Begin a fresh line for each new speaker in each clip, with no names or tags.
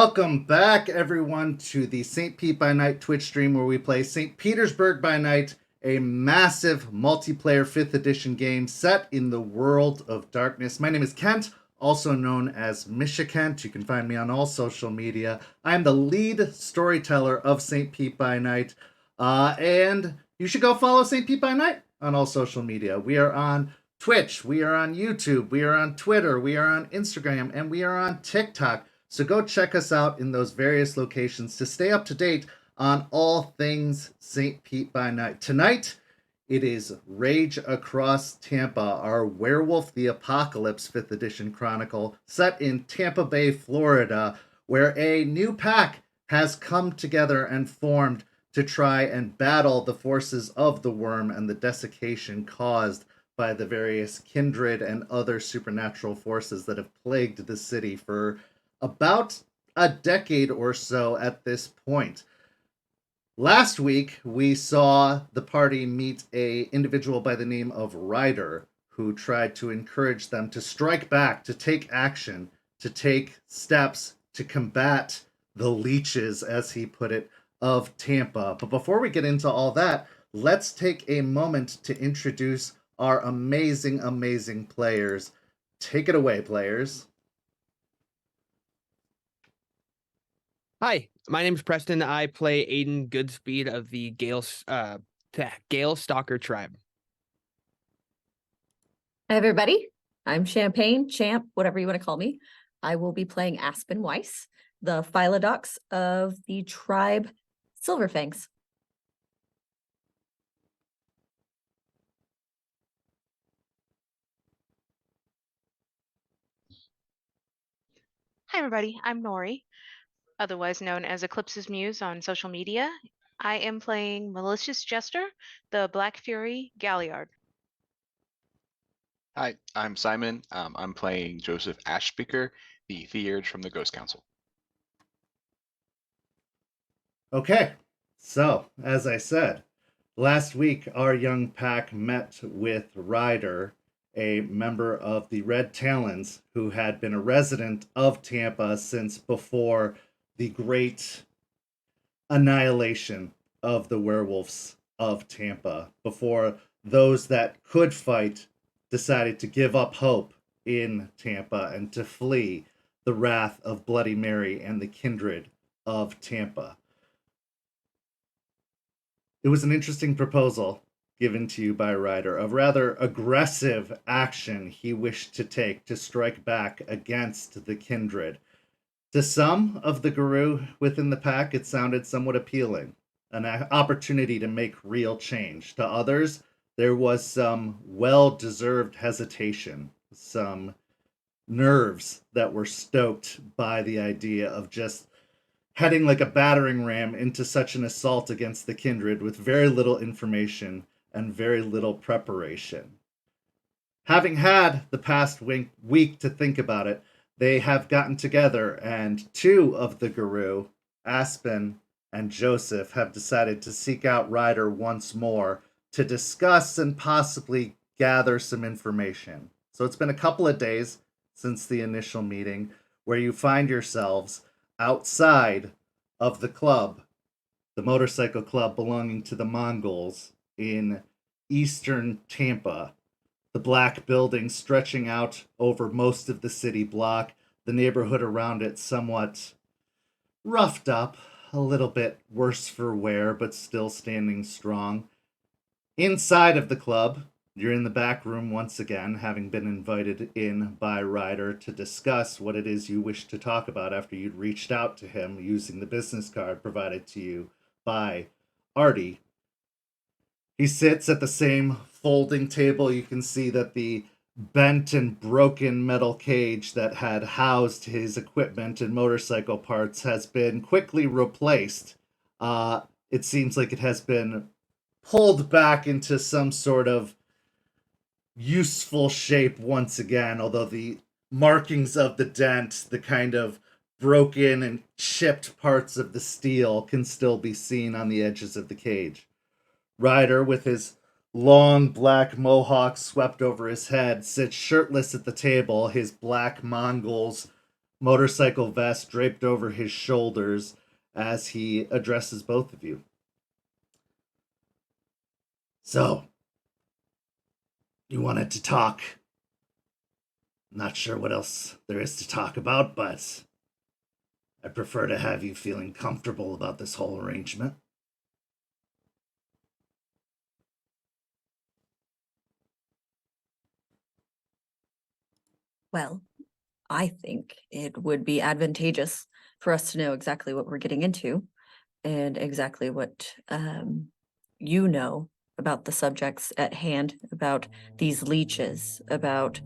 Welcome back, everyone, to the St. Pete by Night Twitch stream where we play St. Petersburg by Night, a massive multiplayer 5th edition game set in the world of darkness. My name is Kent, also known as Misha Kent. You can find me on all social media. I am the lead storyteller of St. Pete by Night, and you should go follow St. Pete by Night on all social media. We are on Twitch, we are on YouTube, we are on Twitter, we are on Instagram, and we are on TikTok. So go check us out in those various locations to stay up to date on all things St. Pete by Night. Tonight, it is Rage Across Tampa, our Werewolf the Apocalypse 5th edition chronicle set in Tampa Bay, Florida, where a new pack has come together and formed to try and battle the forces of the worm and the desiccation caused by the various kindred and other supernatural forces that have plagued the city for about a decade or so at this point. Last week, we saw the party meet an individual by the name of Ryder, who tried to encourage them to strike back, to take action, to take steps to combat the leeches, as he put it, of Tampa. But before we get into all that, let's take a moment to introduce our amazing, amazing players. Take it away, players.
Hi, my name is Preston. I play Aiden Goodspeed of the Gale Stalker tribe.
Hi, everybody. I'm Champagne, Champ, whatever you want to call me. I will be playing Aspen Weiss, the Philodox of the tribe Silverfangs.
Hi, everybody. I'm Nori, otherwise known as Eclipse's Muse on social media. I am playing Malicious Jester, the Black Fury Galliard.
Hi, I'm Simon. I'm playing Joseph Ashspeaker, the Theurge from the Ghost Council.
Okay, so as I said, last week our young pack met with Ryder, a member of the Red Talons who had been a resident of Tampa since before the great annihilation of the werewolves of Tampa, before those that could fight decided to give up hope in Tampa and to flee the wrath of Bloody Mary and the kindred of Tampa. It was an interesting proposal given to you by Ryder of rather aggressive action he wished to take to strike back against the kindred. To some of the guru within the pack, it sounded somewhat appealing, an opportunity to make real change. To others, there was some well-deserved hesitation, some nerves that were stoked by the idea of just heading like a battering ram into such an assault against the kindred with very little information and very little preparation. Having had the past week to think about it, they have gotten together, and two of the guru, Aspen and Joseph, have decided to seek out Ryder once more to discuss and possibly gather some information. So it's been a couple of days since the initial meeting where you find yourselves outside of the club, the motorcycle club belonging to the Mongols in eastern Tampa. The black building stretching out over most of the city block, the neighborhood around it somewhat roughed up, a little bit worse for wear, but still standing strong. Inside of the club, you're in the back room once again, having been invited in by Ryder to discuss what it is you wish to talk about after you'd reached out to him using the business card provided to you by Artie. He sits at the same folding table. You can see that the bent and broken metal cage that had housed his equipment and motorcycle parts has been quickly replaced. It seems like it has been pulled back into some sort of useful shape once again, although the markings of the dent, the kind of broken and chipped parts of the steel, can still be seen on the edges of the cage. Ryder, with his long black mohawk swept over his head, sits shirtless at the table, his black Mongols motorcycle vest draped over his shoulders as he addresses both of you. So, you wanted to talk. Not sure what else there is to talk about, but I prefer to have you feeling comfortable about this whole arrangement.
Well, I think it would be advantageous for us to know exactly what we're getting into and exactly what you know about the subjects at hand, about these leeches, about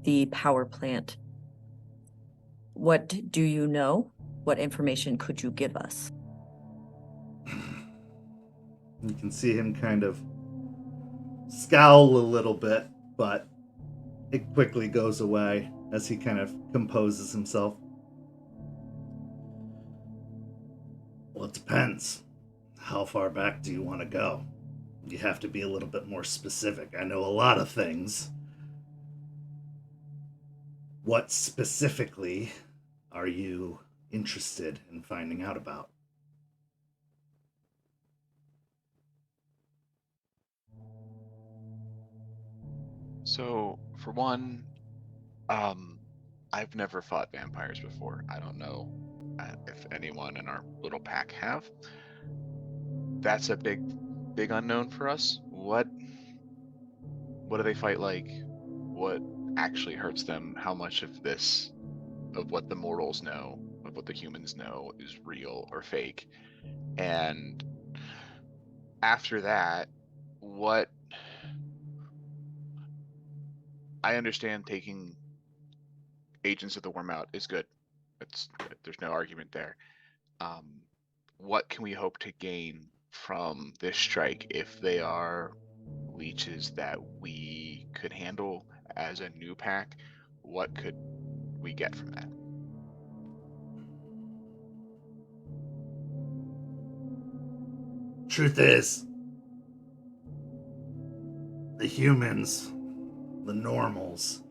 the power plant. What do you know? What information could you give us?
You can see him kind of scowl a little bit, but it quickly goes away as he kind of composes himself. Well, it depends. How far back do you want to go? You have to be a little bit more specific. I know a lot of things. What specifically are you interested in finding out about?
So, for one, I've never fought vampires before. I don't know if anyone in our little pack have. That's a big unknown for us. What do they fight like? What actually hurts them? How much of what the mortals know, of what the humans know, is real or fake? And after that, what I understand taking agents of the worm out is good. There's no argument there. What can we hope to gain from this strike if they are leeches that we could handle as a new pack? What could we get from that?
Truth is, the humans, the normals,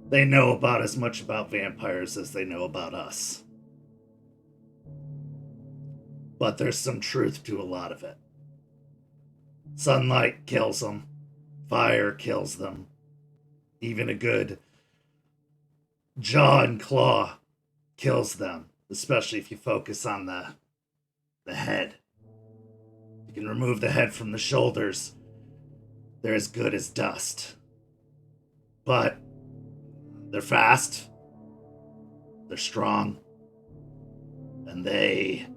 they know about as much about vampires as they know about us. But there's some truth to a lot of it. Sunlight kills them. Fire kills them. Even a good jaw and claw kills them, especially if you focus on the head. You can remove the head from the shoulders. They're as good as dust. But they're fast. They're strong. And they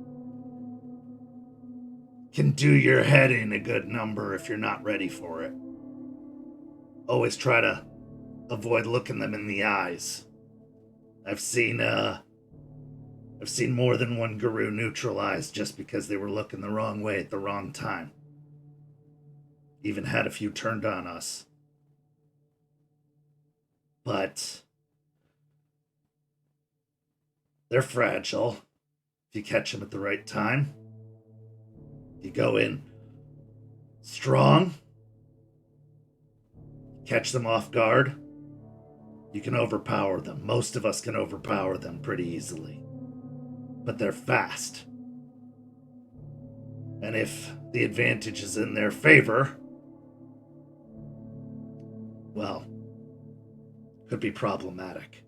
can do your head in a good number if you're not ready for it. Always try to avoid looking them in the eyes. I've seen more than one guru neutralized just because they were looking the wrong way at the wrong time. Even had a few turned on us. But they're fragile if you catch them at the right time. You go in strong, catch them off guard, you can overpower them. Most of us can overpower them pretty easily. But they're fast. And if the advantage is in their favor, well, could be problematic.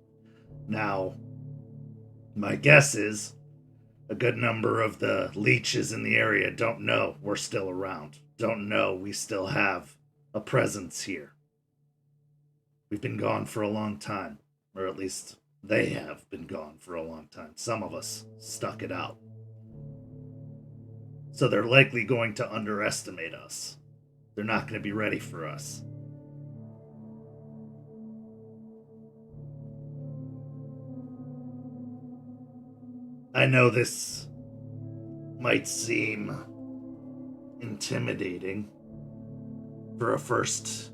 Now, my guess is a good number of the leeches in the area don't know we're still around. Don't know we still have a presence here. We've been gone for a long time, or at least they have been gone for a long time. Some of us stuck it out. So they're likely going to underestimate us. They're not going to be ready for us. I know this might seem intimidating for a first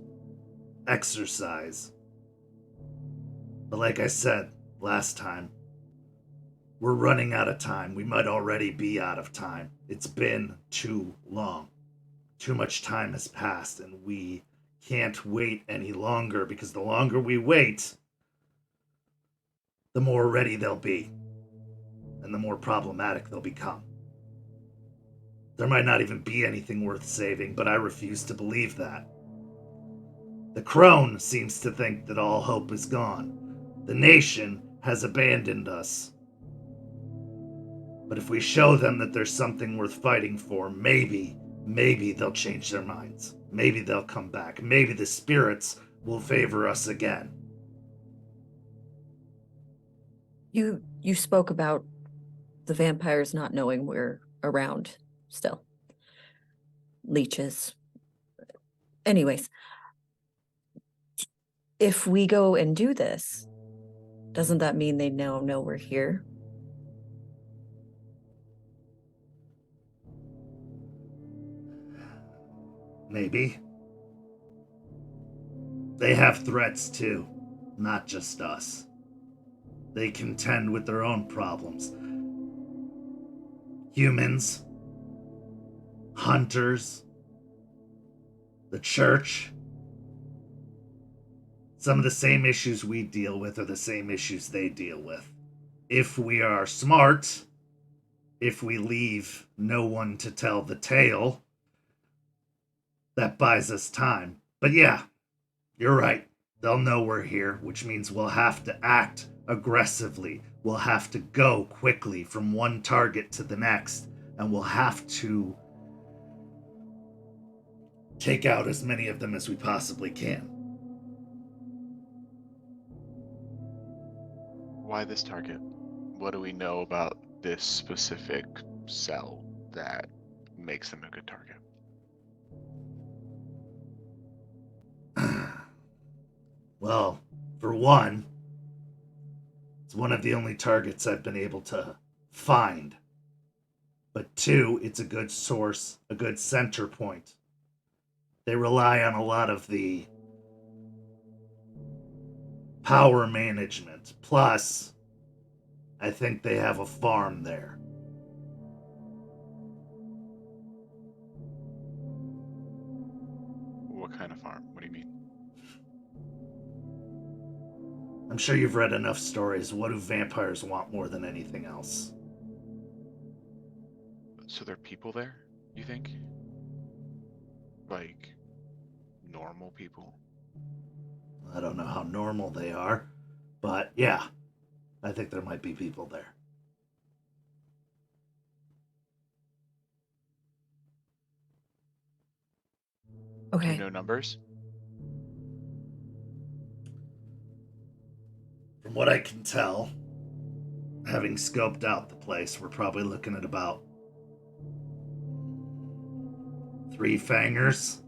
exercise. But like I said last time, we're running out of time. We might already be out of time. It's been too long. Too much time has passed, and we can't wait any longer, because the longer we wait, the more ready they'll be, and the more problematic they'll become. There might not even be anything worth saving, but I refuse to believe that. The crone seems to think that all hope is gone. The nation has abandoned us. But if we show them that there's something worth fighting for, maybe they'll change their minds. Maybe they'll come back. Maybe the spirits will favor us again.
You spoke about the vampires not knowing we're around still. Leeches. Anyways, if we go and do this, doesn't that mean they now know we're here?
Maybe. They have threats too, not just us. They contend with their own problems. Humans, hunters, the church. Some of the same issues we deal with are the same issues they deal with. If we are smart, if we leave no one to tell the tale, that buys us time. But yeah, you're right. They'll know we're here, which means we'll have to act aggressively. We'll have to go quickly from one target to the next, and we'll have to take out as many of them as we possibly can.
Why this target? What do we know about this specific cell that makes them a good target?
Well, for one, it's one of the only targets I've been able to find. But two, it's a good source, a good center point. They rely on a lot of the power management. Plus, I think they have a farm there.
What kind of farm? What do you mean?
I'm sure you've read enough stories. What do vampires want more than anything else?
So there are people there, you think? Like, normal people?
I don't know how normal they are, but yeah, I think there might be people there.
Do
Okay.
you know numbers?
From what I can tell, having scoped out the place, we're probably looking at about 3 fangers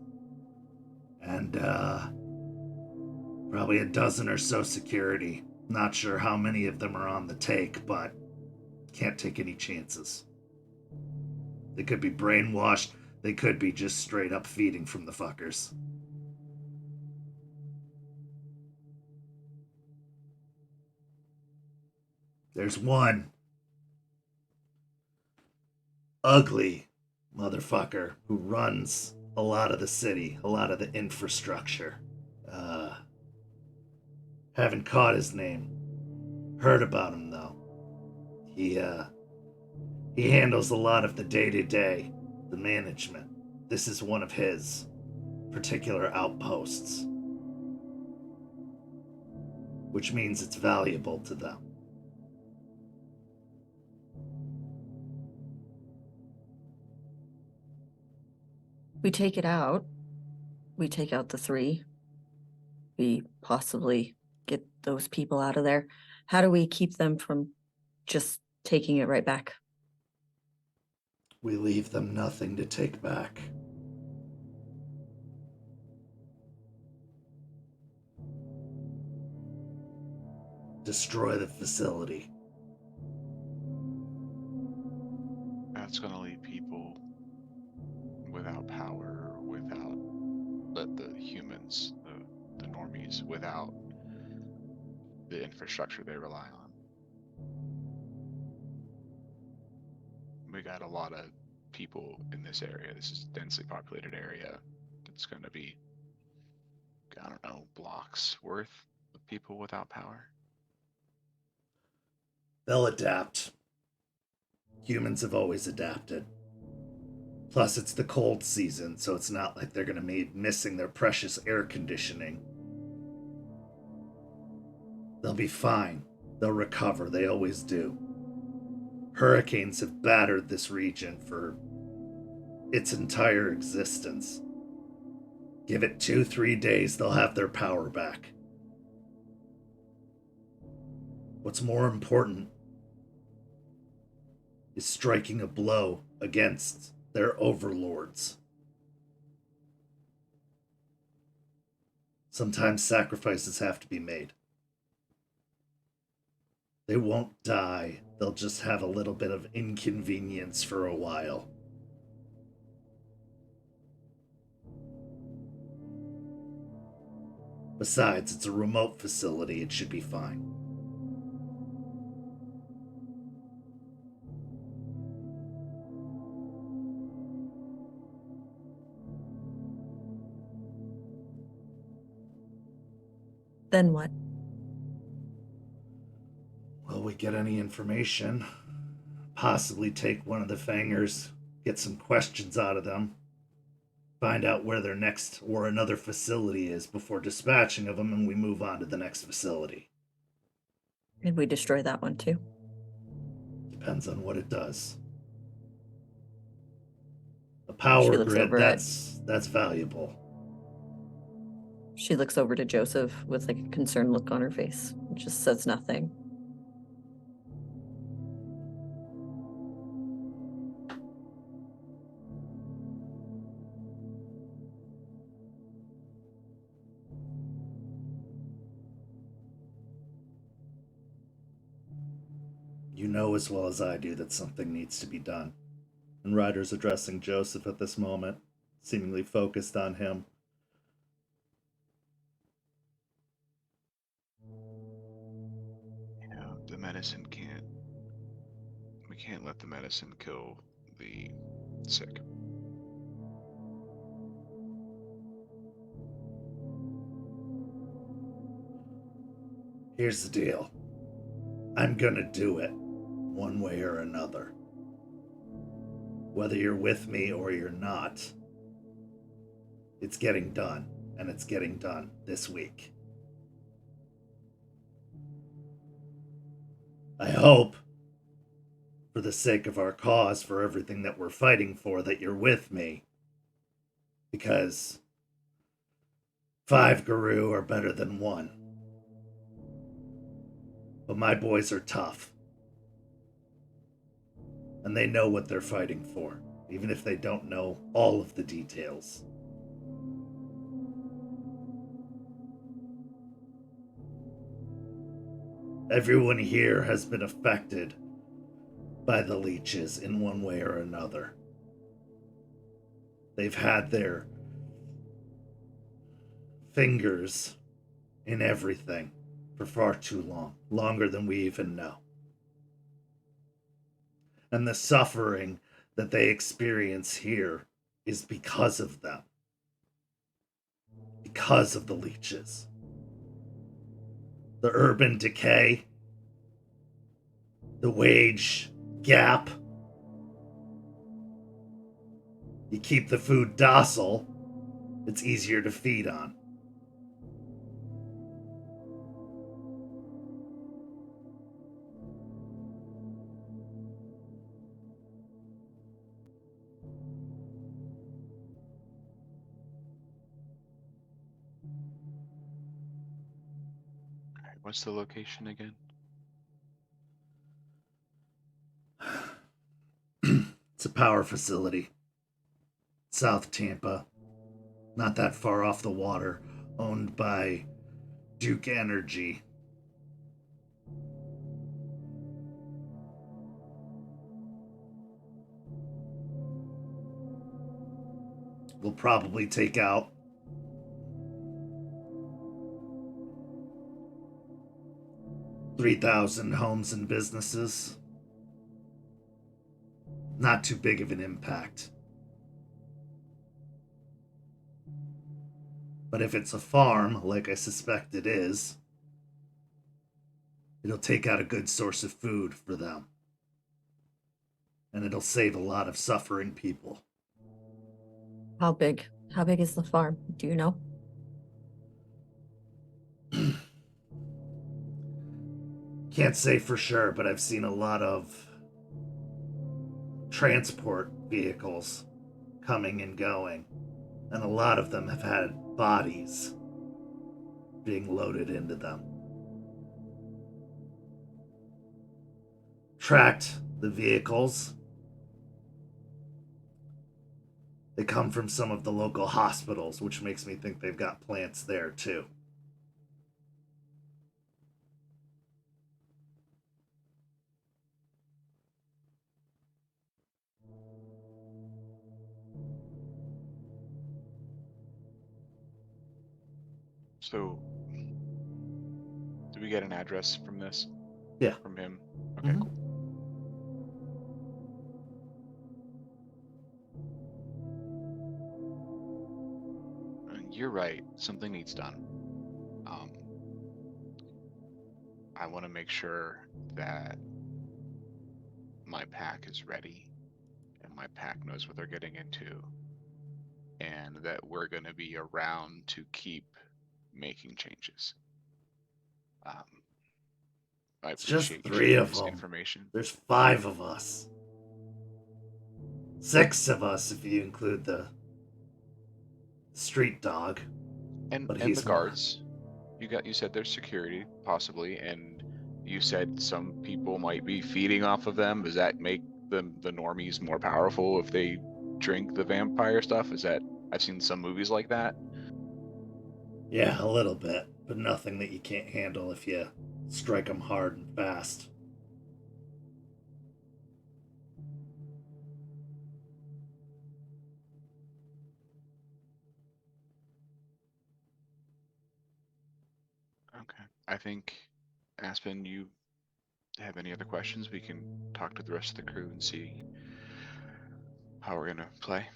and probably a dozen or so security. Not sure how many of them are on the take, but can't take any chances. They could be brainwashed. They could be just straight up feeding from the fuckers. There's one ugly motherfucker who runs a lot of the city, a lot of the infrastructure. Haven't caught his name. Heard about him though. He handles a lot of the day-to-day, the management. This is one of his particular outposts, which means it's valuable to them.
We take it out. We take out the 3. We possibly get those people out of there. How do we keep them from just taking it right back?
We leave them nothing to take back. Destroy the facility.
That's gonna leave people without power, without the humans, the normies, without the infrastructure they rely on. We got a lot of people in this area. This is a densely populated area. It's gonna be, I don't know, blocks worth of people without power.
They'll adapt. Humans have always adapted. Plus, it's the cold season, so it's not like they're going to be missing their precious air conditioning. They'll be fine. They'll recover. They always do. Hurricanes have battered this region for its entire existence. Give it 2-3 days, they'll have their power back. What's more important is striking a blow against their overlords. Sometimes sacrifices have to be made. They won't die, they'll just have a little bit of inconvenience for a while. Besides, it's a remote facility, it should be fine.
Then what?
Will we get any information? Possibly take one of the Fangers, get some questions out of them, find out where their next or another facility is before dispatching of them, and we move on to the next facility.
And we destroy that one too.
Depends on what it does. A
She
power
looks
grid,
over at-
that's valuable.
She looks over to Joseph with like a concerned look on her face and just says nothing.
You know as well as I do that something needs to be done. And Ryder's addressing Joseph at this moment, seemingly focused on him.
Yeah, the medicine can't. We can't let the medicine kill the sick.
Here's the deal. I'm gonna do it, one way or another. Whether you're with me or you're not, it's getting done, and it's getting done this week. I hope, for the sake of our cause, for everything that we're fighting for, that you're with me. Because 5 Guru are better than 1. But my boys are tough. And they know what they're fighting for, even if they don't know all of the details. Everyone here has been affected by the leeches in one way or another. They've had their fingers in everything for far too long, longer than we even know. And the suffering that they experience here is because of them. Because of the leeches. The urban decay, the wage gap. You keep the food docile, it's easier to feed on.
Alright, what's the location again?
It's a power facility. South Tampa. Not that far off the water. Owned by Duke Energy. We'll probably take out 3,000 homes and businesses. Not too big of an impact. But if it's a farm, like I suspect it is, It'll take out a good source of food for them. And it'll save a lot of suffering people.
How big? How big is the farm? Do you know?
Can't say for sure, but I've seen a lot of transport vehicles coming and going, and a lot of them have had bodies being loaded into them. Tracked the vehicles. They come from some of the local hospitals, which makes me think they've got plants there too.
So, do we get an address from this?
Yeah.
From him? Okay,
Mhm.
cool. You're right. Something needs done. I want to make sure that my pack is ready and my pack knows what they're getting into, and that we're going to be around to keep making changes. I
It's just
appreciate you
3
sharing
of
this
them.
information.
There's 5 of us. 6 of us if you include the street dog.
And
But
the
he's
guards. You said there's security, possibly, and you said some people might be feeding off of them. Does that make them the normies more powerful if they drink the vampire stuff? I've seen some movies like that.
Yeah, a little bit, but nothing that you can't handle if you strike them hard and fast.
Okay. I think, Aspen, you have any other questions? We can talk to the rest of the crew and see how we're gonna play.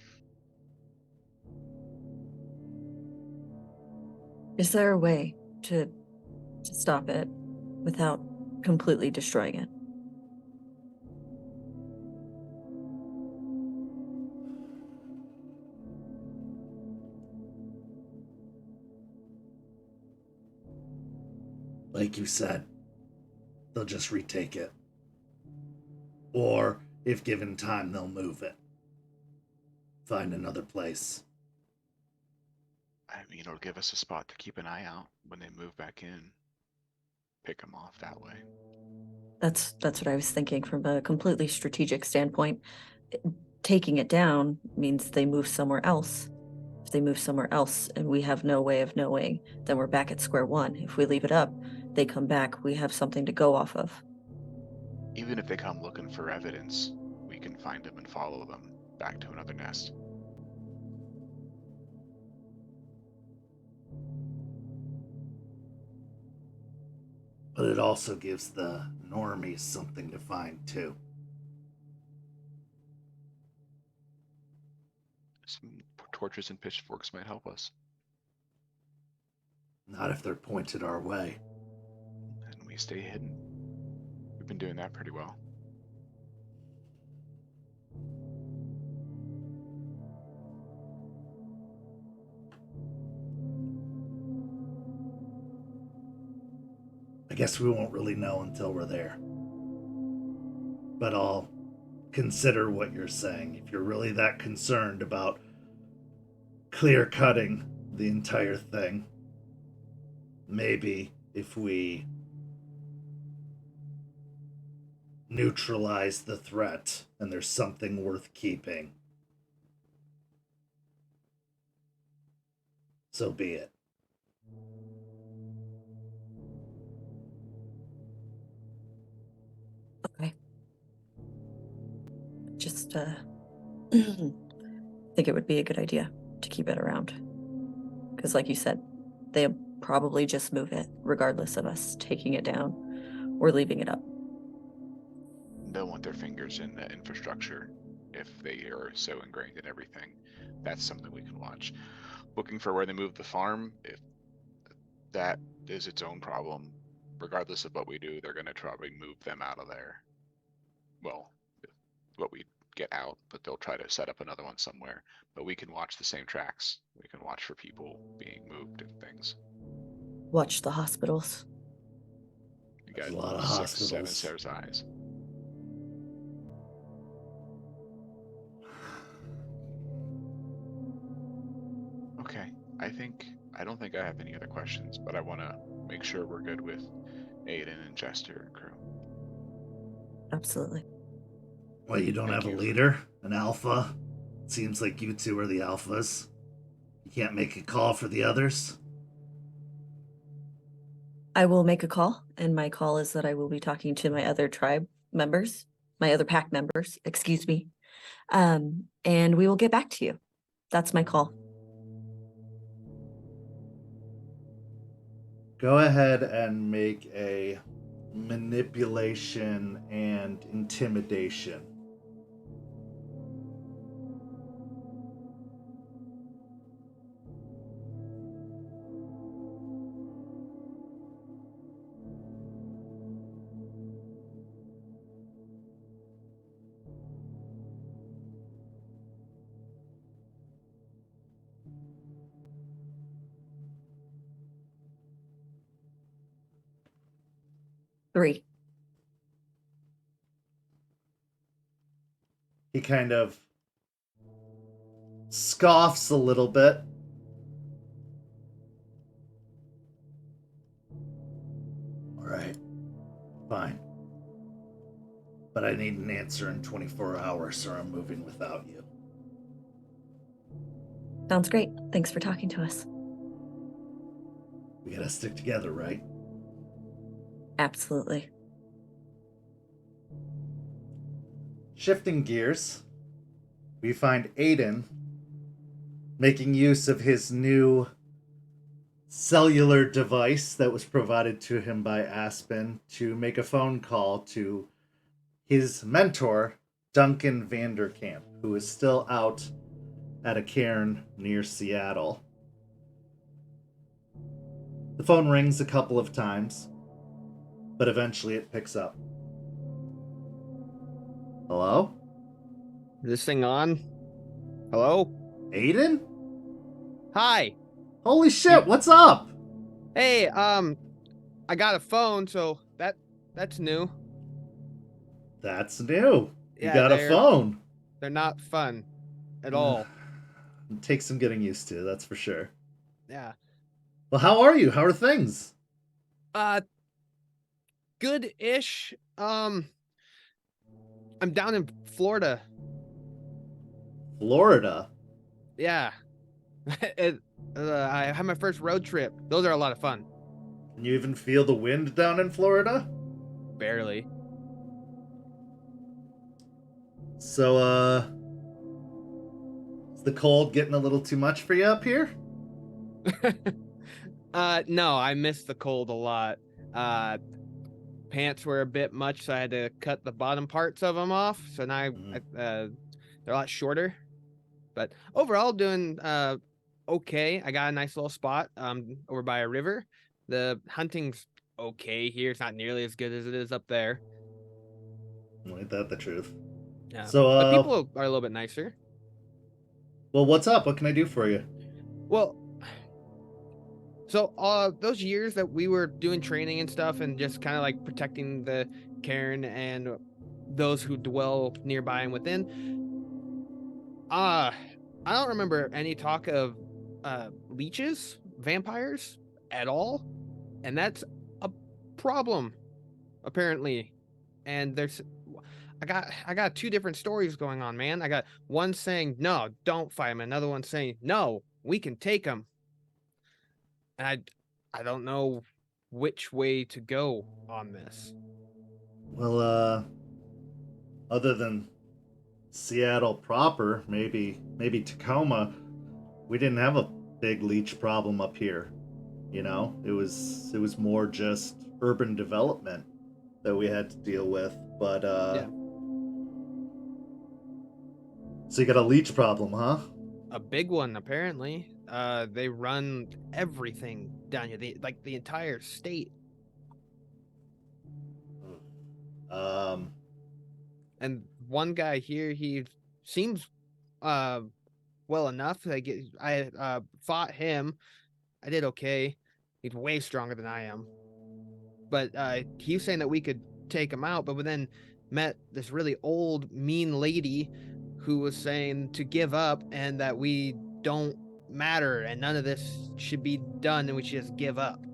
Is there a way to stop it without completely destroying it?
Like you said, they'll just retake it. Or, if given time, they'll move it. Find another place.
I mean, it'll give us a spot to keep an eye out when they move back in. Pick them off that way.
That's what I was thinking from a completely strategic standpoint. Taking it down means they move somewhere else. If they move somewhere else and we have no way of knowing, then we're back at square one. If we leave it up, they come back, we have something to go off of.
Even if they come looking for evidence, we can find them and follow them back to another nest.
But it also gives the normies something to find too.
Some torches and pitchforks might help us.
Not if they're pointed our way.
And we stay hidden. We've been doing that pretty well.
I guess we won't really know until we're there. But I'll consider what you're saying. If you're really that concerned about clear cutting the entire thing, maybe if we neutralize the threat and there's something worth keeping, so be it.
Okay. Just think it would be a good idea to keep it around. Because like you said, they'll probably just move it regardless of us taking it down or leaving it up.
They'll want their fingers in the infrastructure if they are so ingrained in everything. That's something we can watch. Looking for where they moved the farm, if that is its own problem, regardless of what we do, they're gonna try to move them out of there. Well, what we get out, but they'll try to set up another one somewhere. But we can watch the same tracks. We can watch for people being moved and things.
Watch the hospitals.
You
There's
got
a lot of
6, 7
hospitals.
pairs of eyes. Okay, I don't think I have any other questions, but I want to make sure we're good with Aiden and Jester and crew.
Absolutely.
Well, you don't
Thank
have a
you.
leader, an alpha. Seems like you two are the alphas. You can't make a call for the others.
I will make a call, and my call is that I will be talking to my other tribe members, my other pack members, excuse me. And we will get back to you. That's my call.
Go ahead and make a manipulation and intimidation.
Three.
He kind of scoffs a little bit. All right, fine. But I need an answer in 24 hours or I'm moving without you.
Sounds great. Thanks for talking to us.
We gotta stick together, right?
Absolutely.
Shifting gears, we find Aiden making use of his new cellular device that was provided to him by Aspen to make a phone call to his mentor, Duncan Vanderkamp, who is still out at a cairn near Seattle. The phone rings a couple of times, but eventually it picks up. Hello?
Is this thing on? Hello?
Aiden?
Hi.
Holy shit, what's up?
Hey, I got a phone, so that's new.
That's new. You
Yeah,
got a phone.
They're not fun at all.
It takes some getting used to, that's for sure.
Yeah.
Well, how are you? How are things?
Good-ish. I'm down in Florida.
Florida?
Yeah. I had my first road trip. Those are a lot of fun.
Can you even feel the wind down in Florida?
Barely.
So, is the cold getting a little too much for you up here?
No, I miss the cold a lot. Pants were a bit much, so I had to cut the bottom parts of them off. So now they're a lot shorter. But overall, doing okay. I got a nice little spot over by a river. The hunting's okay here. It's not nearly as good as it is up there.
Ain't that the truth?
Yeah.
So,
but people are a little bit nicer.
Well, what's up? What can I do for you?
Well, so those years that we were doing training and stuff and just kind of like protecting the cairn and those who dwell nearby and within, I don't remember any talk of leeches, vampires at all. And that's a problem, apparently. And I got two different stories going on, man. I got one saying, no, don't fight him. Another one saying, no, we can take him. And I don't know which way to go on this.
Well, other than Seattle proper, maybe Tacoma, we didn't have a big leech problem up here. You know, it was more just urban development that we had to deal with. But
Yeah.
So you got a leech problem, huh?
A big one, apparently. They run everything down here, the entire state. And one guy here, he seems well enough. I fought him. I did okay. He's way stronger than I am. But he was saying that we could take him out, but we then met this really old, mean lady who was saying to give up and that we don't matter and none of this should be done and we should just give up.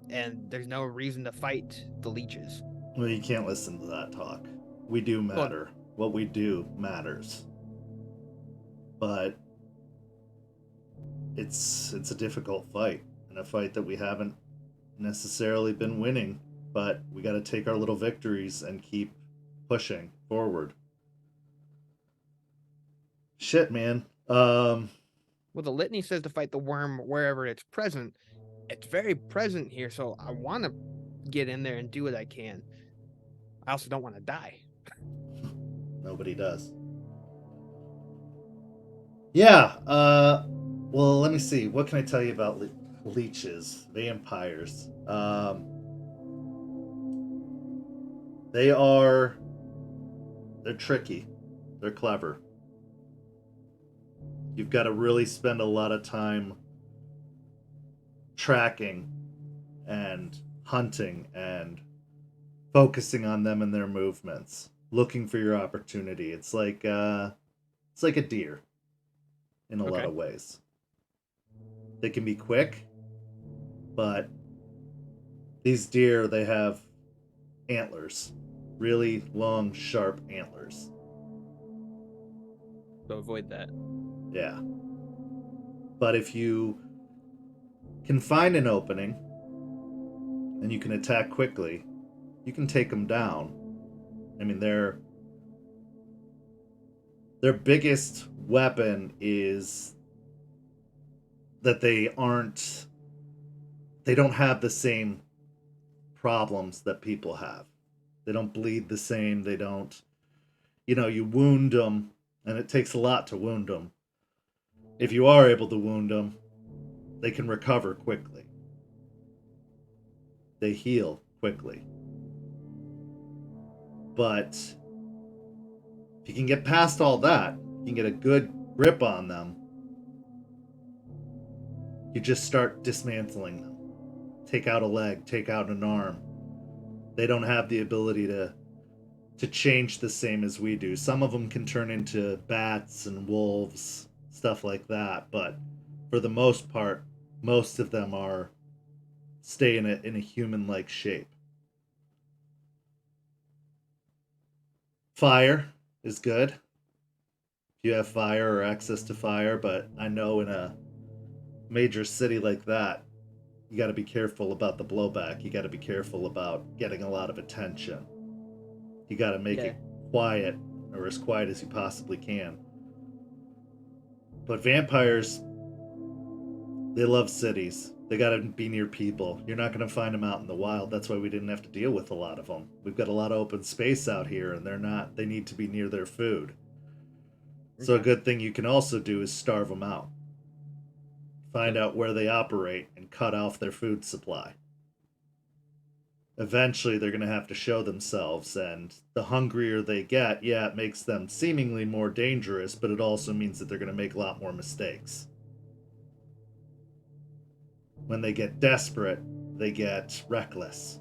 And there's no reason to fight the leeches.
Well, you can't listen to that talk. We do matter. What we do matters. But it's a difficult fight, and a fight that we haven't necessarily been winning, but we got to take our little victories and keep pushing forward. Shit, man.
Well, the litany says to fight the worm wherever it's present. It's very present here, so I want to get in there and do what I can. I also don't want to die.
Nobody does. Yeah, well, let me see. What can I tell you about leeches, vampires? They're tricky. They're clever. You've got to really spend a lot of time tracking and hunting and focusing on them and their movements, looking for your opportunity. It's like a deer in a lot of ways. They can be quick, but these deer, they have antlers, really long, sharp antlers.
So avoid that.
Yeah. But if you can find an opening and you can attack quickly, you can take them down. I mean, their biggest weapon is that they don't have the same problems that people have. They don't bleed the same. They don't, you wound them, and it takes a lot to wound them. If you are able to wound them, they can recover quickly. They heal quickly. But if you can get past all that, you can get a good grip on them, you just start dismantling them. Take out a leg, take out an arm. They don't have the ability to change the same as we do. Some of them can turn into bats and wolves, stuff like that, but for the most part, most of them stay in a human-like shape. Fire is good if you have fire or access to fire, but I know in a major city like that, you got to be careful about the blowback. You got to be careful about getting a lot of attention. You got to make it quiet, or as quiet as you possibly can. But vampires, they love cities. They got to be near people. You're not going to find them out in the wild. That's why we didn't have to deal with a lot of them. We've got a lot of open space out here, and they need to be near their food. So a good thing you can also do is starve them out. Find out where they operate and cut off their food supply. Eventually, they're going to have to show themselves, and the hungrier they get, it makes them seemingly more dangerous, but it also means that they're going to make a lot more mistakes. When they get desperate, they get reckless.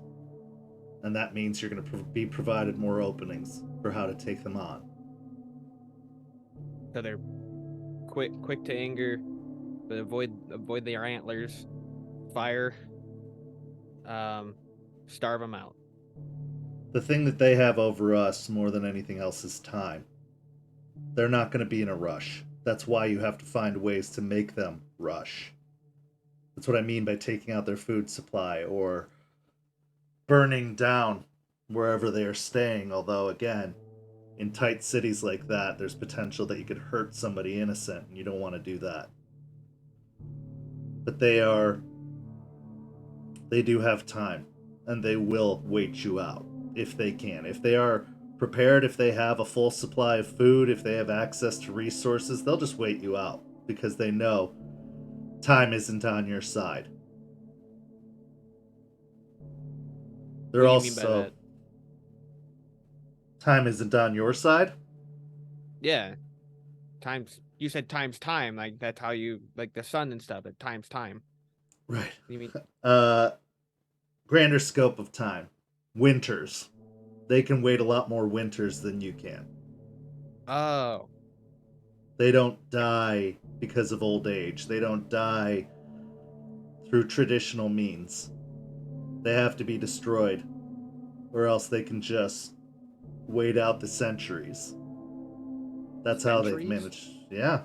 And that means you're going to be provided more openings for how to take them on.
So they're quick to anger, but avoid their antlers, fire, starve them out.
The thing that they have over us more than anything else is time. They're not going to be in a rush. That's why you have to find ways to make them rush. That's what I mean by taking out their food supply or burning down wherever they are staying. Although, again, in tight cities like that, there's potential that you could hurt somebody innocent, and you don't want to do that. But they do have time, and they will wait you out if they can. If they are prepared, if they have a full supply of food, if they have access to resources, they'll just wait you out because they know time isn't on your side. They're
What do you mean by
also
that?
Time isn't on your side?
Yeah. You said times time, like that's how you like the sun and stuff, at times time.
Right.
You mean
Grander scope of time. Winters. They can wait a lot more winters than you can.
oh.
They don't die because of old age. They don't die through traditional means. They have to be destroyed, or else they can just wait out the centuries. That's how they've
Centuries?
managed. Yeah.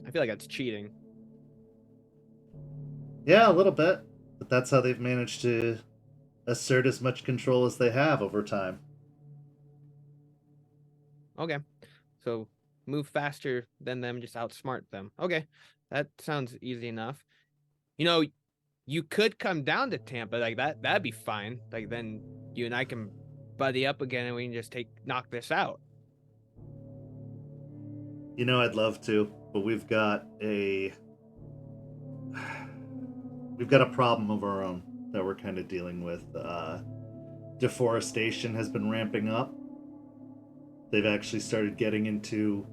I feel like that's cheating.
Yeah, a little bit. But that's how they've managed to assert as much control as they have over time.
Okay. So move faster than them, just outsmart them. Okay. That sounds easy enough. You know, you could come down to Tampa, like that'd be fine. Like then you and I can buddy up again and we can just knock this out.
You know, I'd love to, but we've got a problem of our own that we're kind of dealing with. Deforestation has been ramping up. They've actually started getting into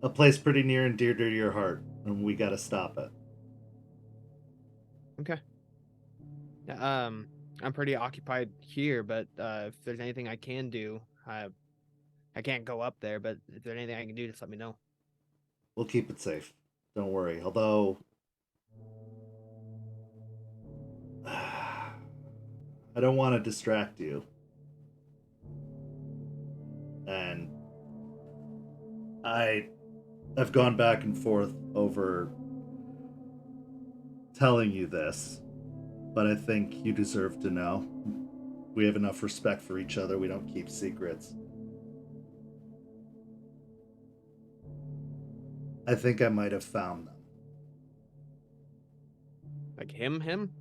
a place pretty near and dear to your heart, and we got to stop it.
Okay. Yeah, I'm pretty occupied here, but if there's anything I can do, I can't go up there, but if there's anything I can do, just let me know.
We'll keep it safe. Don't worry. Although I don't want to distract you. And I've gone back and forth over telling you this, but I think you deserve to know. We have enough respect for each other. We don't keep secrets. I think I might have found them.
Like him?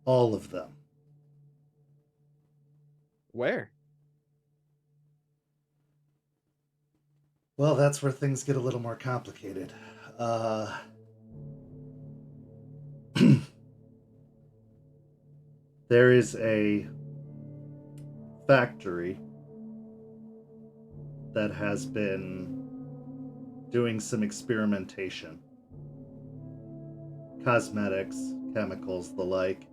All of them.
Where?
Well, that's where things get a little more complicated. There is a factory that has been doing some experimentation. Cosmetics, chemicals, the like.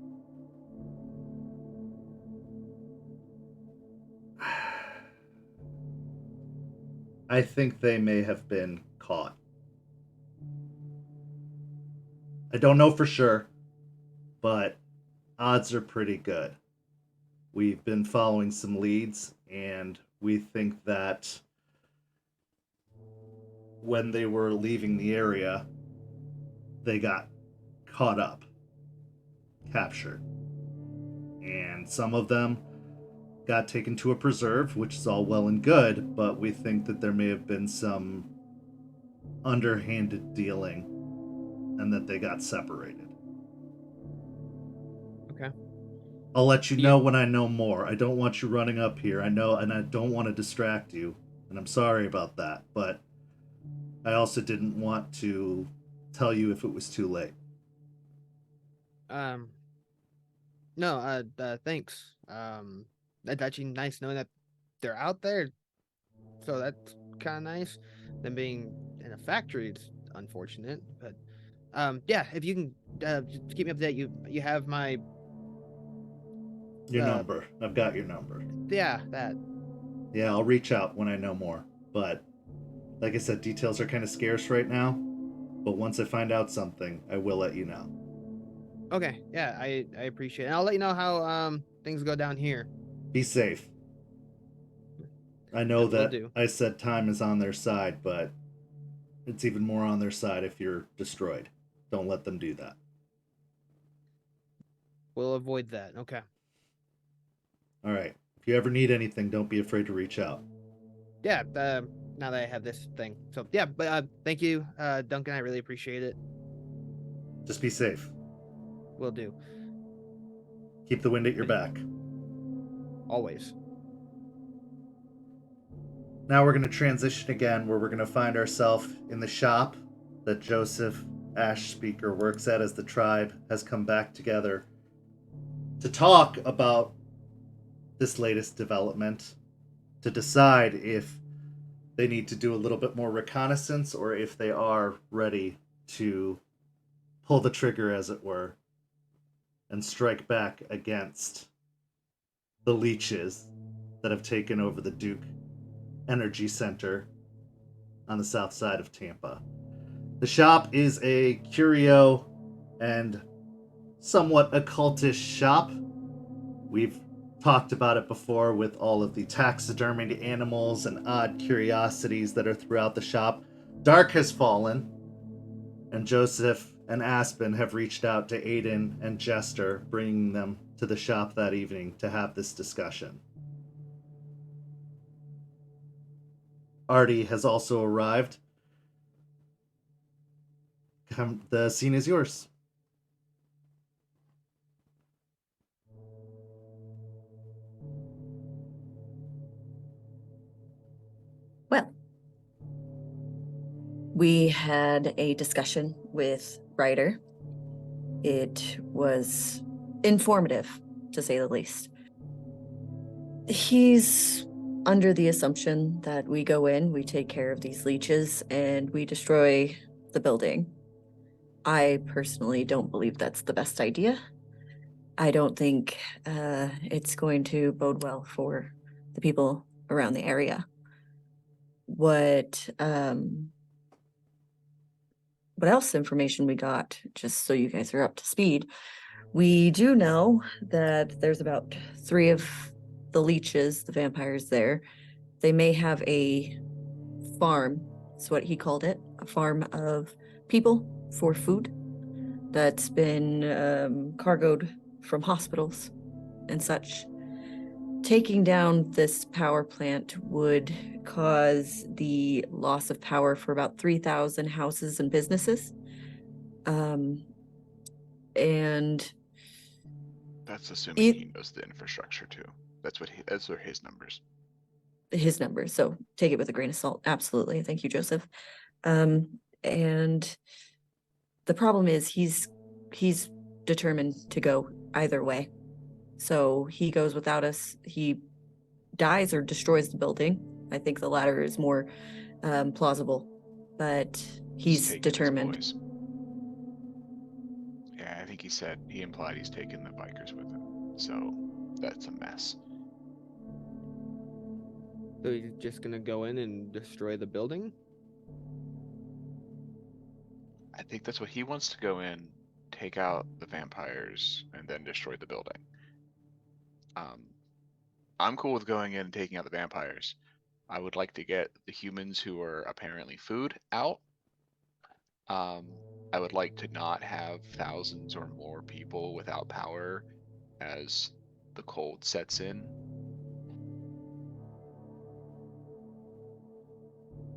I think they may have been caught. I don't know for sure, but odds are pretty good. We've been following some leads, and we think that when they were leaving the area, they got caught up, captured. And some of them got taken to a preserve, which is all well and good, but we think that there may have been some underhanded dealing and that they got separated.
Okay.
I'll let you know when I know more. I don't want you running up here. I know, and I don't want to distract you, and I'm sorry about that, but I also didn't want to tell you if it was too late.
No, thanks. That's actually nice knowing that they're out there. So that's kind of nice. Them being in a factory, it's unfortunate, but yeah, if you can just keep me up to date. You have my
Your number. I've got your number.
Yeah, that.
Yeah, I'll reach out when I know more. But like I said, details are kind of scarce right now. But once I find out something, I will let you know.
Okay, yeah, I appreciate it. And I'll let you know how things go down here.
Be safe. I know
Will
that
do.
I said time is on their side, but it's even more on their side if you're destroyed. Don't let them do that.
We'll avoid that. Okay.
All right. If you ever need anything, don't be afraid to reach out.
Yeah, now that I have this thing. So, yeah, but thank you, Duncan. I really appreciate it.
Just be safe.
Will do.
Keep the wind at your back.
Always.
Now we're going to transition again where we're going to find ourselves in the shop that Joseph Ash Speaker works at as the tribe has come back together to talk about this latest development, to decide if they need to do a little bit more reconnaissance or if they are ready to pull the trigger, as it were, and strike back against the leeches that have taken over the Duke Energy Center on the south side of Tampa. The shop is a curio and somewhat occultish shop. We've talked about it before with all of the taxidermied animals and odd curiosities that are throughout the shop. Dark has fallen, and Joseph and Aspen have reached out to Aiden and Jester, bringing them to the shop that evening to have this discussion. Artie has also arrived. The scene is yours.
Well, we had a discussion with Ryder. It was informative, to say the least. He's under the assumption that we go in, we take care of these leeches, and we destroy the building. I personally don't believe that's the best idea. I don't think it's going to bode well for the people around the area. What else information we got, just so you guys are up to speed? We do know that there's about 3 of the leeches, the vampires there. They may have a farm, that's what he called it, a farm of people for food that's been cargoed from hospitals and such. Taking down this power plant would cause the loss of power for about 3,000 houses and businesses. And
That's assuming he knows the infrastructure too. Those are his numbers.
His numbers, so take it with a grain of salt. Absolutely. Thank you, Joseph. And the problem is he's determined to go either way. So he goes without us. He dies or destroys the building. I think the latter is more plausible, but he's determined.
Yeah, I think he implied he's taking the bikers with him. So that's a mess.
So he's just gonna go in and destroy the building?
I think that's what he wants to go in, take out the vampires, and then destroy the building. I'm cool with going in and taking out the vampires. I would like to get the humans who are apparently food out. I would like to not have thousands or more people without power as the cold sets in.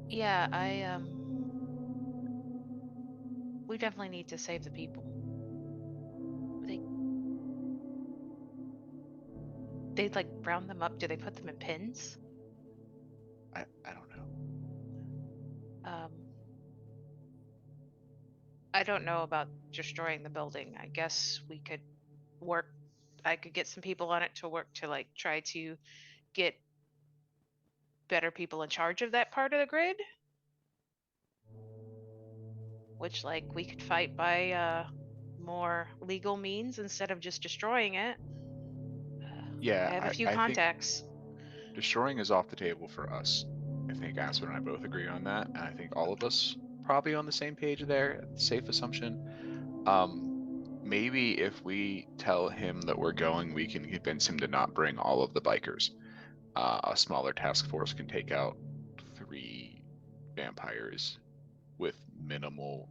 Yeah, we definitely need to save the people. They like round them up. Do they put them in pins?
I don't know.
I don't know about destroying the building. I guess we could I could get some people on it to work to like try to get better people in charge of that part of the grid. Which like we could fight by more legal means instead of just destroying it.
Yeah,
I have a few
I
contacts.
think destroying is off the table for us. I think Aspen and I both agree on that, and I think all of us probably on the same page there. Safe assumption. Maybe if we tell him that we're going, we can convince him to not bring all of the bikers. A smaller task force can take out 3 vampires with minimal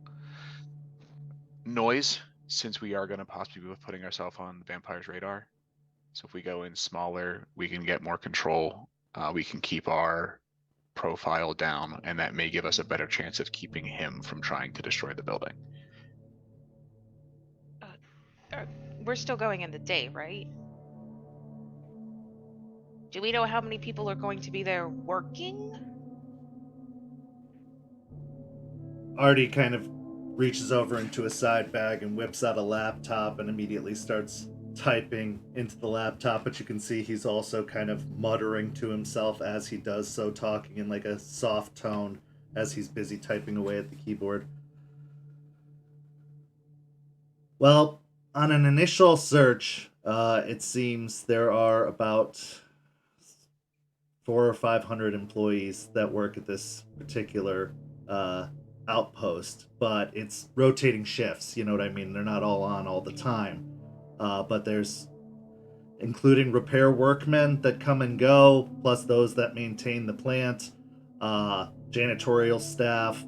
noise, since we are going to possibly be putting ourselves on the vampires' radar. So if we go in smaller, we can get more control. We can keep our profile down, and that may give us a better chance of keeping him from trying to destroy the building.
We're still going in the day, right? Do we know how many people are going to be there working?
Artie kind of reaches over into a side bag and whips out a laptop and immediately starts typing into the laptop, but you can see he's also kind of muttering to himself as he does so, talking in like a soft tone as he's busy typing away at the keyboard. Well, on an initial search, it seems there are about 400 or 500 employees that work at this particular outpost, but it's rotating shifts. You know what I mean? They're not all on all the time. But there's, including repair workmen that come and go, plus those that maintain the plant, janitorial staff,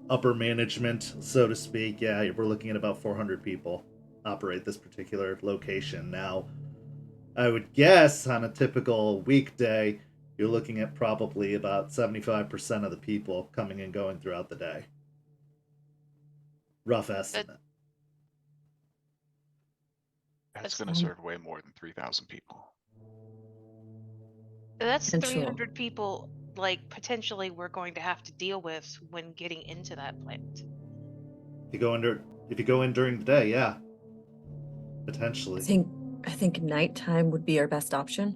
upper management, so to speak. Yeah, we're looking at about 400 people operate this particular location. Now, I would guess on a typical weekday, you're looking at probably about 75% of the people coming and going throughout the day. Rough estimate.
That's going to serve way more than 3,000 people.
That's
Potential.
300 people, like, potentially we're going to have to deal with when getting into that plant.
If you go in during the day, yeah, potentially.
I think nighttime would be our best option.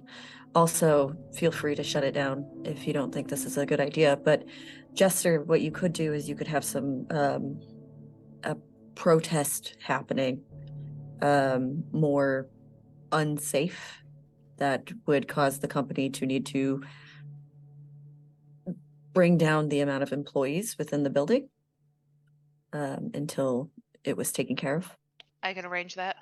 Also, feel free to shut it down if you don't think this is a good idea. But Jester, what you could do is you could have some a protest happening, more unsafe, that would cause the company to need to bring down the amount of employees within the building until it was taken care of.
I can arrange that.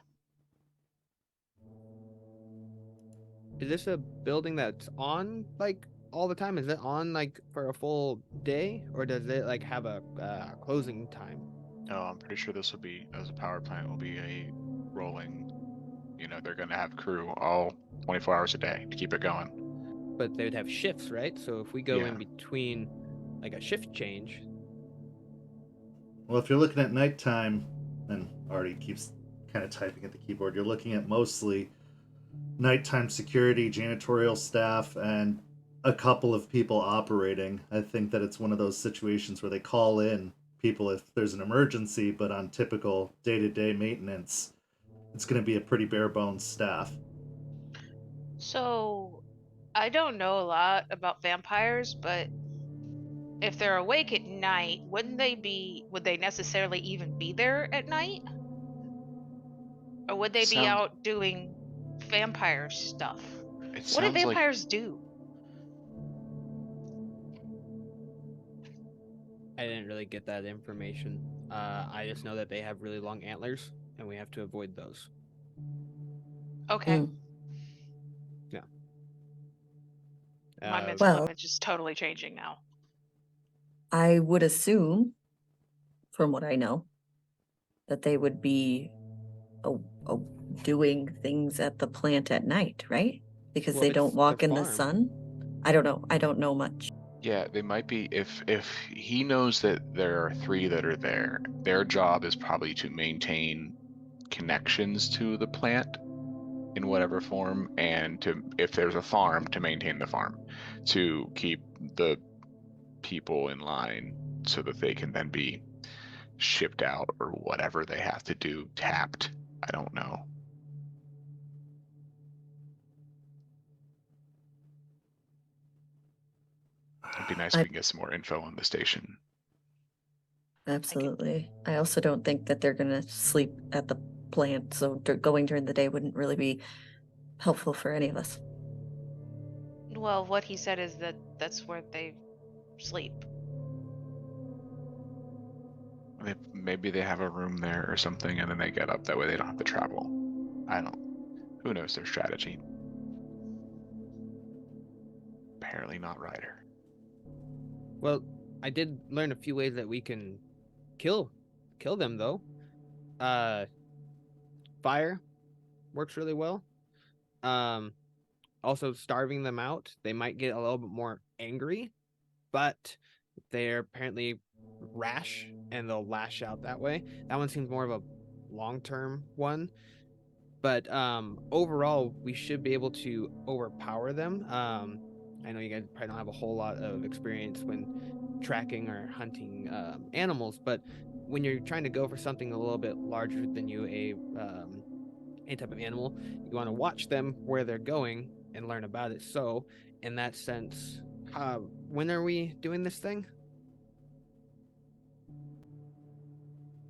Is this a building that's on like all the time? Is it on like for a full day, or does it like have a closing time?
No, I'm pretty sure this will be, as a power plant, will be a rolling. They're going to have crew all 24 hours a day to keep it going.
But they would have shifts, right? So if we go
Yeah.
in between like a shift change.
Well, if you're looking at nighttime, and Artie keeps kind of typing at the keyboard, you're looking at mostly nighttime security, janitorial staff, and a couple of people operating. I think that it's one of those situations where they call in people if there's an emergency, but on typical day-to-day maintenance, it's going to be a pretty bare bones staff.
So, I don't know a lot about vampires, but if they're awake at night, would they necessarily even be there at night? Or would they be out doing vampire stuff? What do vampires do?
I didn't really get that information. I just know that they have really long antlers, and we have to avoid those.
Okay.
Yeah.
My mental
Well-
image is totally changing now.
I would assume, from what I know, that they would be doing things at the plant at night, right? Because
Well,
they
it's
don't
the
walk in the
farm.
sun. I don't know. I don't know much.
Yeah, they might be. If he knows that there are 3 that are there, their job is probably to maintain connections to the plant in whatever form, and if there's a farm, to maintain the farm, to keep the people in line so that they can then be shipped out or whatever they have to do, tapped. I don't know. It'd be nice if we can get some more info on the station.
Absolutely. I also don't think that they're going to sleep at the plant, so going during the day wouldn't really be helpful for any of us.
Well, what he said is that that's where they sleep.
Maybe they have a room there or something, and then they get up. That way they don't have to travel. Who knows their strategy? Apparently not Ryder.
Well, I did learn a few ways that we can kill them though. Fire works really well. Also starving them out. They might get a little bit more angry, but they're apparently rash and they'll lash out that way. That one seems more of a long-term one. But overall, we should be able to overpower them. I know you guys probably don't have a whole lot of experience when tracking or hunting animals, but when you're trying to go for something a little bit larger than you, a type of animal, you want to watch them where they're going and learn about it. So, in that sense, when are we doing this thing?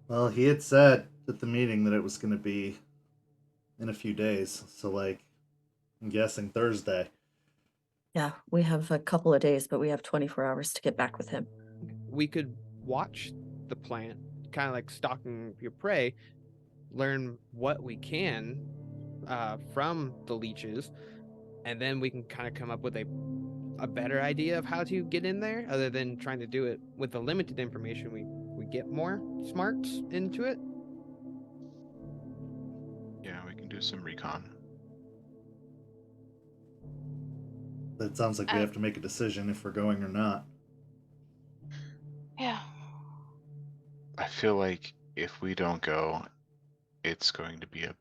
Well, he had said at the meeting that it was going to be in a few days. So, like, I'm guessing Thursday.
Yeah, we have a couple of days, but we have 24 hours to get back with him.
We could watch the plant, kind of like stalking your prey, learn what we can from the leeches, and then we can kind of come up with a better idea of how to get in there, other than trying to do it with the limited information we get more smarts into it.
Yeah, we can do some recon.
It sounds like we have to make a decision if we're going or not.
Yeah.
I feel like if we don't go, it's going to be a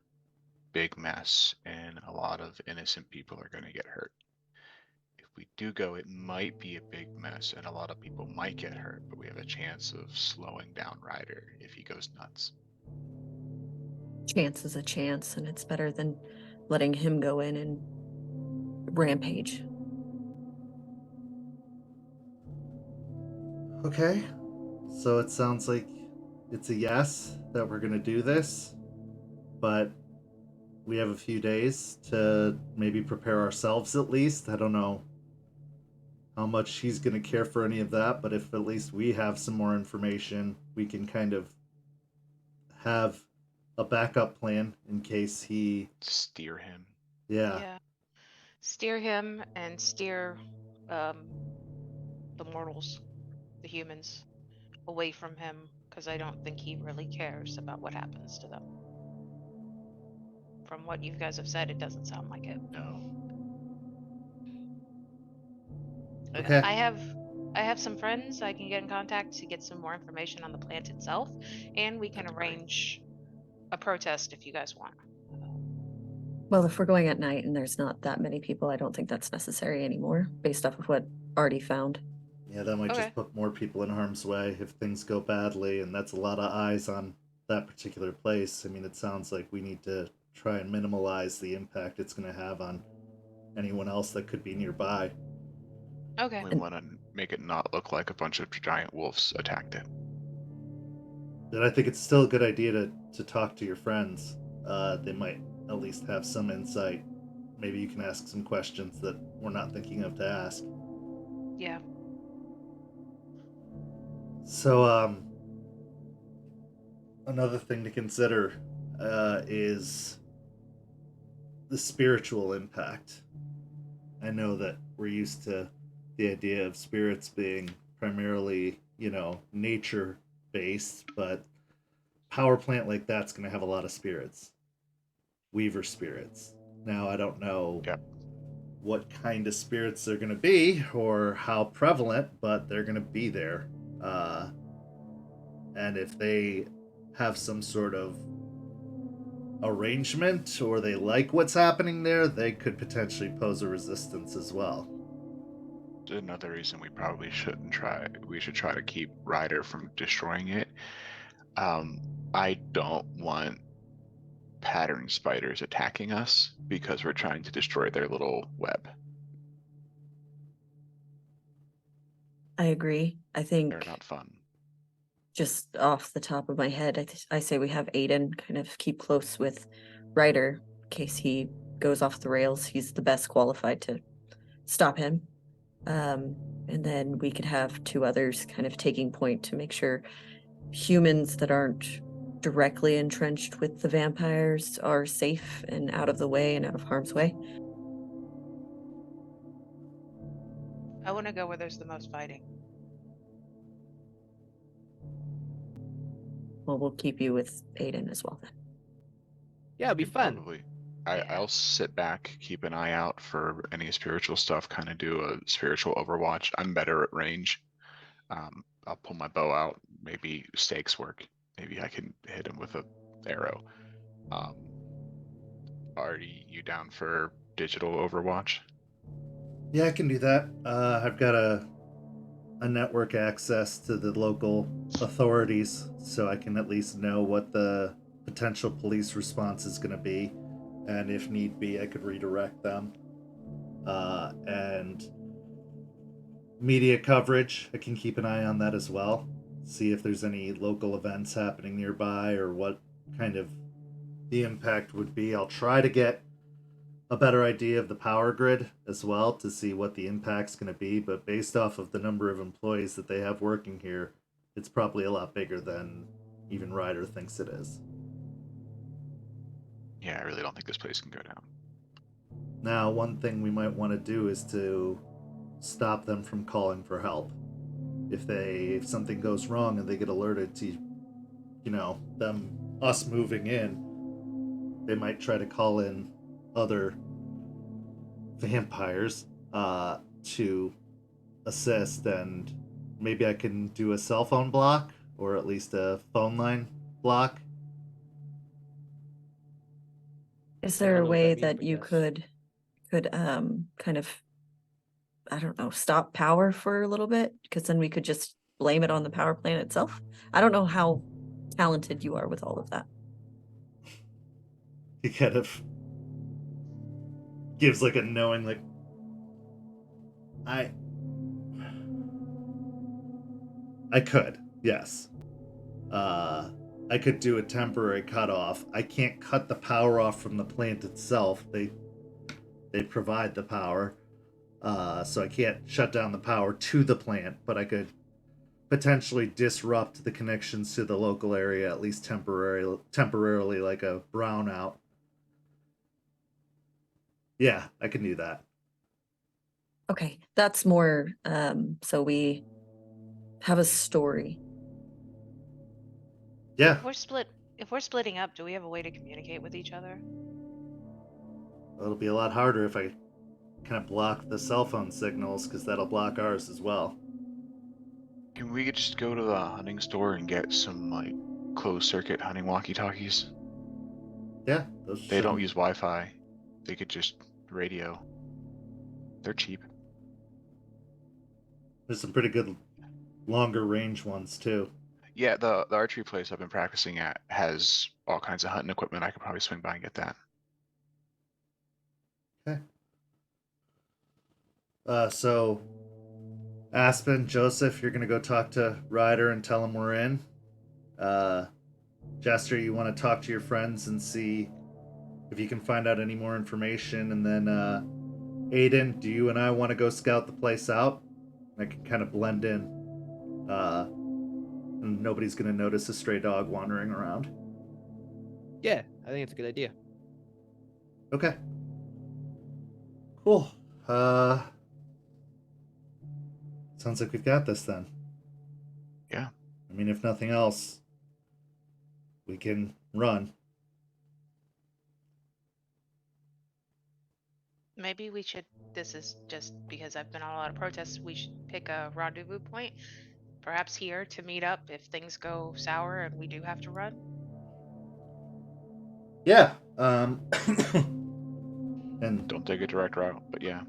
big mess and a lot of innocent people are going to get hurt. If we do go, it might be a big mess and a lot of people might get hurt, but we have a chance of slowing down Ryder if he goes nuts.
Chance is a chance, and it's better than letting him go in and rampage.
Okay. So it sounds like it's a yes that we're going to do this, but we have a few days to maybe prepare ourselves at least. I don't know how much he's going to care for any of that, but if at least we have some more information, we can kind of have a backup plan in case he.
Steer him.
Yeah.
Steer him and steer the mortals, the humans, away from him, because I don't think he really cares about what happens to them. From what you guys have said, it doesn't sound like it.
No.
Okay.
I have some friends I can get in contact to get some more information on the plant itself, and we can
That's great.
arrange a protest if you guys want.
Well, if we're going at night and there's not that many people, I don't think that's necessary anymore, based off of what already found.
Yeah, that might
Okay.
just put more people in harm's way if things go badly, and that's a lot of eyes on that particular place. I mean, it sounds like we need to try and minimize the impact it's going to have on anyone else that could be nearby.
Okay.
We want to make it not look like a bunch of giant wolves attacked it.
But I think it's still a good idea to talk to your friends. They might at least have some insight. Maybe you can ask some questions that we're not thinking of to ask.
Yeah.
So, another thing to consider is the spiritual impact. I know that we're used to the idea of spirits being primarily, nature based, but power plant like that's going to have a lot of spirits. Weaver spirits. Now, I don't know what kind of spirits they're going to be or how prevalent, but they're going to be there. And if they have some sort of arrangement or they like what's happening there, they could potentially pose a resistance as well.
Another reason we probably shouldn't try. We should try to keep Ryder from destroying it. I don't want pattern spiders attacking us because we're trying to destroy their little web.
I agree. I think
They're not fun.
just off the top of my head, I say we have Aiden kind of keep close with Ryder in case he goes off the rails. He's the best qualified to stop him. And then we could have two others kind of taking point to make sure humans that aren't directly entrenched with the vampires are safe and out of the way and out of harm's way.
I want to go where there's the most fighting.
Well, we'll keep you with Aiden as well then.
Yeah, it'd be fun.
Probably.
Yeah.
I'll sit back, keep an eye out for any spiritual stuff, kind of do a spiritual overwatch. I'm better at range. I'll pull my bow out, maybe stakes work. Maybe I can hit him with a arrow. Are you down for digital overwatch?
Yeah, I can do that. I've got a a network access to the local authorities so I can at least know what the potential police response is going to be, and if need be, I could redirect them. And media coverage, I can keep an eye on that as well. See if there's any local events happening nearby or what kind of the impact would be. I'll try to get a better idea of the power grid as well to see what the impact's going to be, but based off of the number of employees that they have working here, it's probably a lot bigger than even Ryder thinks it is.
Yeah, I really don't think this place can go down.
Now, one thing we might want to do is to stop them from calling for help. If something goes wrong and they get alerted to, us moving in, they might try to call in other vampires to assist, and maybe I can do a cell phone block or at least a phone line block.
Is
I don't
there a
know what
way
that means,
that
but
you
yes.
could kind of, I don't know, stop power for a little bit? Because then we could just blame it on the power plant itself. I don't know how talented you are with all of that.
He kind of gives like a knowing, like, I could, yes. I could do a temporary cutoff. I can't cut the power off from the plant itself. They provide the power, so I can't shut down the power to the plant. But I could potentially disrupt the connections to the local area, at least temporarily, like a brownout. Yeah, I can do that.
Okay, that's more so we have a story.
Yeah,
If we're splitting up, do we have a way to communicate with each other?
it'll be a lot harder if I kind of block the cell phone signals, because that'll block ours as well.
Can we just go to the hunting store and get some like closed circuit hunting walkie-talkies?
Yeah,
They don't use Wi-Fi. They could just radio. They're cheap.
There's some pretty good longer range ones too.
Yeah, the archery place I've been practicing at has all kinds of hunting equipment. I could probably swing by and get that.
Okay. So Aspen, Joseph, you're gonna go talk to Ryder and tell him we're in. Jester, you want to talk to your friends and see if you can find out any more information, and then Aiden, do you and I want to go scout the place out? I can kind of blend in, and nobody's gonna notice a stray dog wandering around.
Yeah, I think it's a good idea.
Okay. Cool. Sounds like we've got this then.
Yeah.
I mean, if nothing else, we can run.
Maybe we should, this is just because I've been on a lot of protests, we should pick a rendezvous point, perhaps here, to meet up if things go sour and we do have to run.
Yeah. And
Don't take a direct route, but yeah.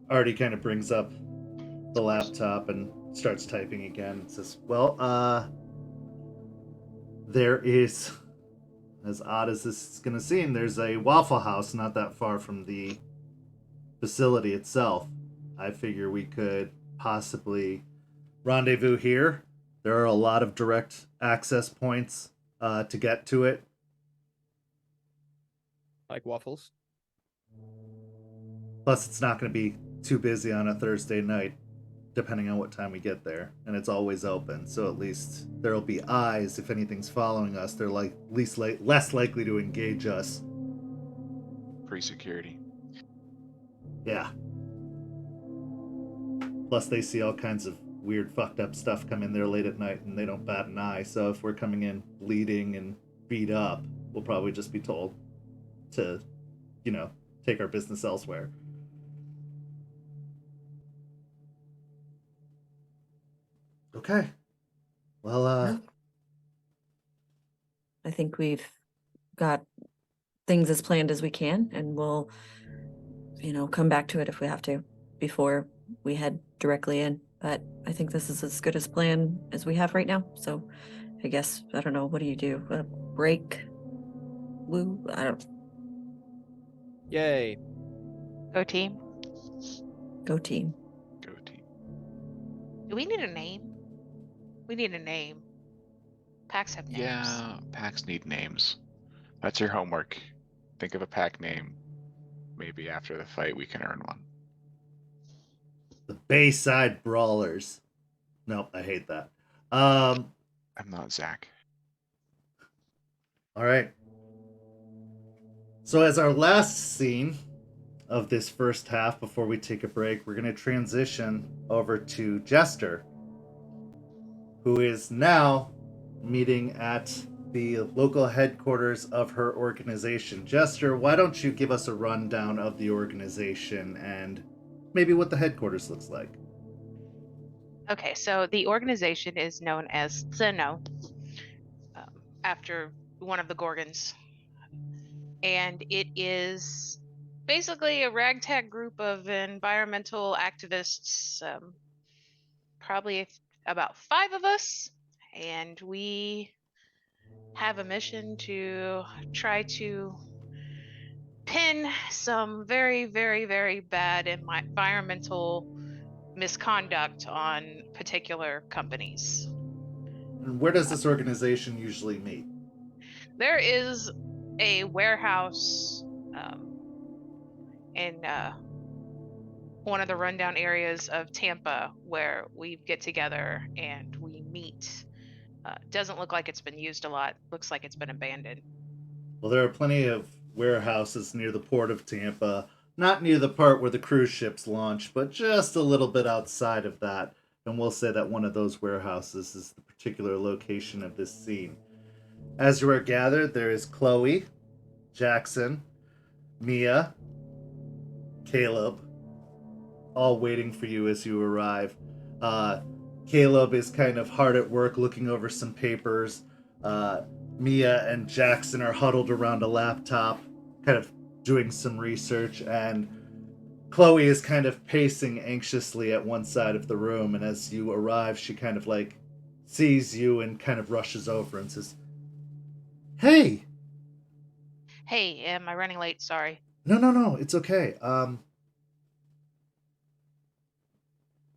Artie kind of brings up the laptop and starts typing again and says, well, there is, as odd as this is going to seem, there's a Waffle House not that far from the facility itself. I figure we could possibly rendezvous here. There are a lot of direct access points to get to it.
Like waffles.
Plus, it's not going to be too busy on a Thursday night, depending on what time we get there. And it's always open, so at least there'll be eyes. If anything's following us, they're less likely to engage us.
Free security.
Yeah. Plus, they see all kinds of weird, fucked up stuff come in there late at night, and they don't bat an eye. So if we're coming in bleeding and beat up, we'll probably just be told to, take our business elsewhere. Okay. Well,
I think we've got things as planned as we can, and we'll, come back to it if we have to before we head directly in. but I think this is as good a plan as we have right now. So I guess, I don't know, what do you do? Break? Woo? I don't.
Yay.
Go team.
Go team.
Go team.
Do we need a name? We need a name. Packs have names.
Yeah, packs need names. That's your homework. Think of a pack name. Maybe after the fight we can earn one.
The Bayside Brawlers. Nope, I hate that.
I'm not Zach.
All right. So as our last scene of this first half before we take a break, we're going to transition over to Jester, who is now meeting at the local headquarters of her organization. Jester, why don't you give us a rundown of the organization and maybe what the headquarters looks like?
Okay, so the organization is known as Zeno, after one of the Gorgons. And it is basically a ragtag group of environmental activists, probably about 5 of us. And we have a mission to try to pin some very, very, very bad environmental misconduct on particular companies.
And where does this organization usually meet?
There is a warehouse in one of the rundown areas of Tampa where we get together and we meet. Doesn't look like it's been used a lot. Looks like it's been abandoned.
Well, there are plenty of warehouses near the port of Tampa, not near the part where the cruise ships launch, but just a little bit outside of that. And we'll say that one of those warehouses is the particular location of this scene. As you are gathered, there is Chloe, Jackson, Mia, Caleb, all waiting for you as you arrive. Caleb is kind of hard at work looking over some papers. Mia and Jackson are huddled around a laptop, kind of doing some research, and Chloe is kind of pacing anxiously at one side of the room, and as you arrive, she kind of like sees you and kind of rushes over and says, "Hey!"
Hey, am I running late? Sorry.
No, it's okay.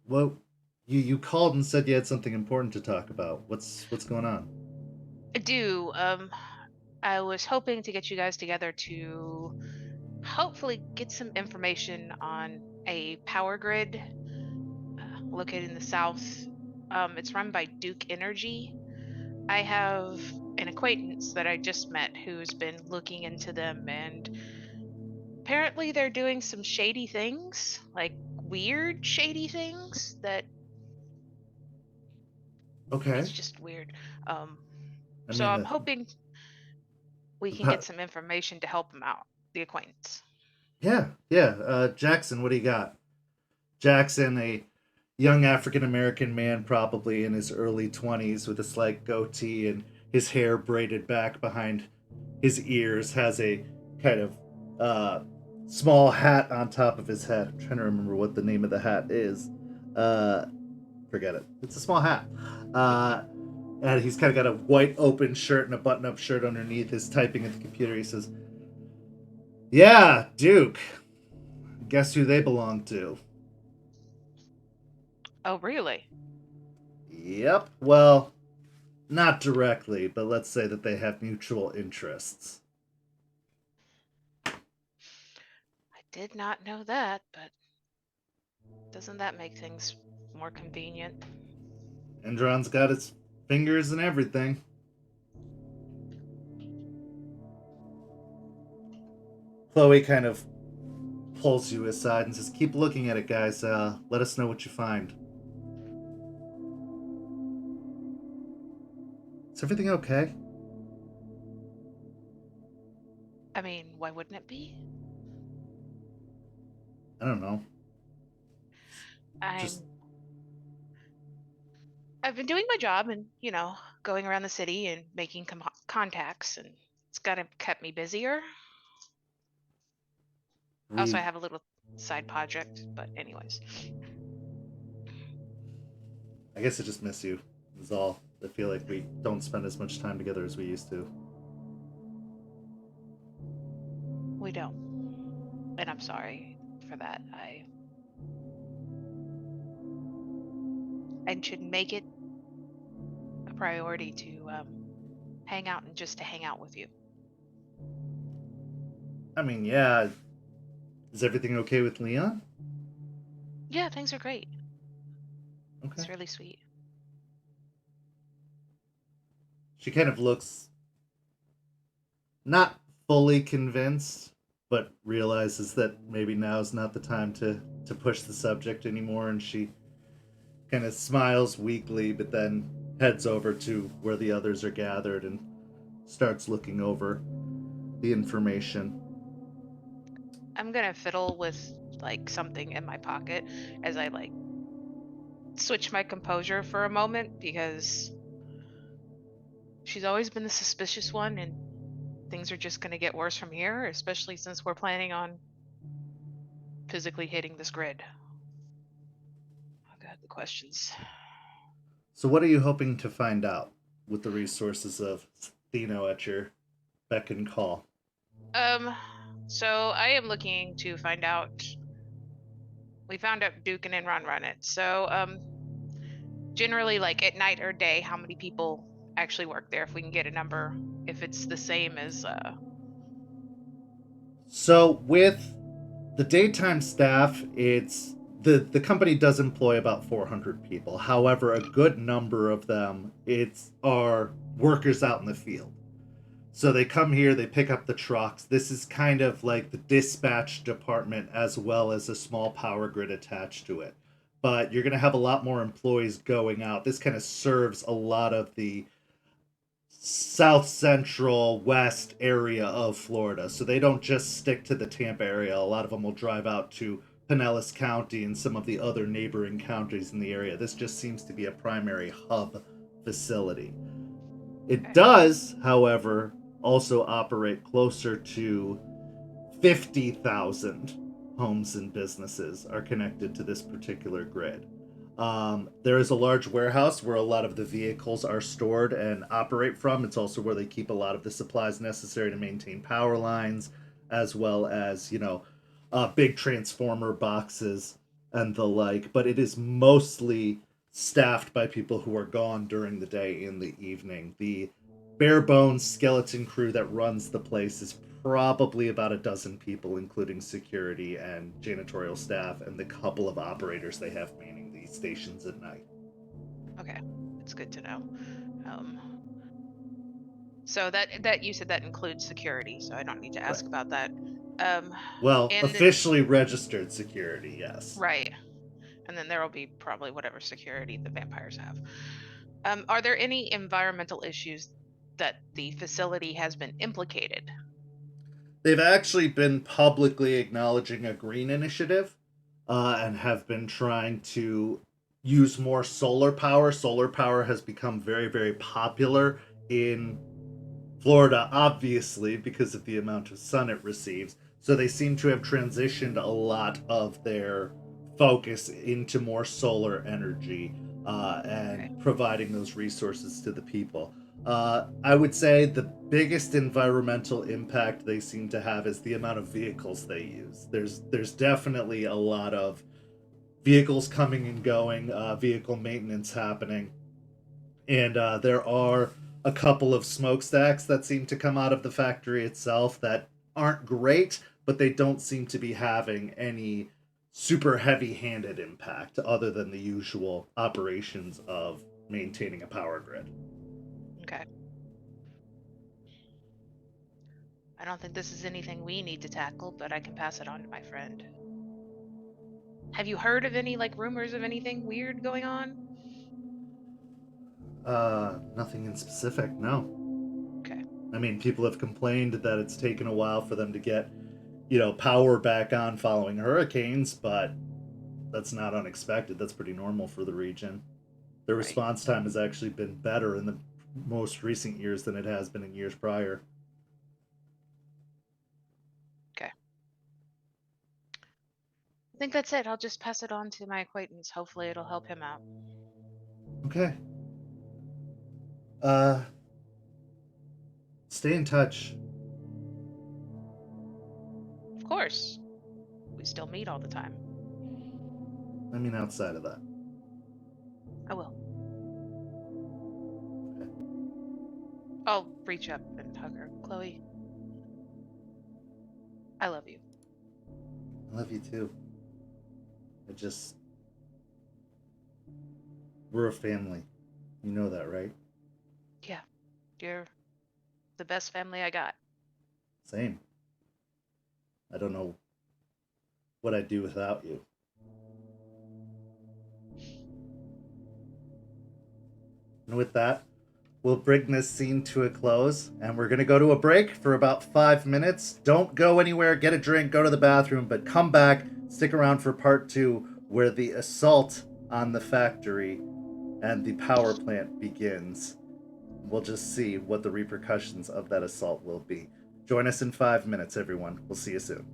Well, you called and said you had something important to talk about. What's going on?
I do. I was hoping to get you guys together to hopefully get some information on a power grid located in the south. It's run by Duke Energy. I have an acquaintance that I just met who's been looking into them, and apparently they're doing some shady things, like weird shady things that
Okay.
it's just weird.
I
So
mean,
I'm hoping we
the
can get some information to help them out, the acquaintance.
yeah. Jackson, what do you got? Jackson, a young African American man, probably in his early 20s, with a slight goatee and his hair braided back behind his ears, has a kind of small hat on top of his head. I'm trying to remember what the name of the hat is. Forget it. It's a small hat. And he's kind of got a white open shirt and a button-up shirt underneath. Is typing at the computer. He says, "Yeah, Duke. Guess who they belong to?"
Oh, really?
Yep. Well, not directly, but let's say that they have mutual interests.
I did not know that, but doesn't that make things more convenient?
Endron's got its fingers in everything. Chloe kind of pulls you aside and says, "Keep looking at it, guys. Let us know what you find." Is everything okay?
I mean, why wouldn't it be?
I don't know.
I'm
Just
I've been doing my job and, going around the city and making contacts, and it's kind of kept me busier. Also, I
read.
have a little side project, but anyways.
I guess I just miss you, is all. I feel like we don't spend as much time together as we used to.
We don't. And I'm sorry for that. I should make it a priority to hang out and just to hang out with you.
I mean, yeah. Is everything okay with Leon?
Yeah, things are great.
Okay.
It's really sweet.
She kind of looks not fully convinced, but realizes that maybe now's not the time to push the subject anymore, and she kind of smiles weakly, but then heads over to where the others are gathered and starts looking over the information.
I'm gonna fiddle with like something in my pocket as I like switch my composure for a moment because she's always been the suspicious one and things are just gonna get worse from here, especially since we're planning on physically hitting this grid. Oh god, the questions.
So, what are you hoping to find out with the resources of Theno at your beck and call?
So I am looking to find out. We found out Duke and Ron run it. So generally, like at night or day, how many people actually work there? If we can get a number, if it's the same as
So, with the daytime staff, it's the company does employ about 400 people. However, a good number of them are workers out in the field. So they come here, they pick up the trucks. This is kind of like the dispatch department as well as a small power grid attached to it. But you're going to have a lot more employees going out. This kind of serves a lot of the south central west area of Florida. So they don't just stick to the Tampa area. A lot of them will drive out to Pinellas County and some of the other neighboring counties in the area. This just seems to be a primary hub facility. It does, however, also operate closer to 50,000 homes and businesses are connected to this particular grid. There is a large warehouse where a lot of the vehicles are stored and operate from. It's also where they keep a lot of the supplies necessary to maintain power lines, as well as, big transformer boxes and the like. But it is mostly staffed by people who are gone during the day in the evening. The bare bones skeleton crew that runs the place is probably about a dozen people, including security and janitorial staff and the couple of operators they have manning these stations at night.
Okay, it's good to know. So that you said that includes security, so I don't need to ask
Right.
about that.
Well,
And
officially registered security, yes.
right, and then there will be probably whatever security the vampires have. Are there any environmental issues that the facility has been implicated?
They've actually been publicly acknowledging a green initiative and have been trying to use more solar power. Solar power has become very, very popular in Florida, obviously, because of the amount of sun it receives. So they seem to have transitioned a lot of their focus into more solar energy and
Okay.
providing those resources to the people. I would say the biggest environmental impact they seem to have is the amount of vehicles they use. There's definitely a lot of vehicles coming and going, vehicle maintenance happening, and there are a couple of smokestacks that seem to come out of the factory itself that aren't great, but they don't seem to be having any super heavy-handed impact other than the usual operations of maintaining a power grid.
Okay. I don't think this is anything we need to tackle, but I can pass it on to my friend. Have you heard of any like rumors of anything weird going on?
Nothing in specific, no.
Okay.
I mean, people have complained that it's taken a while for them to get, power back on following hurricanes, but that's not unexpected. That's pretty normal for the region. The
Right.
response time has actually been better in the most recent years than it has been in years prior.
Okay. I think that's it. I'll just pass it on to my acquaintance. Hopefully it'll help him out.
Okay. Stay in touch.
Of course. We still meet all the time.
I mean, outside of that.
I will. I'll reach up and hug her. Chloe, I love you.
I love you too. We're a family. You know that, right?
Yeah, you're the best family I got.
Same. I don't know what I'd do without you. And with that, we'll bring this scene to a close, and we're going to go to a break for about 5 minutes. Don't go anywhere, get a drink, go to the bathroom, but come back, stick around for part 2, where the assault on the factory and the power plant begins. We'll just see what the repercussions of that assault will be. Join us in 5 minutes, everyone. We'll see you soon.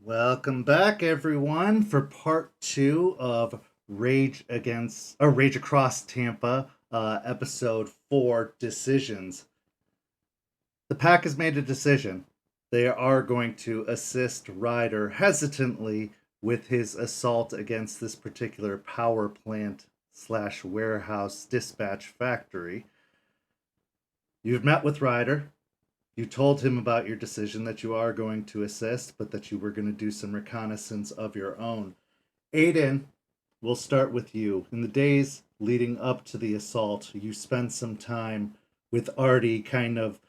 Welcome back, everyone, for part 2 of Rage Across Tampa, episode 4, Decisions. The pack has made a decision. They are going to assist Ryder hesitantly with his assault against this particular power plant / warehouse dispatch factory. You've met with Ryder. You told him about your decision, that you are going to assist, but that you were going to do some reconnaissance of your own. Aiden, we'll start with you. In the days leading up to the assault, you spent some time with Artie kind of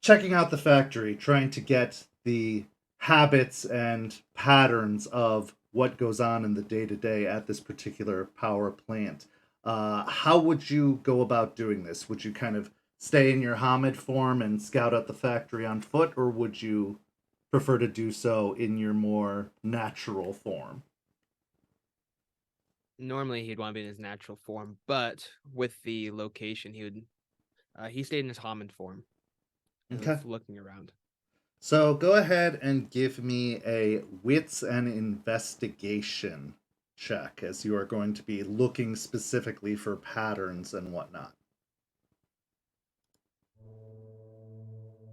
checking out the factory, trying to get the habits and patterns of what goes on in the day-to-day at this particular power plant. How would you go about doing this? Would you kind of stay in your Hamid form and scout out the factory on foot, or would you prefer to do so in your more natural form?
Normally, he'd want to be in his natural form, but with the location, he stayed in his Hammond form. And
Okay.
was looking around.
So go ahead and give me a wits and investigation check, as you are going to be looking specifically for patterns and whatnot.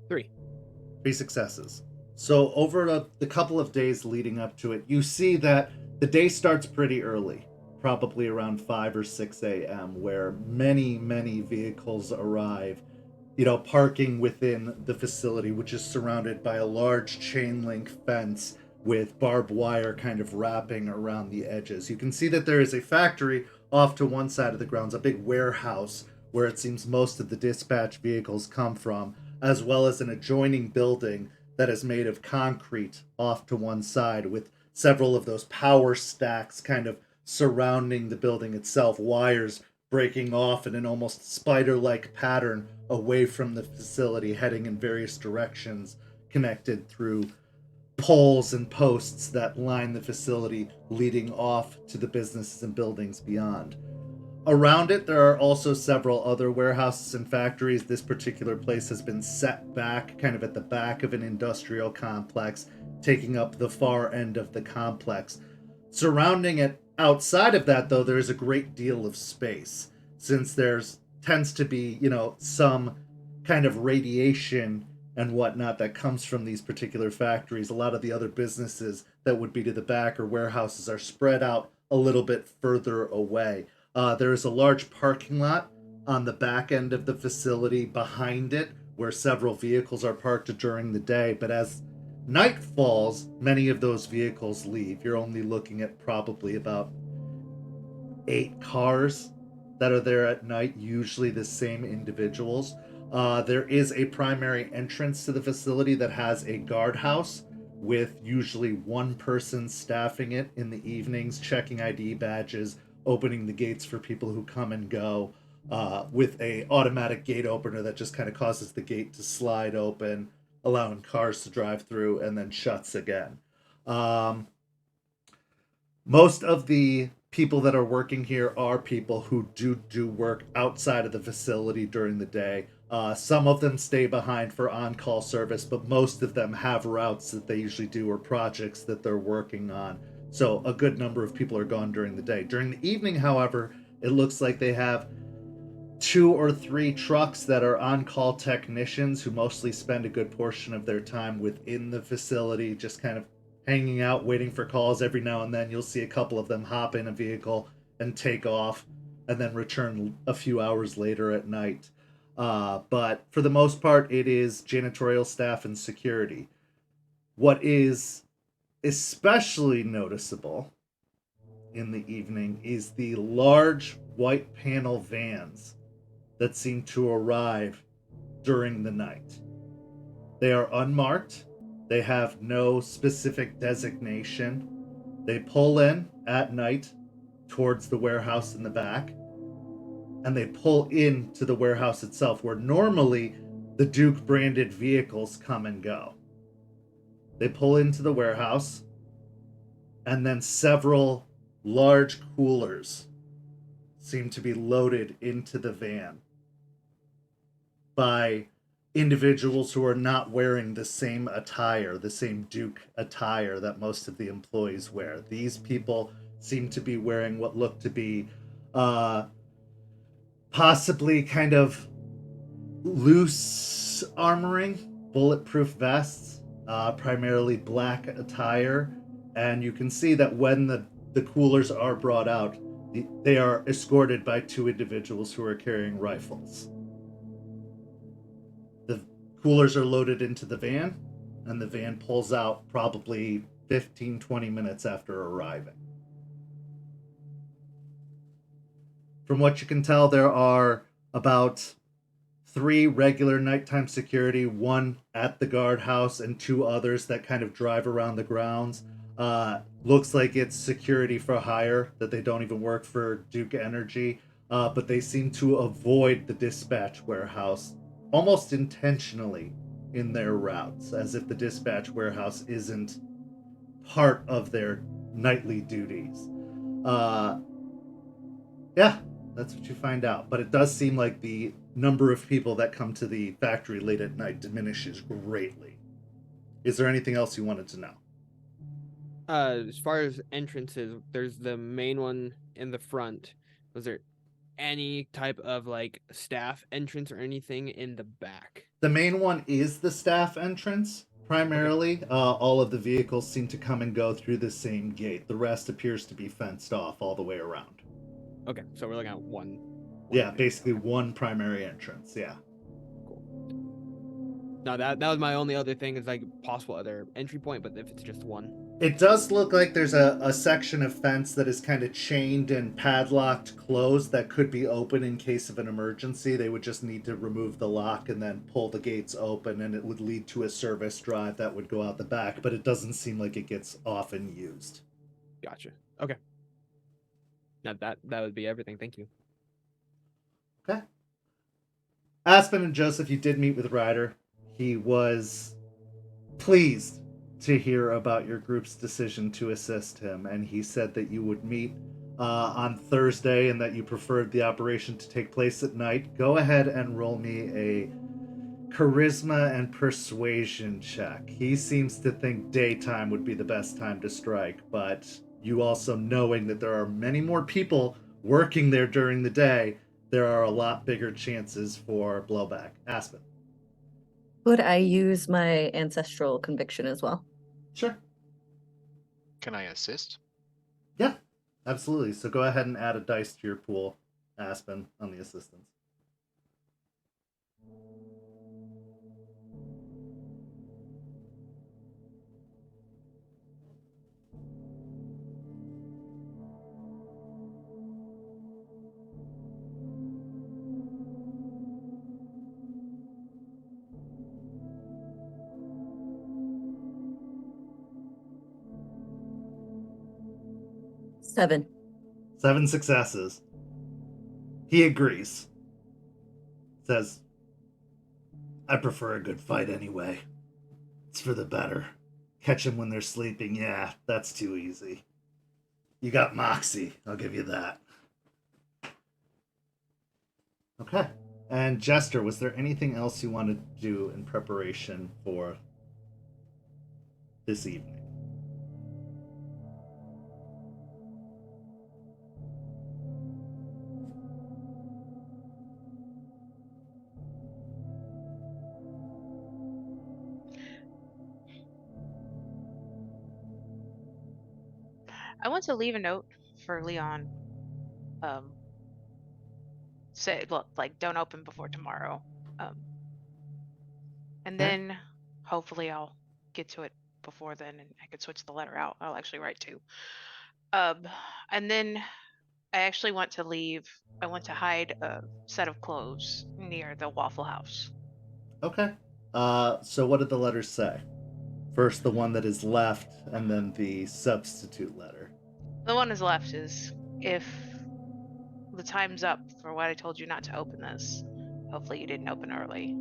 3.
3 successes. So over the couple of days leading up to it, you see that the day starts pretty early, probably around 5 or 6 a.m., where many, many vehicles arrive, parking within the facility, which is surrounded by a large chain link fence with barbed wire kind of wrapping around the edges. You can see that there is a factory off to one side of the grounds, a big warehouse where it seems most of the dispatch vehicles come from, as well as an adjoining building that is made of concrete off to one side, with several of those power stacks kind of surrounding the building itself, wires breaking off in an almost spider-like pattern away from the facility, heading in various directions, connected through poles and posts that line the facility, leading off to the businesses and buildings beyond. Around it, there are also several other warehouses and factories. This particular place has been set back, kind of at the back of an industrial complex, taking up the far end of the complex. Surrounding it, outside of that, though, there's a great deal of space, since there's tends to be, some kind of radiation and whatnot that comes from these particular factories. A lot of the other businesses that would be to the back or warehouses are spread out a little bit further away. There is a large parking lot on the back end of the facility behind it, where several vehicles are parked during the day, but as night falls, many of those vehicles leave. You're only looking at probably about 8 cars that are there at night, usually the same individuals. There is a primary entrance to the facility that has a guardhouse with usually one person staffing it in the evenings, checking ID badges, opening the gates for people who come and go, with a automatic gate opener that just kind of causes the gate to slide open, allowing cars to drive through, and then shuts again. Most of the people that are working here are people who do work outside of the facility during the day. Some of them stay behind for on-call service, but most of them have routes that they usually do or projects that they're working on. So a good number of people are gone during the day. During the evening, however, it looks like they have 2 or 3 trucks that are on-call technicians who mostly spend a good portion of their time within the facility, just kind of hanging out, waiting for calls. Every now and then you'll see a couple of them hop in a vehicle and take off and then return a few hours later at night. But for the most part, it is janitorial staff and security. What is especially noticeable in the evening is the large white panel vans that seem to arrive during the night. They are unmarked. They have no specific designation. They pull in at night towards the warehouse in the back, and they pull into the warehouse itself, where normally the Duke branded vehicles come and go. They pull into the warehouse, and then several large coolers seem to be loaded into the van by individuals who are not wearing the same attire, the same Duke attire that most of the employees wear. These people seem to be wearing what look to be possibly kind of loose armoring, bulletproof vests, primarily black attire. And you can see that when the coolers are brought out, they are escorted by 2 individuals who are carrying rifles. The coolers are loaded into the van, and the van pulls out probably 15-20 minutes after arriving. From what you can tell, there are about 3 regular nighttime security, 1 at the guardhouse, and 2 others that kind of drive around the grounds. Looks like it's security for hire, that they don't even work for Duke Energy, but they seem to avoid the dispatch warehouse almost intentionally in their routes, as if the dispatch warehouse isn't part of their nightly duties. Yeah, that's what you find out. But it does seem like the number of people that come to the factory late at night diminishes greatly. Is there anything else you wanted to know?
As far as entrances, there's the main one in the front. Was there any type of like staff entrance or anything in the back?
The main one is the staff entrance, primarily. Okay. All of the vehicles seem to come and go through the same gate. The rest appears to be fenced off all the way around.
Okay, so we're looking at one
yeah, basically one primary entrance, yeah.
Cool. No, that was my only other thing, is like possible other entry point, but if it's just one.
It does look like there's a section of fence that is kind of chained and padlocked closed that could be open in case of an emergency. They would just need to remove the lock and then pull the gates open, and it would lead to a service drive that would go out the back, but it doesn't seem like it gets often used.
Gotcha. Okay. Now that would be everything. Thank you.
Okay. Aspen and Joseph, you did meet with Ryder. He was pleased to hear about your group's decision to assist him, and he said that you would meet on Thursday and that you preferred the operation to take place at night. Go ahead and roll me a charisma and persuasion check. He seems to think daytime would be the best time to strike, but you also knowing that there are many more people working there during the day, there are a lot bigger chances for blowback. Aspen.
Would I use my ancestral conviction as well?
Sure.
Can I assist?
Yeah, absolutely. So go ahead and add a dice to your pool, Aspen, on the assistance.
Seven.
7 successes. He agrees. Says, I prefer a good fight anyway. It's for the better. Catch them when they're sleeping, yeah, that's too easy. You got moxie. I'll give you that. Okay. And Jester, was there anything else you wanted to do in preparation for this evening?
I want to leave a note for Leon. Say, look, like, don't open before tomorrow. And
Okay.
then hopefully I'll get to it before then, and I could switch the letter out. I'll actually write two. And then I actually want to leave. I want to hide a set of clothes near the Waffle House.
Okay. So what did the letters say? First, the one that is left, and then the substitute letter.
The one is left is, if the time's up for what I told you not to open this, hopefully you didn't open early,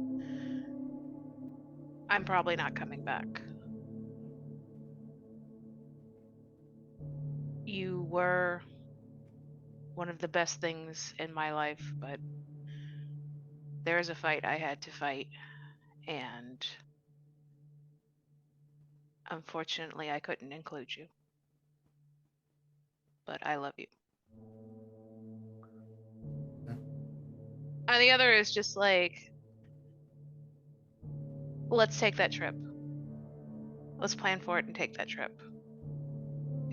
I'm probably not coming back. You were one of the best things in my life, but there is a fight I had to fight, and unfortunately I couldn't include you. But I love you. And the other is just like, let's take that trip. Let's plan for it and take that trip.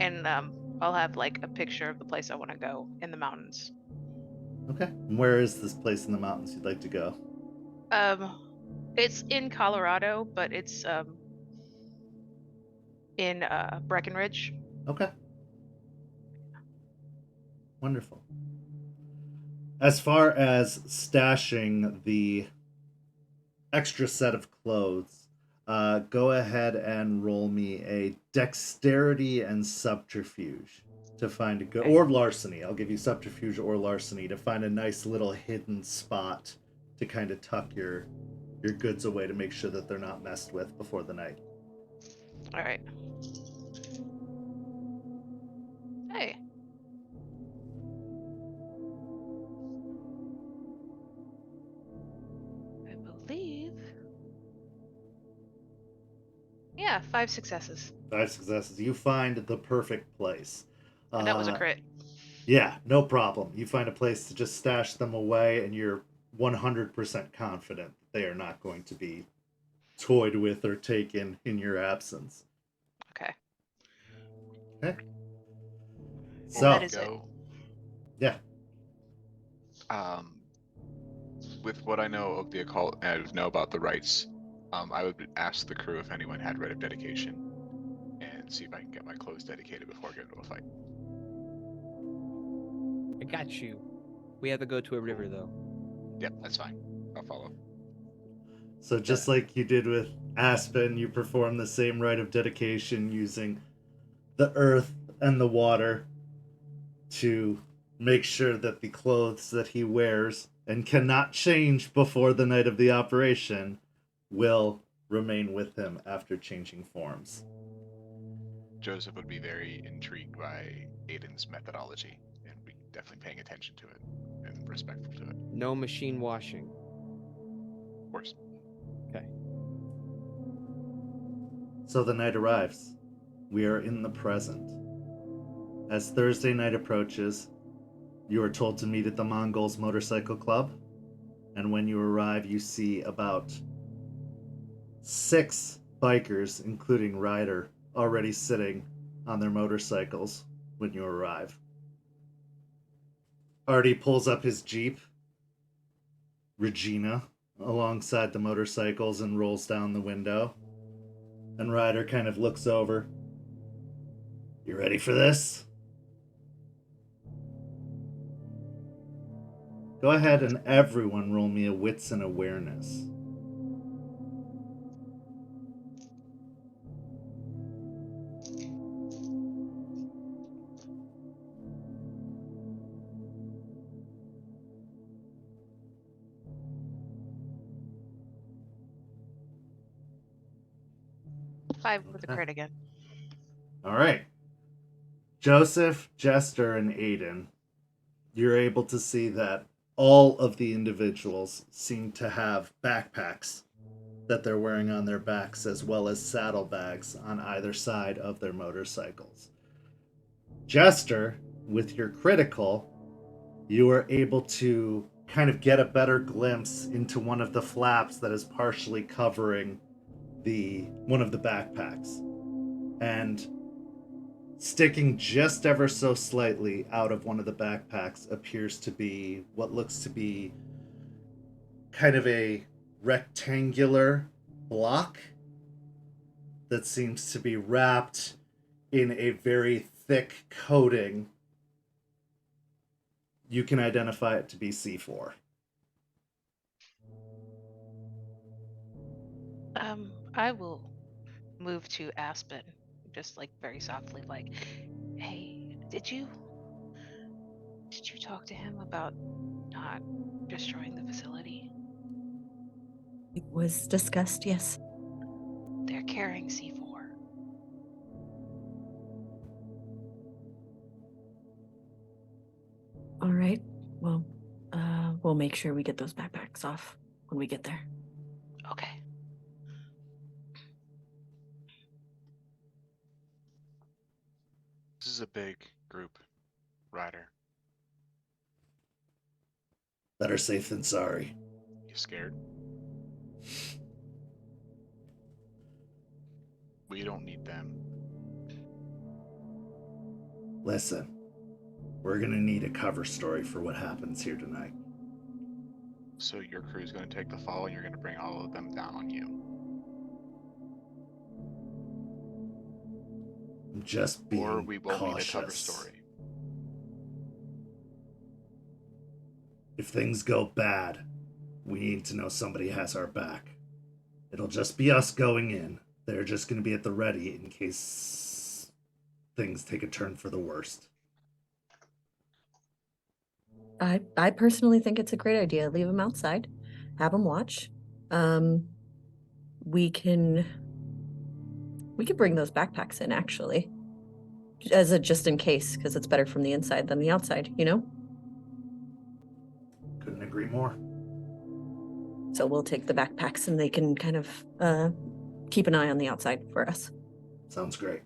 And I'll have like a picture of the place I want to go in the mountains.
Okay. And where is this place in the mountains you'd like to go?
It's in Colorado, but it's in Breckenridge.
Okay. Wonderful. As far as stashing the extra set of clothes, go ahead and roll me a dexterity and subterfuge to find a good, or larceny. I'll give you subterfuge or larceny to find a nice little hidden spot to kind of tuck your goods away to make sure that they're not messed with before the night.
All right. Hey. I believe. Yeah, 5 successes.
5 successes. You find the perfect place.
And that was a crit.
Yeah, no problem. You find a place to just stash them away, and you're 100% confident that they are not going to be toyed with or taken in your absence.
Okay.
Okay.
And
So,
that is it.
Go.
yeah.
With what I know of the occult and know about the rites, I would ask the crew if anyone had rite of dedication, and see if I can get my clothes dedicated before getting to a fight.
I got you. We have to go to a river, though.
Yep, that's fine. I'll follow.
So just like you did with Aspen, you perform the same rite of dedication using the earth and the water to make sure that the clothes that he wears and cannot change before the night of the operation will remain with him after changing forms.
Joseph would be very intrigued by Aiden's methodology and be definitely paying attention to it and respectful to it.
No machine washing.
Of course.
Okay.
So the night arrives. We are in the present. As Thursday night approaches, you are told to meet at the Mongols Motorcycle Club, and when you arrive, you see about 6 bikers, including Ryder, already sitting on their motorcycles when you arrive. Artie pulls up his Jeep, Regina, alongside the motorcycles and rolls down the window. And Ryder kind of looks over. You ready for this? Go ahead and everyone roll me a wits and awareness.
Five with a crit again.
All right. Joseph, Jester, and Aiden, you're able to see that all of the individuals seem to have backpacks that they're wearing on their backs, as well as saddlebags on either side of their motorcycles. Jester, with your critical, you are able to kind of get a better glimpse into one of the flaps that is partially covering one of the backpacks. And sticking just ever so slightly out of one of the backpacks appears to be what looks to be kind of a rectangular block that seems to be wrapped in a very thick coating. You can identify it to be C4.
I will move to Aspen, just like very softly, like, hey, did you talk to him about not destroying the facility?
It was discussed, yes.
They're carrying C4.
All right. Well, we'll make sure we get those backpacks off when we get there.
Okay.
This is a big group, Ryder.
Better safe than sorry.
You scared? We don't need them.
Listen, we're gonna need a cover story for what happens here tonight.
So your crew's going to take the fall and you're going to bring all of them down on you.
I'm just being
Or we will need a cover
cautious.
story.
If things go bad, we need to know somebody has our back. It'll just be us going in. They're just gonna be at the ready in case things take a turn for the worst.
I personally think it's a great idea. Leave them outside, have them watch. We can bring those backpacks in actually, as a just in case, because it's better from the inside than the outside, you know.
Couldn't agree more.
So we'll take the backpacks and they can kind of keep an eye on the outside for us.
Sounds great.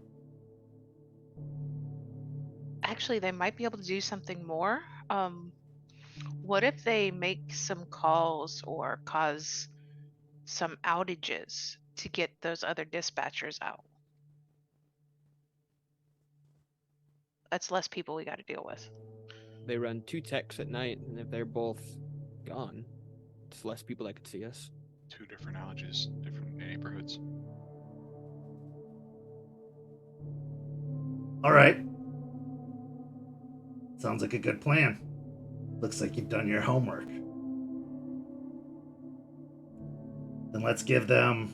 Actually, they might be able to do something more. What if they make some calls or cause some outages to get those other dispatchers out? That's less people we got to deal with.
They run 2 techs at night, and if they're both gone, it's less people that could see us.
2 different outages, different neighborhoods.
All right. Sounds like a good plan. Looks like you've done your homework. Then let's give them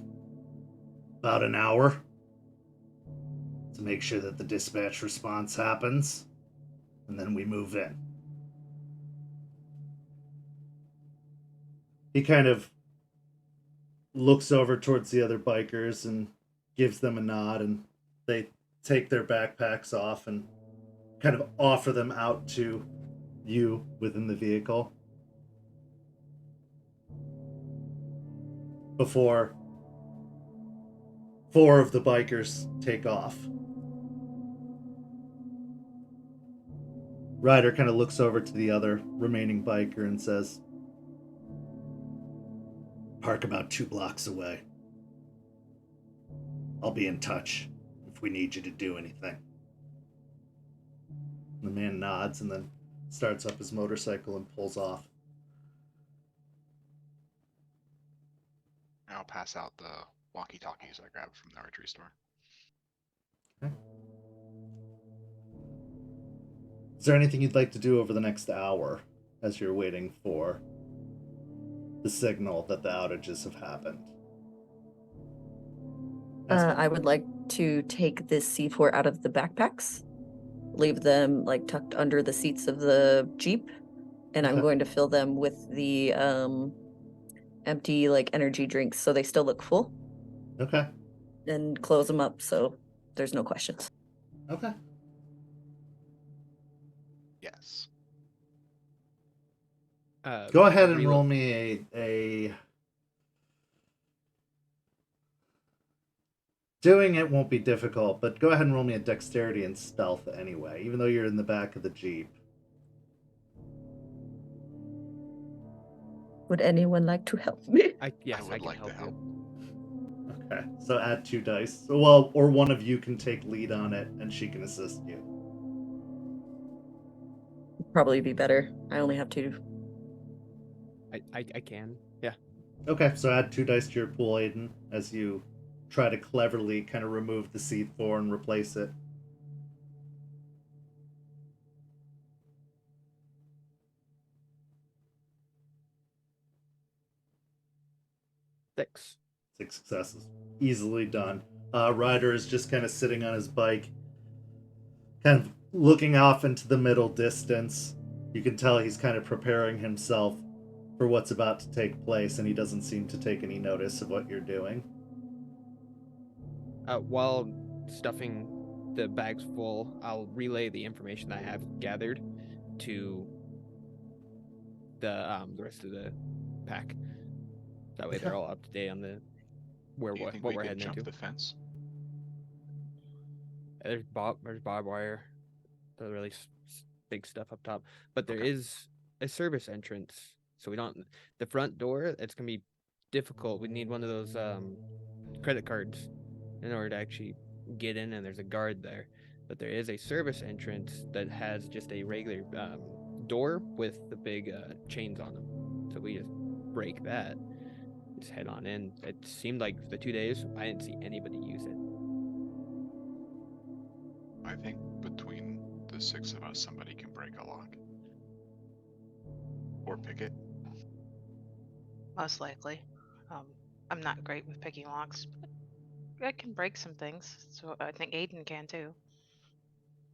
about an hour to make sure that the dispatch response happens, and then we move in. He kind of looks over towards the other bikers and gives them a nod, and they take their backpacks off and kind of offer them out to you within the vehicle before 4 of the bikers take off. Ryder kind of looks over to the other remaining biker and says, "Park about 2 blocks away. I'll be in touch if we need you to do anything." The man nods and then starts up his motorcycle and pulls off.
I'll pass out the walkie-talkies I grabbed from the archery store.
Okay. Is there anything you'd like to do over the next hour as you're waiting for the signal that the outages have happened?
I would like to take this C4 out of the backpacks, leave them like tucked under the seats of the Jeep, and I'm
Okay.
going to fill them with the empty like energy drinks so they still look full,
Okay.
and close them up so there's no questions.
Okay.
Yes.
Go ahead and
Relo-
roll me a. Doing it won't be difficult, but go ahead and roll me a dexterity and stealth anyway, even though you're in the back of the Jeep.
Would anyone like to help me?
Yes,
would
I can
like to
help you.
Okay, so add 2 dice. Well, or one of you can take lead on it, and she can assist you.
Probably be better. I only have 2.
I can. Yeah.
Okay, so add 2 dice to your pool, Aiden, as you try to cleverly kind of remove the C4 and replace it.
Six.
6 successes. Easily done. Ryder is just kind of sitting on his bike, kind of looking off into the middle distance. You can tell he's kind of preparing himself for what's about to take place, and he doesn't seem to take any notice of what you're doing.
While stuffing the bags full, I'll relay the information I have gathered to the rest of the pack. That way they're all up to date on the
Do you
what
think
we're
we could
heading
jump
into.
the fence?
There's barbed wire, the really big stuff up top, but there
Okay.
is a service entrance, so we don't. The front door, it's gonna be difficult. We need one of those credit cards in order to actually get in, and there's a guard there. But there is a service entrance that has just a regular door with the big chains on them. So we just break that, just head on in. It seemed like the 2 days I didn't see anybody use it.
I think between the 6 of us, somebody can break a lock. Or pick it.
Most likely. I'm not great with picking locks, but I can break some things. So I think Aiden can too.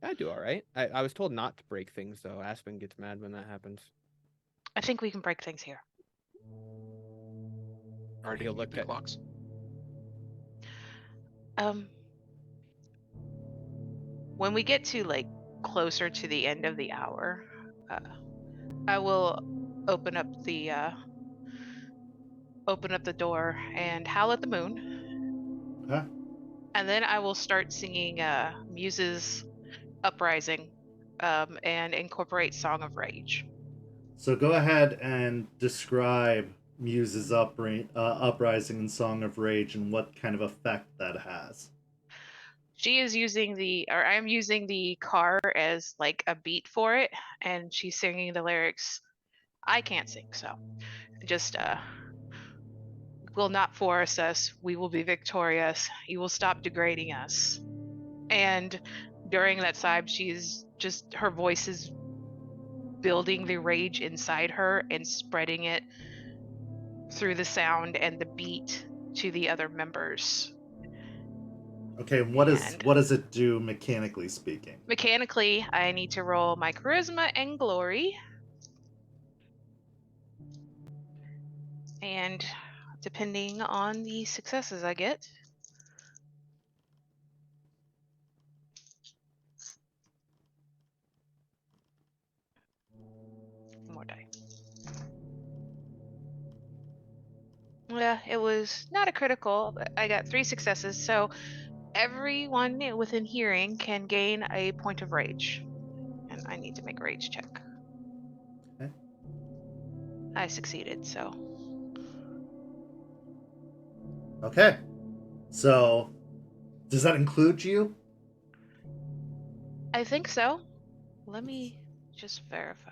I do all right. I was told not to break things though. Aspen gets mad when that happens.
I think we can break things here.
Alright,
He'll
can you
look
pick
at-
locks?
When we get to like closer to the end of the hour, I will open up the door and howl at the moon.
Okay.
And then I will start singing Muse's Uprising and incorporate Song of Rage.
So go ahead and describe Muse's uprising and Song of Rage and what kind of effect that has.
She is using I'm using the car as like a beat for it, and she's singing the lyrics. I can't sing, so just will not force us. We will be victorious. You will stop degrading us. And during that time, her voice is building the rage inside her and spreading it through the sound and the beat to the other members.
Okay, what does it do mechanically speaking?
Mechanically, I need to roll my charisma and glory. And depending on the successes I get. One more die. Yeah, it was not a critical, but I got 3 successes, so everyone within hearing can gain a point of rage. And I need to make a rage check.
Okay.
I succeeded, so.
Okay. So, does that include you?
I think so. Let me just verify.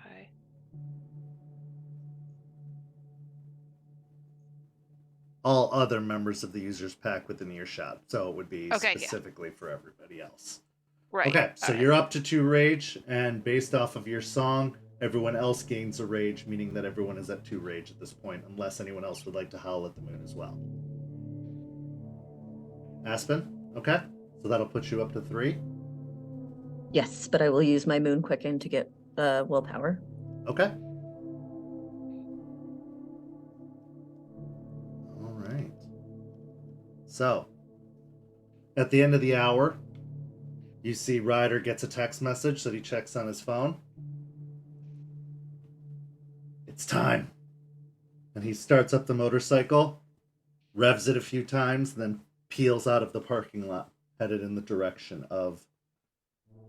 All other members of the user's pack within earshot. So it would be
Okay,
specifically for everybody else.
Right.
Okay, so
alright.
you're up to 2 rage, and based off of your song, everyone else gains a rage, meaning that everyone is at 2 rage at this point, unless anyone else would like to howl at the moon as well. Aspen? Okay, so that'll put you up to 3.
Yes, but I will use my moon quicken to get willpower.
Okay. All right. So, at the end of the hour, you see Ryder gets a text message that he checks on his phone. It's time. And he starts up the motorcycle, revs it a few times, then peels out of the parking lot, headed in the direction of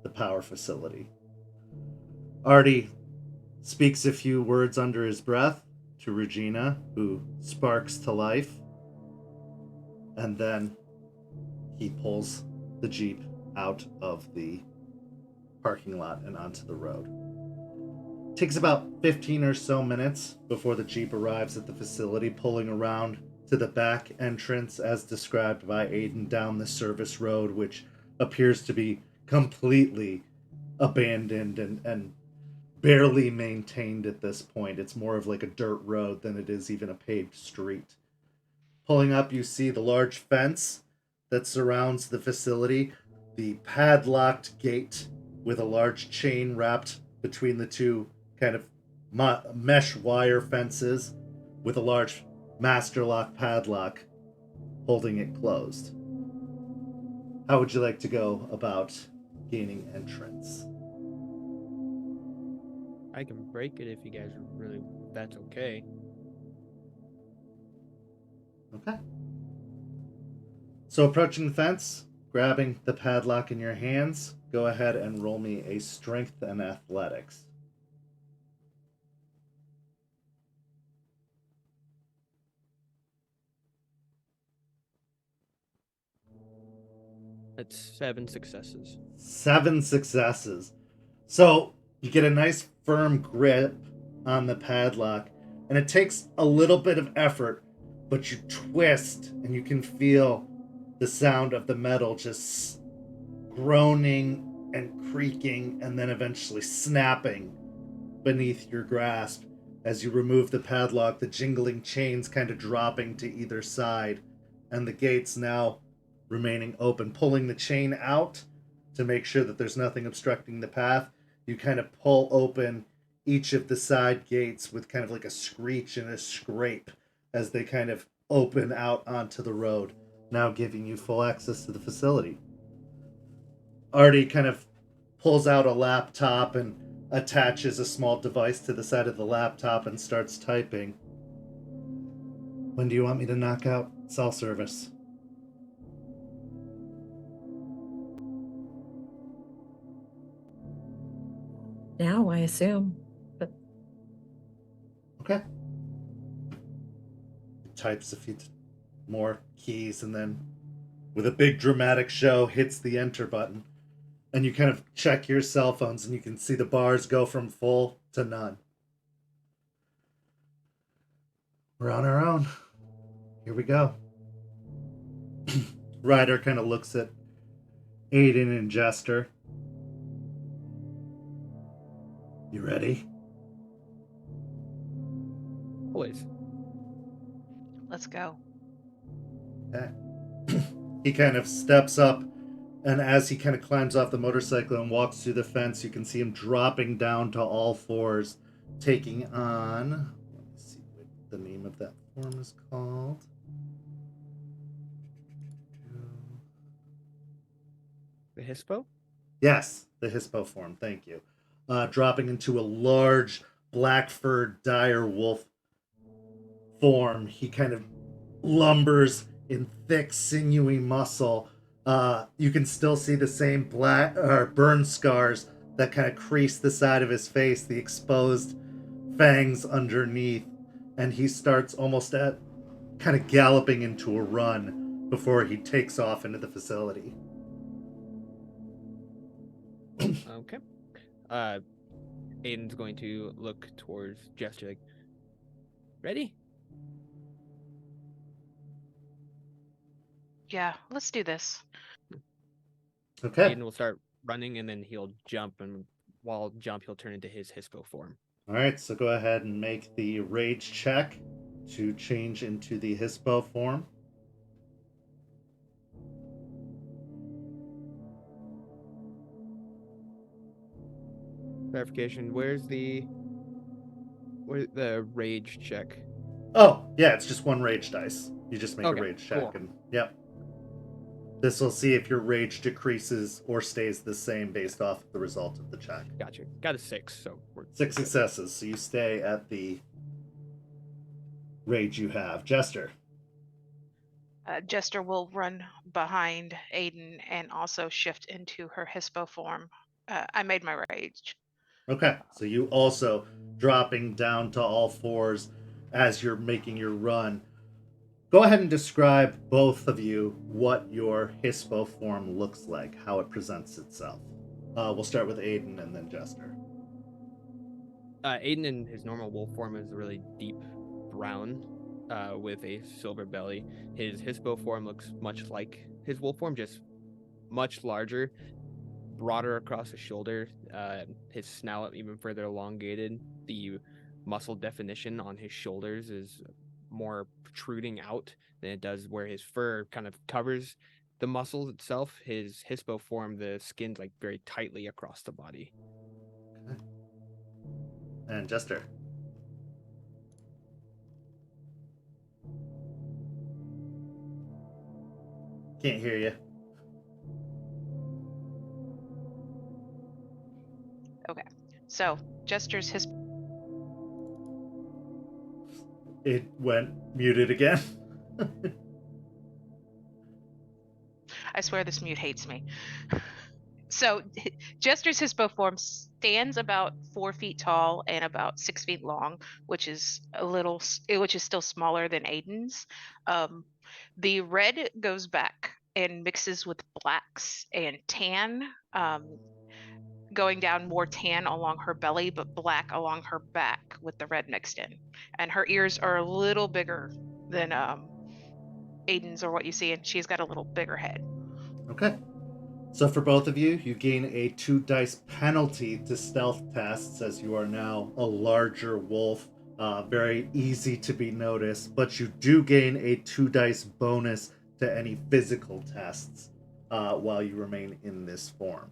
the power facility. Artie speaks a few words under his breath to Regina, who sparks to life, and then he pulls the Jeep out of the parking lot and onto the road. It takes about 15 or so minutes before the Jeep arrives at the facility, pulling around to the back entrance as described by Aiden down the service road, which appears to be completely abandoned and barely maintained at this point. It's more of like a dirt road than it is even a paved street. Pulling up, you see the large fence that surrounds the facility, the padlocked gate with a large chain wrapped between the two kind of mesh wire fences with a large master lock padlock holding it closed. How would you like to go about gaining entrance?
I can break it if you guys are really, that's okay.
Okay. So approaching the fence, grabbing the padlock in your hands, go ahead and roll me a strength and athletics.
That's 7 successes.
7 successes. So you get a nice firm grip on the padlock, and it takes a little bit of effort, but you twist and you can feel the sound of the metal just groaning and creaking and then eventually snapping beneath your grasp as you remove the padlock, the jingling chains kind of dropping to either side, and the gates now remaining open. Pulling the chain out to make sure that there's nothing obstructing the path, you kind of pull open each of the side gates with kind of like a screech and a scrape as they kind of open out onto the road, now giving you full access to the facility. Artie kind of pulls out a laptop and attaches a small device to the side of the laptop and starts typing. When do you want me to knock out cell service?
Now, I assume. But
Okay. It types a few more keys and then, with a big dramatic show, hits the enter button. And you kind of check your cell phones and you can see the bars go from full to none. We're on our own. Here we go. Ryder kind of looks at Aiden and Jester. You ready?
Always.
Let's go.
Okay. He kind of steps up, and as he kind of climbs off the motorcycle and walks through the fence, you can see him dropping down to all fours, taking on... Let me see what the name of that form is called.
The Hispo?
Yes, the Hispo form, thank you. Dropping into a large black-furred dire wolf form. He kind of lumbers in thick, sinewy muscle. You can still see the same black burn scars that kind of crease the side of his face, the exposed fangs underneath, and he starts almost at kind of galloping into a run before he takes off into the facility.
Okay. Aiden's going to look towards Jester like, ready?
Yeah, let's do this.
Okay.
Aiden will start running and then he'll jump, and while jump he'll turn into his Hispo form.
All right, so go ahead and make the rage check to change into the Hispo form.
Clarification, where's the rage check?
Oh, yeah, it's just one rage dice. You just make
Okay,
a rage check,
cool.
and yep. This will see if your rage decreases or stays the same based off of the result of the check.
Gotcha. Got a 6, so we're
6 successes, so you stay at the rage you have. Jester.
Jester will run behind Aiden and also shift into her Hispo form. I made my rage.
Okay, so you also dropping down to all fours as you're making your run. Go ahead and describe, both of you, what your Hispo form looks like, how it presents itself. We'll start with Aiden and then Jester.
Aiden in his normal wolf form is really deep brown with a silver belly. His Hispo form looks much like his wolf form, just much larger, broader across the shoulder. His snout even further elongated. The muscle definition on his shoulders is more protruding out than it does where his fur kind of covers the muscles itself. His Hispo form, the skin's like very tightly across the body.
And Jester. Can't hear you.
So Jester's his.
It went muted again.
I swear this mute hates me. So Jester's Hispo form stands about 4 feet tall and about 6 feet long, which is still smaller than Aiden's. The red goes back and mixes with blacks and tan, going down more tan along her belly, but black along her back with the red mixed in. And her ears are a little bigger than Aiden's or what you see, and she's got a little bigger head.
Okay. So for both of you, you gain a 2 dice penalty to stealth tests as you are now a larger wolf. Very easy to be noticed, but you do gain a 2 dice bonus to any physical tests while you remain in this form.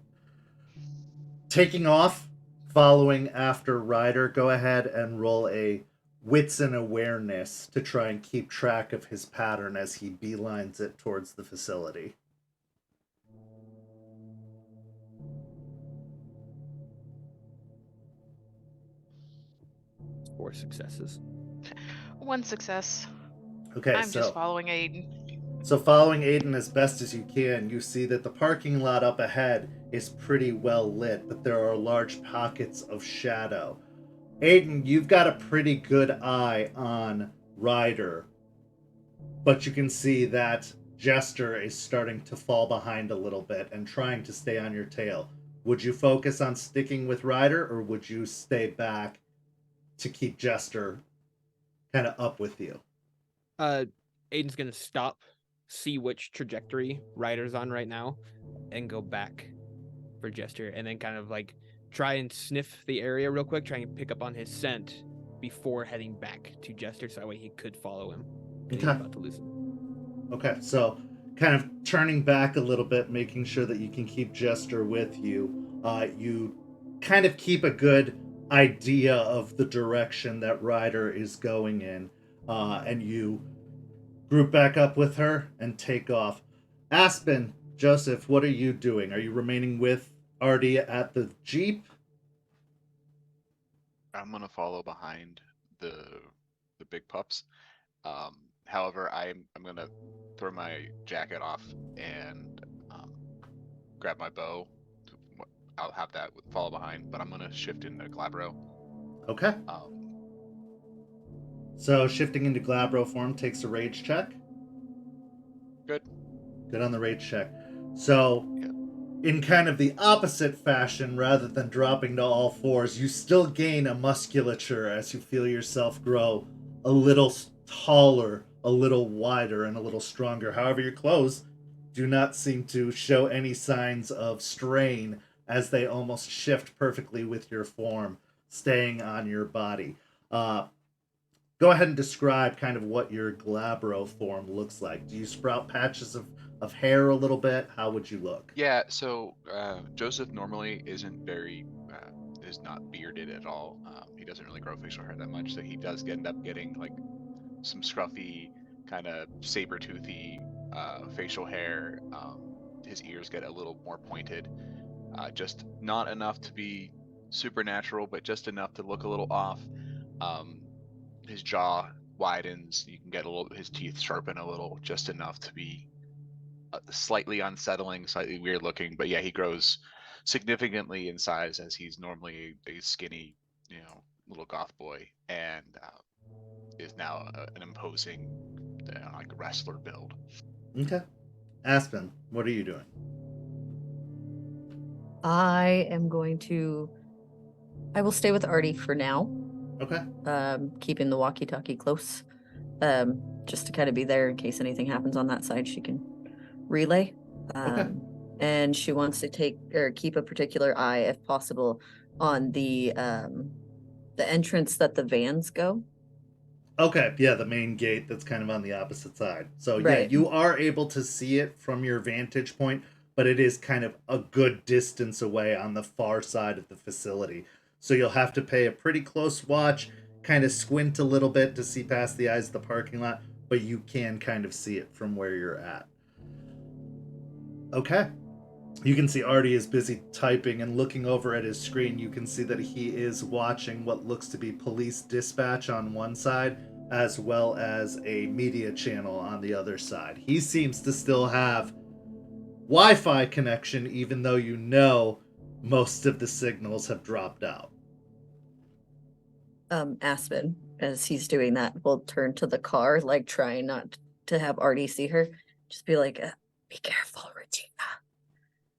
Taking off, following after Ryder, go ahead and roll a wits and awareness to try and keep track of his pattern as he beelines it towards the facility.
4 successes.
1 success.
Okay,
I'm just following Aiden.
So following Aiden as best as you can, you see that the parking lot up ahead is pretty well lit, but there are large pockets of shadow. Aiden, you've got a pretty good eye on Ryder, but you can see that Jester is starting to fall behind a little bit and trying to stay on your tail. Would you focus on sticking with Ryder, or would you stay back to keep Jester kind of up with you?
Aiden's gonna stop, see which trajectory Ryder's on right now, and go back for Jester, and then kind of like try and sniff the area real quick, try and pick up on his scent before heading back to Jester, so that way he could follow him. He's about to lose him.
Okay, so kind of turning back a little bit, making sure that you can keep Jester with you. You kind of keep a good idea of the direction that Ryder is going in, and you group back up with her and take off. Aspen, Joseph, what are you doing? Are you remaining with Artie at the Jeep?
I'm gonna follow behind the big pups. However, I'm gonna throw my jacket off and grab my bow. I'll have that follow behind, but I'm gonna shift into Glabro.
Okay. So shifting into Glabro form takes a rage check.
Good.
Good on the rage check. So, in kind of the opposite fashion, rather than dropping to all fours, you still gain a musculature as you feel yourself grow a little taller, a little wider, and a little stronger. However, your clothes do not seem to show any signs of strain as they almost shift perfectly with your form, staying on your body. Go ahead and describe kind of what your Glabro form looks like. Do you sprout patches of hair a little bit? How would you look?
Yeah, so Joseph normally is not bearded at all. He doesn't really grow facial hair that much, so he does end up getting like some scruffy, kind of saber-toothy facial hair. His ears get a little more pointed. Just not enough to be supernatural, but just enough to look a little off. His jaw, widens. You can get his teeth sharpen a little, just enough to be slightly unsettling, slightly weird looking. But yeah, he grows significantly in size, as he's normally a skinny, little goth boy, and is now an imposing, like wrestler build.
Okay. Aspen, what are you doing?
I will stay with Artie for now,
Okay.
keeping the walkie-talkie close, just to kind of be there in case anything happens on that side. She can relay. And she wants to keep a particular eye, if possible, on the entrance that the vans go.
Okay, yeah, the main gate that's kind of on the opposite side. So yeah,
Right.
you are able to see it from your vantage point, but it is kind of a good distance away on the far side of the facility. So you'll have to pay a pretty close watch, kind of squint a little bit to see past the eyes of the parking lot, but you can kind of see it from where you're at. Okay. You can see Artie is busy typing, and looking over at his screen, you can see that he is watching what looks to be police dispatch on one side, as well as a media channel on the other side. He seems to still have Wi-Fi connection, even though most of the signals have dropped out.
Aspen, as he's doing that, will turn to the car, like trying not to have Artie see her. Just be like, be careful, Regina.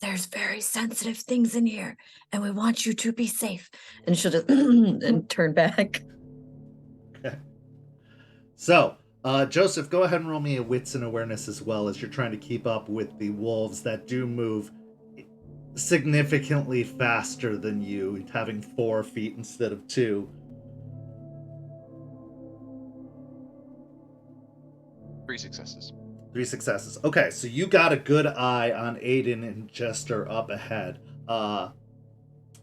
There's very sensitive things in here, and we want you to be safe. And she'll just and turn back.
Okay. So, Joseph, go ahead and roll me a wits and awareness as well, as you're trying to keep up with the wolves that do move significantly faster than you, having 4 feet instead of 2.
3 successes.
3 successes. Okay, so you got a good eye on Aiden and Jester up ahead.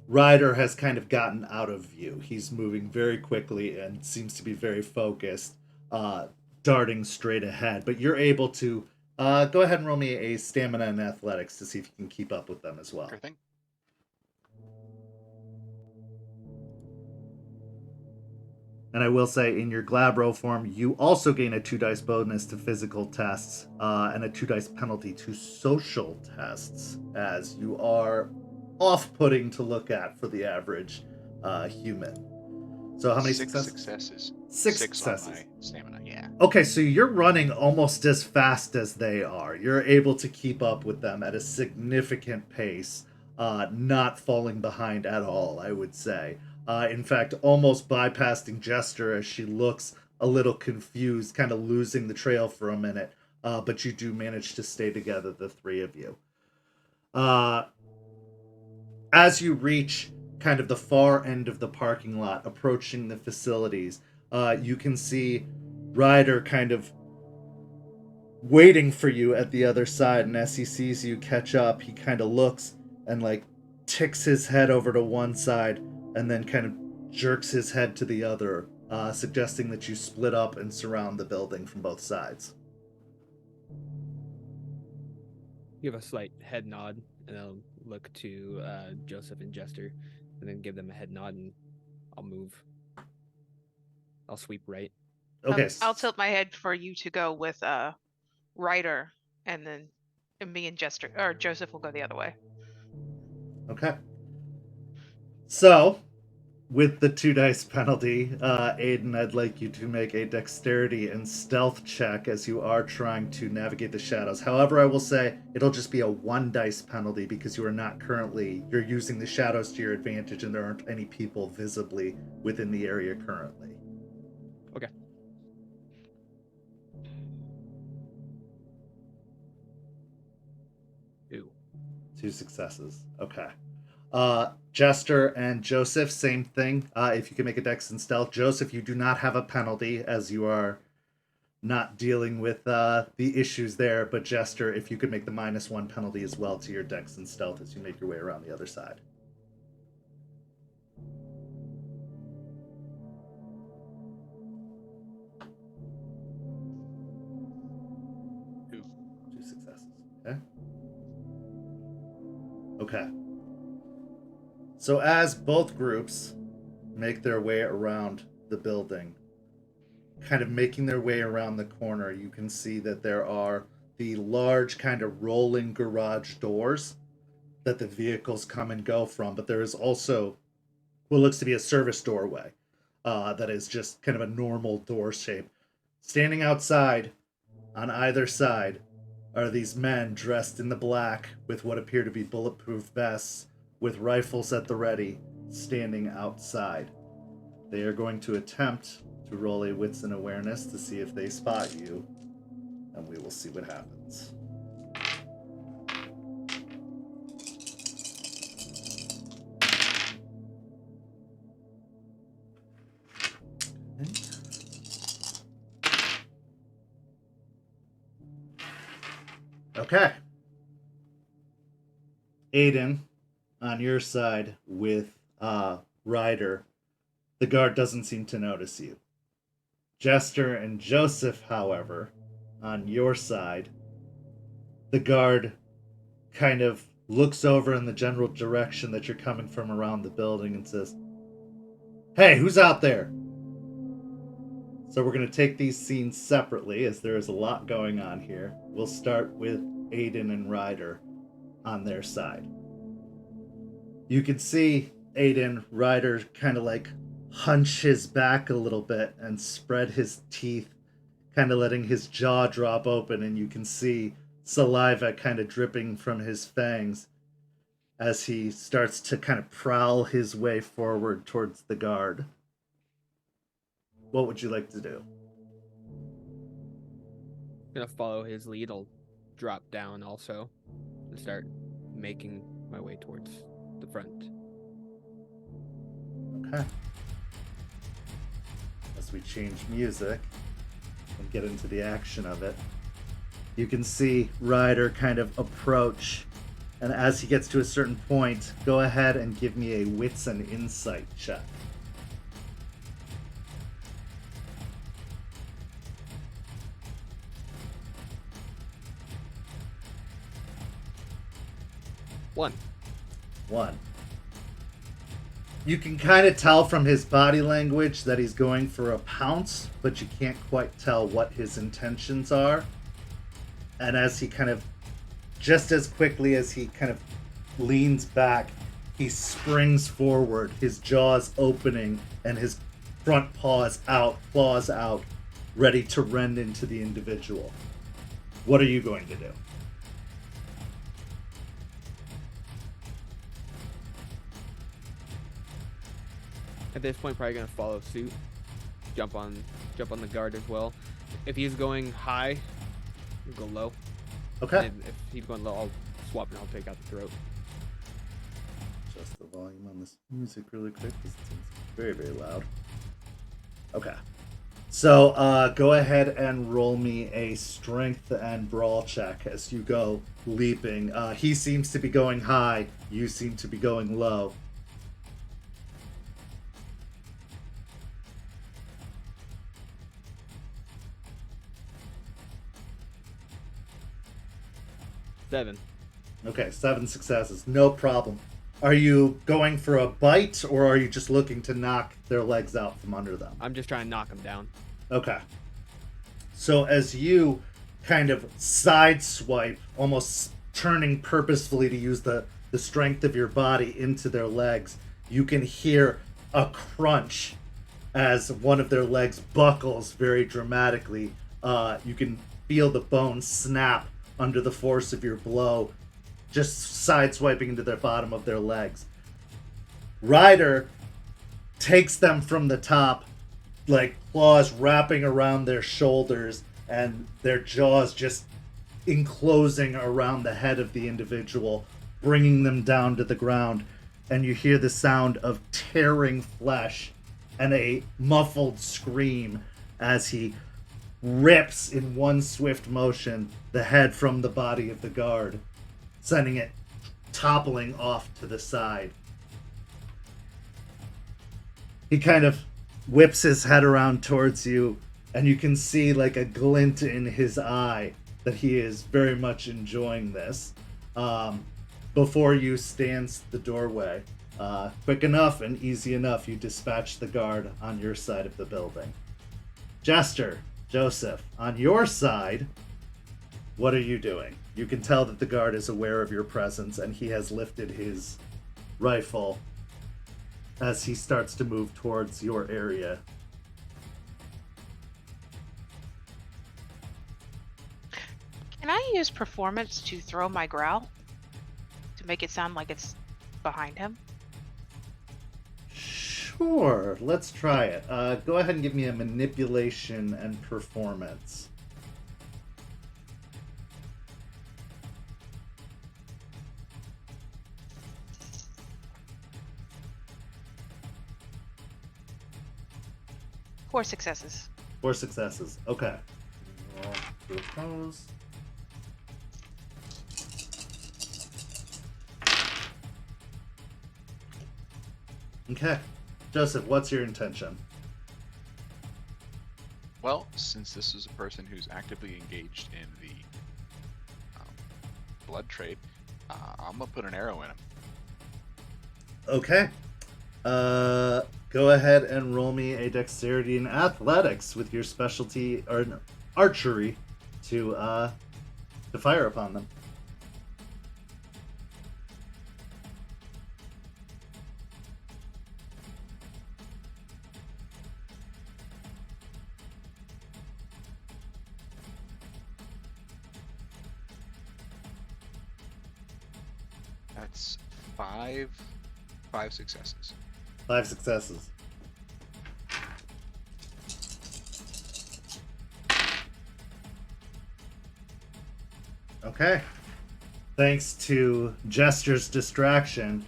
Ryder has kind of gotten out of view. He's moving very quickly and seems to be very focused, darting straight ahead. But you're able to go ahead and roll me a stamina and athletics to see if you can keep up with them as well.
Sure thing.
And I will say, in your Glabro form, you also gain a 2 dice bonus to physical tests and a 2 dice penalty to social tests, as you are off-putting to look at for the average human. So how many
6
successes?
6
6
successes. On
successes.
my stamina, yeah.
Okay, so you're running almost as fast as they are. You're able to keep up with them at a significant pace, not falling behind at all, I would say. In fact, almost bypassing Jester as she looks a little confused, kind of losing the trail for a minute. But you do manage to stay together, the 3 of you. As you reach kind of the far end of the parking lot, approaching the facilities, you can see Ryder kind of waiting for you at the other side, and as he sees you catch up, he kind of looks and like ticks his head over to one side and then kind of jerks his head to the other, suggesting that you split up and surround the building from both sides.
Give a slight head nod, and I'll look to Joseph and Jester, and then give them a head nod, and I'll move. I'll sweep right.
Okay.
I'll tilt my head for you to go with Ryder, and then me and Jester or Joseph will go the other way.
Okay. So, with the 2 dice penalty, Aiden, I'd like you to make a dexterity and stealth check as you are trying to navigate the shadows. However, I will say it'll just be a 1 dice penalty because you're using the shadows to your advantage and there aren't any people visibly within the area currently.
Okay. Ooh.
2 successes. Okay. Jester and Joseph, same thing. If you can make a dex and stealth. Joseph, you do not have a penalty as you are not dealing with the issues there. But Jester, if you could make the -1 penalty as well to your dex and stealth as you make your way around the other side.
Two.
2 successes. Okay. Okay. So as both groups make their way around the building, kind of making their way around the corner, you can see that there are the large kind of rolling garage doors that the vehicles come and go from, but there is also what looks to be a service doorway that is just kind of a normal door shape. Standing outside on either side are these men dressed in the black with what appear to be bulletproof vests with rifles at the ready, standing outside. They are going to attempt to roll a wits and awareness to see if they spot you, and we will see what happens. Okay. Aiden, on your side with Ryder, the guard doesn't seem to notice you. Jester and Joseph, however, on your side, the guard kind of looks over in the general direction that you're coming from around the building and says, "Hey, who's out there?" So we're going to take these scenes separately as there is a lot going on here. We'll start with Aiden and Ryder on their side. You can see Aiden, Ryder kind of like hunch his back a little bit and spread his teeth, kind of letting his jaw drop open, and you can see saliva kind of dripping from his fangs as he starts to kind of prowl his way forward towards the guard. What would you like to do?
Gonna follow his lead. I'll drop down also and start making my way towards the front.
Okay. As we change music and get into the action of it, you can see Ryder kind of approach, and as he gets to a certain point, go ahead and give me a wits and insight check. One. You can kind of tell from his body language that he's going for a pounce, but you can't quite tell what his intentions are. And as he kind of, just as quickly as he kind of leans back, he springs forward, his jaws opening and his front paws out, claws out, ready to rend into the individual. What are you going to do?
At this point, probably gonna follow suit, jump on the guard as well. If he's going high, I'll go low.
Okay.
And if he's going low, I'll swap and I'll take out the throat.
Adjust the volume on this music really quick because it seems very, very loud. Okay. So go ahead and roll me a strength and brawl check as you go leaping. He seems to be going high. You seem to be going low.
Seven.
Okay, 7 successes. No problem. Are you going for a bite, or are you just looking to knock their legs out from under them?
I'm just trying to knock him down.
Okay. So as you kind of sideswipe, almost turning purposefully to use the strength of your body into their legs, you can hear a crunch as one of their legs buckles very dramatically. You can feel the bone snap under the force of your blow, just sideswiping into the bottom of their legs. Ryder takes them from the top, like claws wrapping around their shoulders and their jaws just enclosing around the head of the individual, bringing them down to the ground. And you hear the sound of tearing flesh and a muffled scream as he rips in one swift motion the head from the body of the guard, sending it toppling off to the side. He kind of whips his head around towards you, and you can see like a glint in his eye that he is very much enjoying this. Before you stands the doorway. Quick enough and easy enough, you dispatch the guard on your side of the building. Jester, Joseph, on your side, what are you doing? You can tell that the guard is aware of your presence, and he has lifted his rifle as he starts to move towards your area.
Can I use performance to throw my growl? To make it sound like it's behind him?
Sure, let's try it. Go ahead and give me a manipulation and performance.
Four successes.
4 successes. Okay. Roll to oppose. Okay. Joseph, what's your intention?
Well, since this is a person who's actively engaged in the blood trade, I'm gonna put an arrow in him.
Okay. Go ahead and roll me a dexterity and athletics with your specialty or no, archery to fire upon them.
That's five successes.
5 successes. Okay. Thanks to Jester's distraction,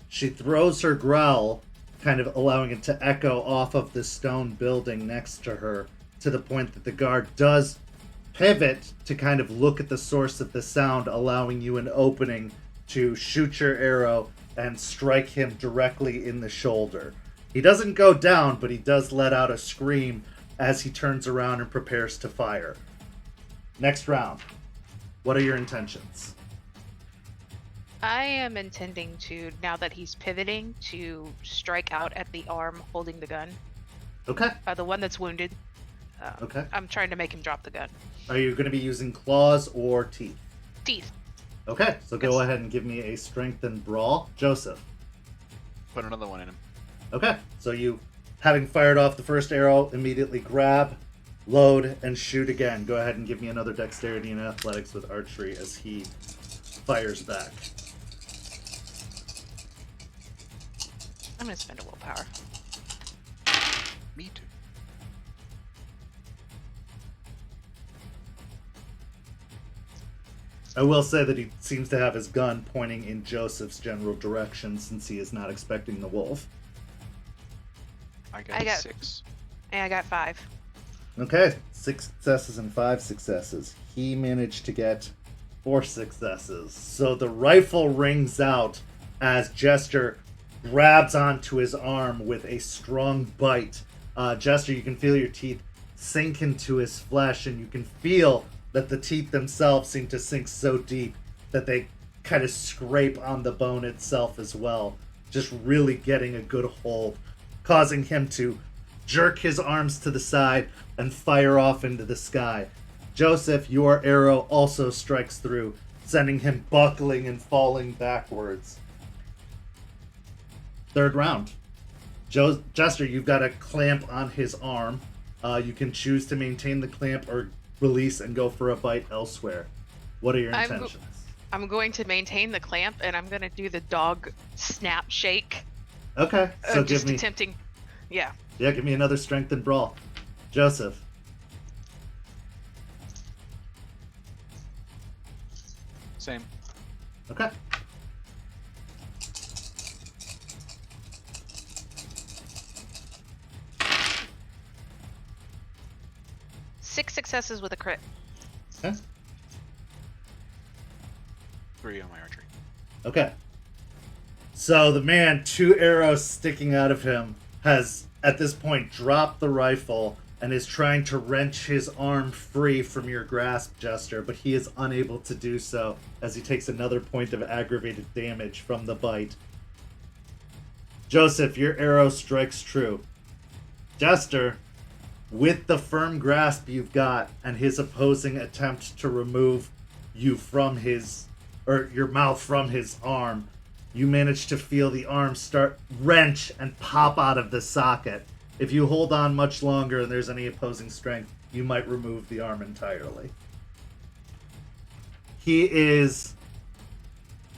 she throws her growl, kind of allowing it to echo off of the stone building next to her, to the point that the guard does pivot to kind of look at the source of the sound, allowing you an opening to shoot your arrow and strike him directly in the shoulder. He doesn't go down, but he does let out a scream as he turns around and prepares to fire. Next round. What are your intentions?
I am intending to, now that he's pivoting, to strike out at the arm holding the gun.
Okay.
The one that's wounded.
Okay.
I'm trying to make him drop the gun.
Are you going to be using claws or teeth?
Teeth.
Okay, so go
Yes.
ahead and give me a strength and brawl. Joseph.
Put another one in him.
Okay, so you, having fired off the first arrow, immediately grab, load, and shoot again. Go ahead and give me another dexterity and athletics with archery as he fires back.
I'm going to spend a willpower.
Me too.
I will say that he seems to have his gun pointing in Joseph's general direction since he is not expecting the wolf.
I got,
I got-
6.
And I got 5.
Okay, 6 successes and 5 successes. He managed to get 4 successes. So the rifle rings out as Jester grabs onto his arm with a strong bite. Jester, you can feel your teeth sink into his flesh, and you can feel that the teeth themselves seem to sink so deep that they kind of scrape on the bone itself as well, just really getting a good hold, causing him to jerk his arms to the side and fire off into the sky. Joseph, your arrow also strikes through, sending him buckling and falling backwards. Third round. Jester, you've got a clamp on his arm. You can choose to maintain the clamp or release and go for a bite elsewhere. What are your intentions?
I'm going to maintain the clamp, and I'm going to do the dog snap shake.
Okay, so give
Just
me
attempting. Yeah.
give me another strength and brawl. Joseph.
Same.
Okay.
Six successes with a crit.
Okay.
3 on my archery.
Okay. So the man, 2 arrows sticking out of him, has at this point dropped the rifle and is trying to wrench his arm free from your grasp, Jester, but he is unable to do so as he takes another point of aggravated damage from the bite. Joseph, your arrow strikes true. Jester, with the firm grasp you've got and his opposing attempt to remove you from his, or your mouth from his arm, you manage to feel the arm start wrench and pop out of the socket. If you hold on much longer and there's any opposing strength, you might remove the arm entirely. He is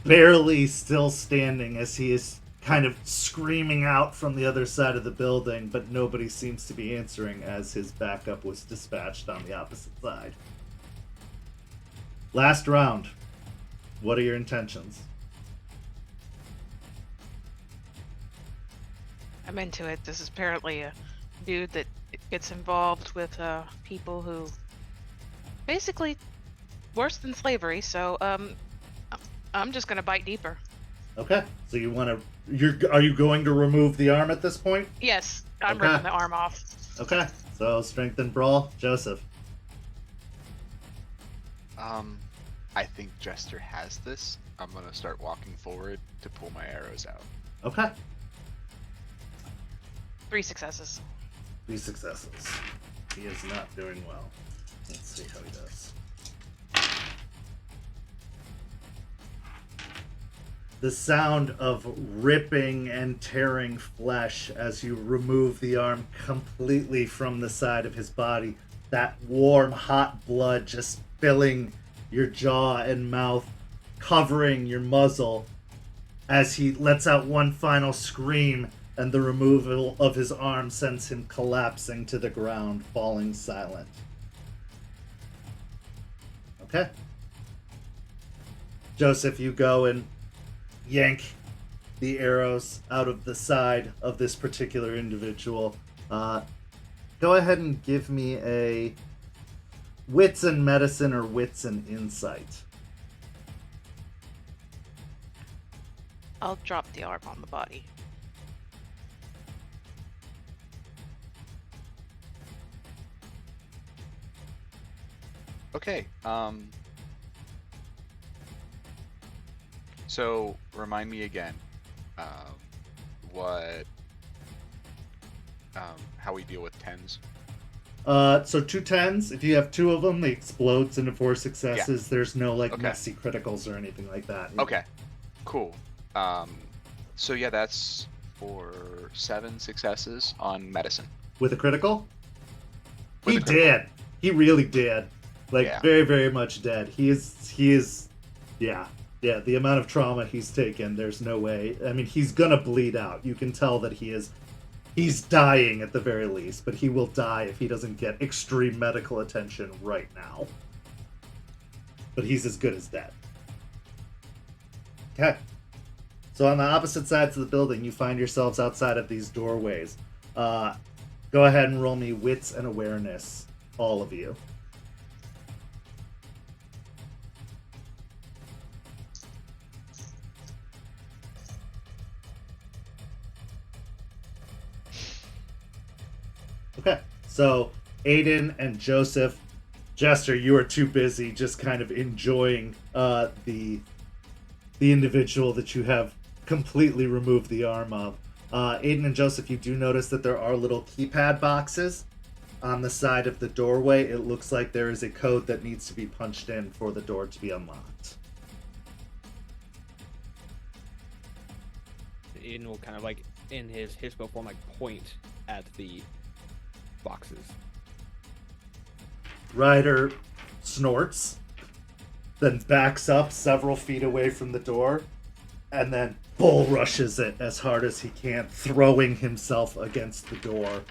barely still standing as he is kind of screaming out from the other side of the building, but nobody seems to be answering as his backup was dispatched on the opposite side. Last round. What are your intentions?
I'm into it. This is apparently a dude that gets involved with people who basically worse than slavery. So I'm just gonna bite deeper.
Okay, so you want to? Are you going to remove the arm at this point?
Yes, I'm
Okay.
ripping the arm off.
Okay, so strength and brawl, Joseph.
I think Jester has this. I'm gonna start walking forward to pull my arrows out.
Okay,
3 successes.
3 successes. He is not doing well. Let's see how he does. The sound of ripping and tearing flesh as you remove the arm completely from the side of his body. That warm, hot blood just filling your jaw and mouth, covering your muzzle as he lets out one final scream, and the removal of his arm sends him collapsing to the ground, falling silent. Okay. Joseph, you go and yank the arrows out of the side of this particular individual. Go ahead and give me a wits and medicine or wits and insight.
I'll drop the arm on the body.
Okay. So remind me again, what, how we deal with 10s.
So 2 10s. If you have 2 of them, they explodes into 4 successes. There's no like
Okay.
messy criticals or anything like that.
Okay, cool. So yeah, that's for 7 successes on medicine.
With a critical?
With
He
a critical.
did. He really did. Like
Yeah.
very, very much dead. He is yeah. Yeah, the amount of trauma he's taken, there's no way. I mean, he's gonna bleed out. You can tell that he's dying at the very least, but he will die if he doesn't get extreme medical attention right now. But he's as good as dead. Okay. So on the opposite sides of the building, you find yourselves outside of these doorways. Go ahead and roll me wits and awareness, all of you. Okay, so Aiden and Joseph, Jester, you are too busy just kind of enjoying the individual that you have completely removed the arm of. Aiden and Joseph, you do notice that there are little keypad boxes on the side of the doorway. It looks like there is a code that needs to be punched in for the door to be unlocked.
Aiden will kind of like in his Hispo form, like point at the boxes.
Ryder snorts, then backs up several feet away from the door, and then bull rushes it as hard as he can, throwing himself against the door.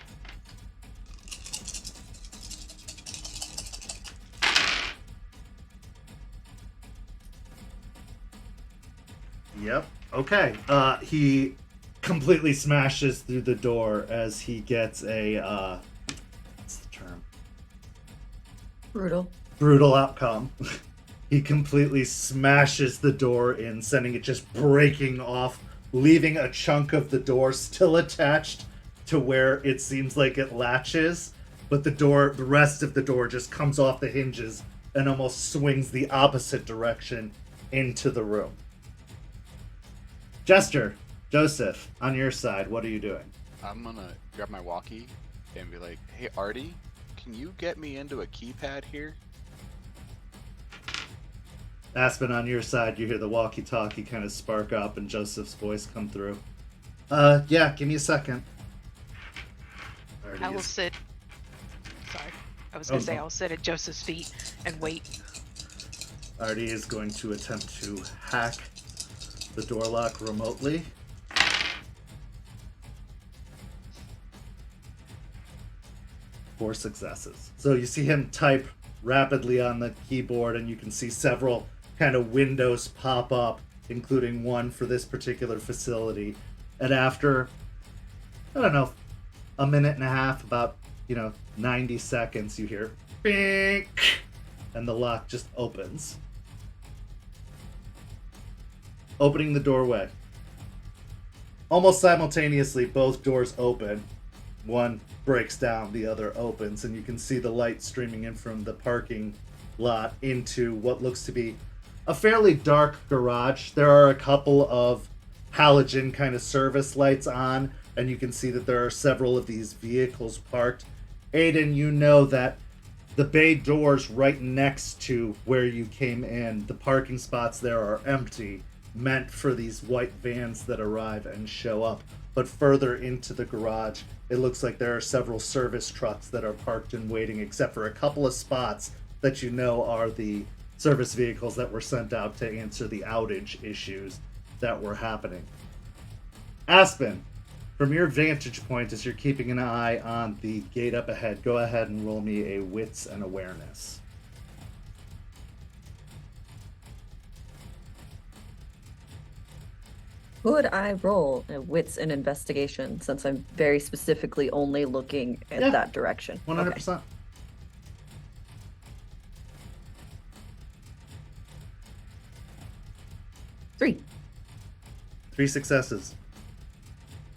Yep. Okay. He completely smashes through the door as he gets a what's the term? Brutal outcome. He completely smashes the door in, sending it just breaking off, leaving a chunk of the door still attached to where it seems like it latches, but the rest of the door just comes off the hinges and almost swings the opposite direction into the room. Jester, Joseph, on your side, what are you doing?
I'm gonna grab my walkie and be like, "Hey, Artie, can you get me into a keypad here?"
Aspen, on your side, you hear the walkie-talkie kind of spark up and Joseph's voice come through. Yeah, give me a second. Artie
I will
is-
sit. Sorry. I was
Oh,
going to say
no.
I'll sit at Joseph's feet and wait.
Artie is going to attempt to hack the door lock remotely. Four successes. So you see him type rapidly on the keyboard, and you can see several kind of windows pop up, including one for this particular facility. And after, I don't know, a minute and a half, about, 90 seconds, you hear bing, and the lock just opens. Opening the doorway. Almost simultaneously, both doors open. One breaks down, the other opens, and you can see the light streaming in from the parking lot into what looks to be a fairly dark garage. There are a couple of halogen kind of service lights on, and you can see that there are several of these vehicles parked. Aiden, you know that the bay doors right next to where you came in, the parking spots there are empty, meant for these white vans that arrive and show up. But further into the garage, it looks like there are several service trucks that are parked and waiting, except for a couple of spots that you know are the service vehicles that were sent out to answer the outage issues that were happening. Aspen, from your vantage point as you're keeping an eye on the gate up ahead, go ahead and roll me a wits and awareness.
Could I roll a wits and investigation since I'm very specifically only looking at
Yeah.
that direction?
100%.
Okay. 3.
3 successes.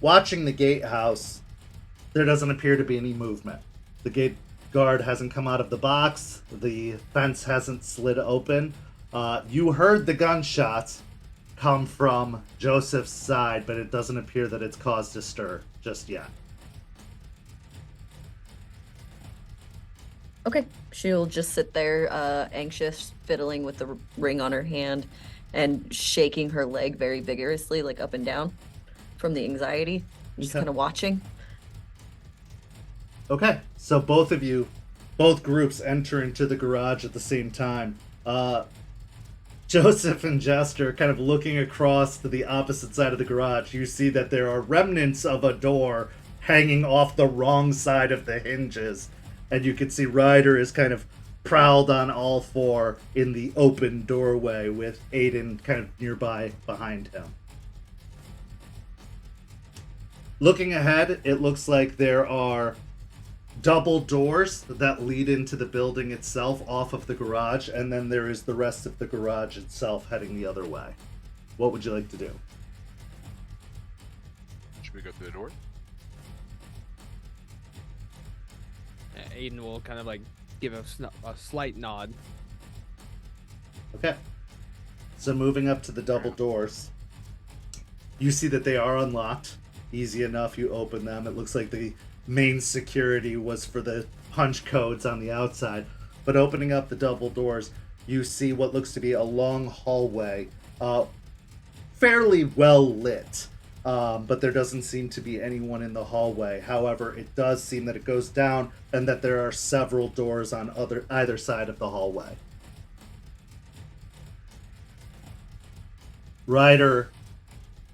Watching the gatehouse, there doesn't appear to be any movement. The gate guard hasn't come out of the box. The fence hasn't slid open. You heard the gunshots come from Joseph's side, but it doesn't appear that it's caused a stir just yet.
Okay. She'll just sit there, anxious, fiddling with the ring on her hand and shaking her leg very vigorously, like up and down from the anxiety. Just
Okay.
kind of watching.
Okay, so both groups enter into the garage at the same time. Joseph and Jester kind of looking across to the opposite side of the garage. You see that there are remnants of a door hanging off the wrong side of the hinges. And you can see Ryder is kind of prowled on all four in the open doorway with Aiden kind of nearby behind him. Looking ahead, it looks like there are double doors that lead into the building itself off of the garage, and then there is the rest of the garage itself heading the other way. What would you like to do?
Should we go through the door?
Aiden will kind of like give a slight nod.
Okay. So moving up to the double doors, you see that they are unlocked. Easy enough, you open them. It looks like the main security was for the punch codes on the outside. But opening up the double doors, you see what looks to be a long hallway, fairly well lit. But there doesn't seem to be anyone in the hallway. However, it does seem that it goes down and that there are several doors on either side of the hallway. Ryder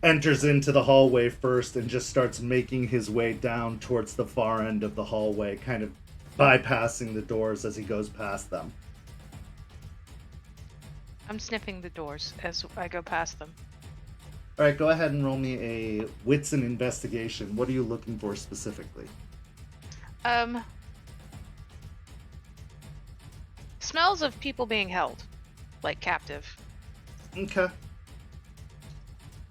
enters into the hallway first and just starts making his way down towards the far end of the hallway, kind of bypassing the doors as he goes past them.
I'm sniffing the doors as I go past them.
All right, go ahead and roll me a wits and investigation. What are you looking for specifically?
Smells of people being held, like captive.
Okay.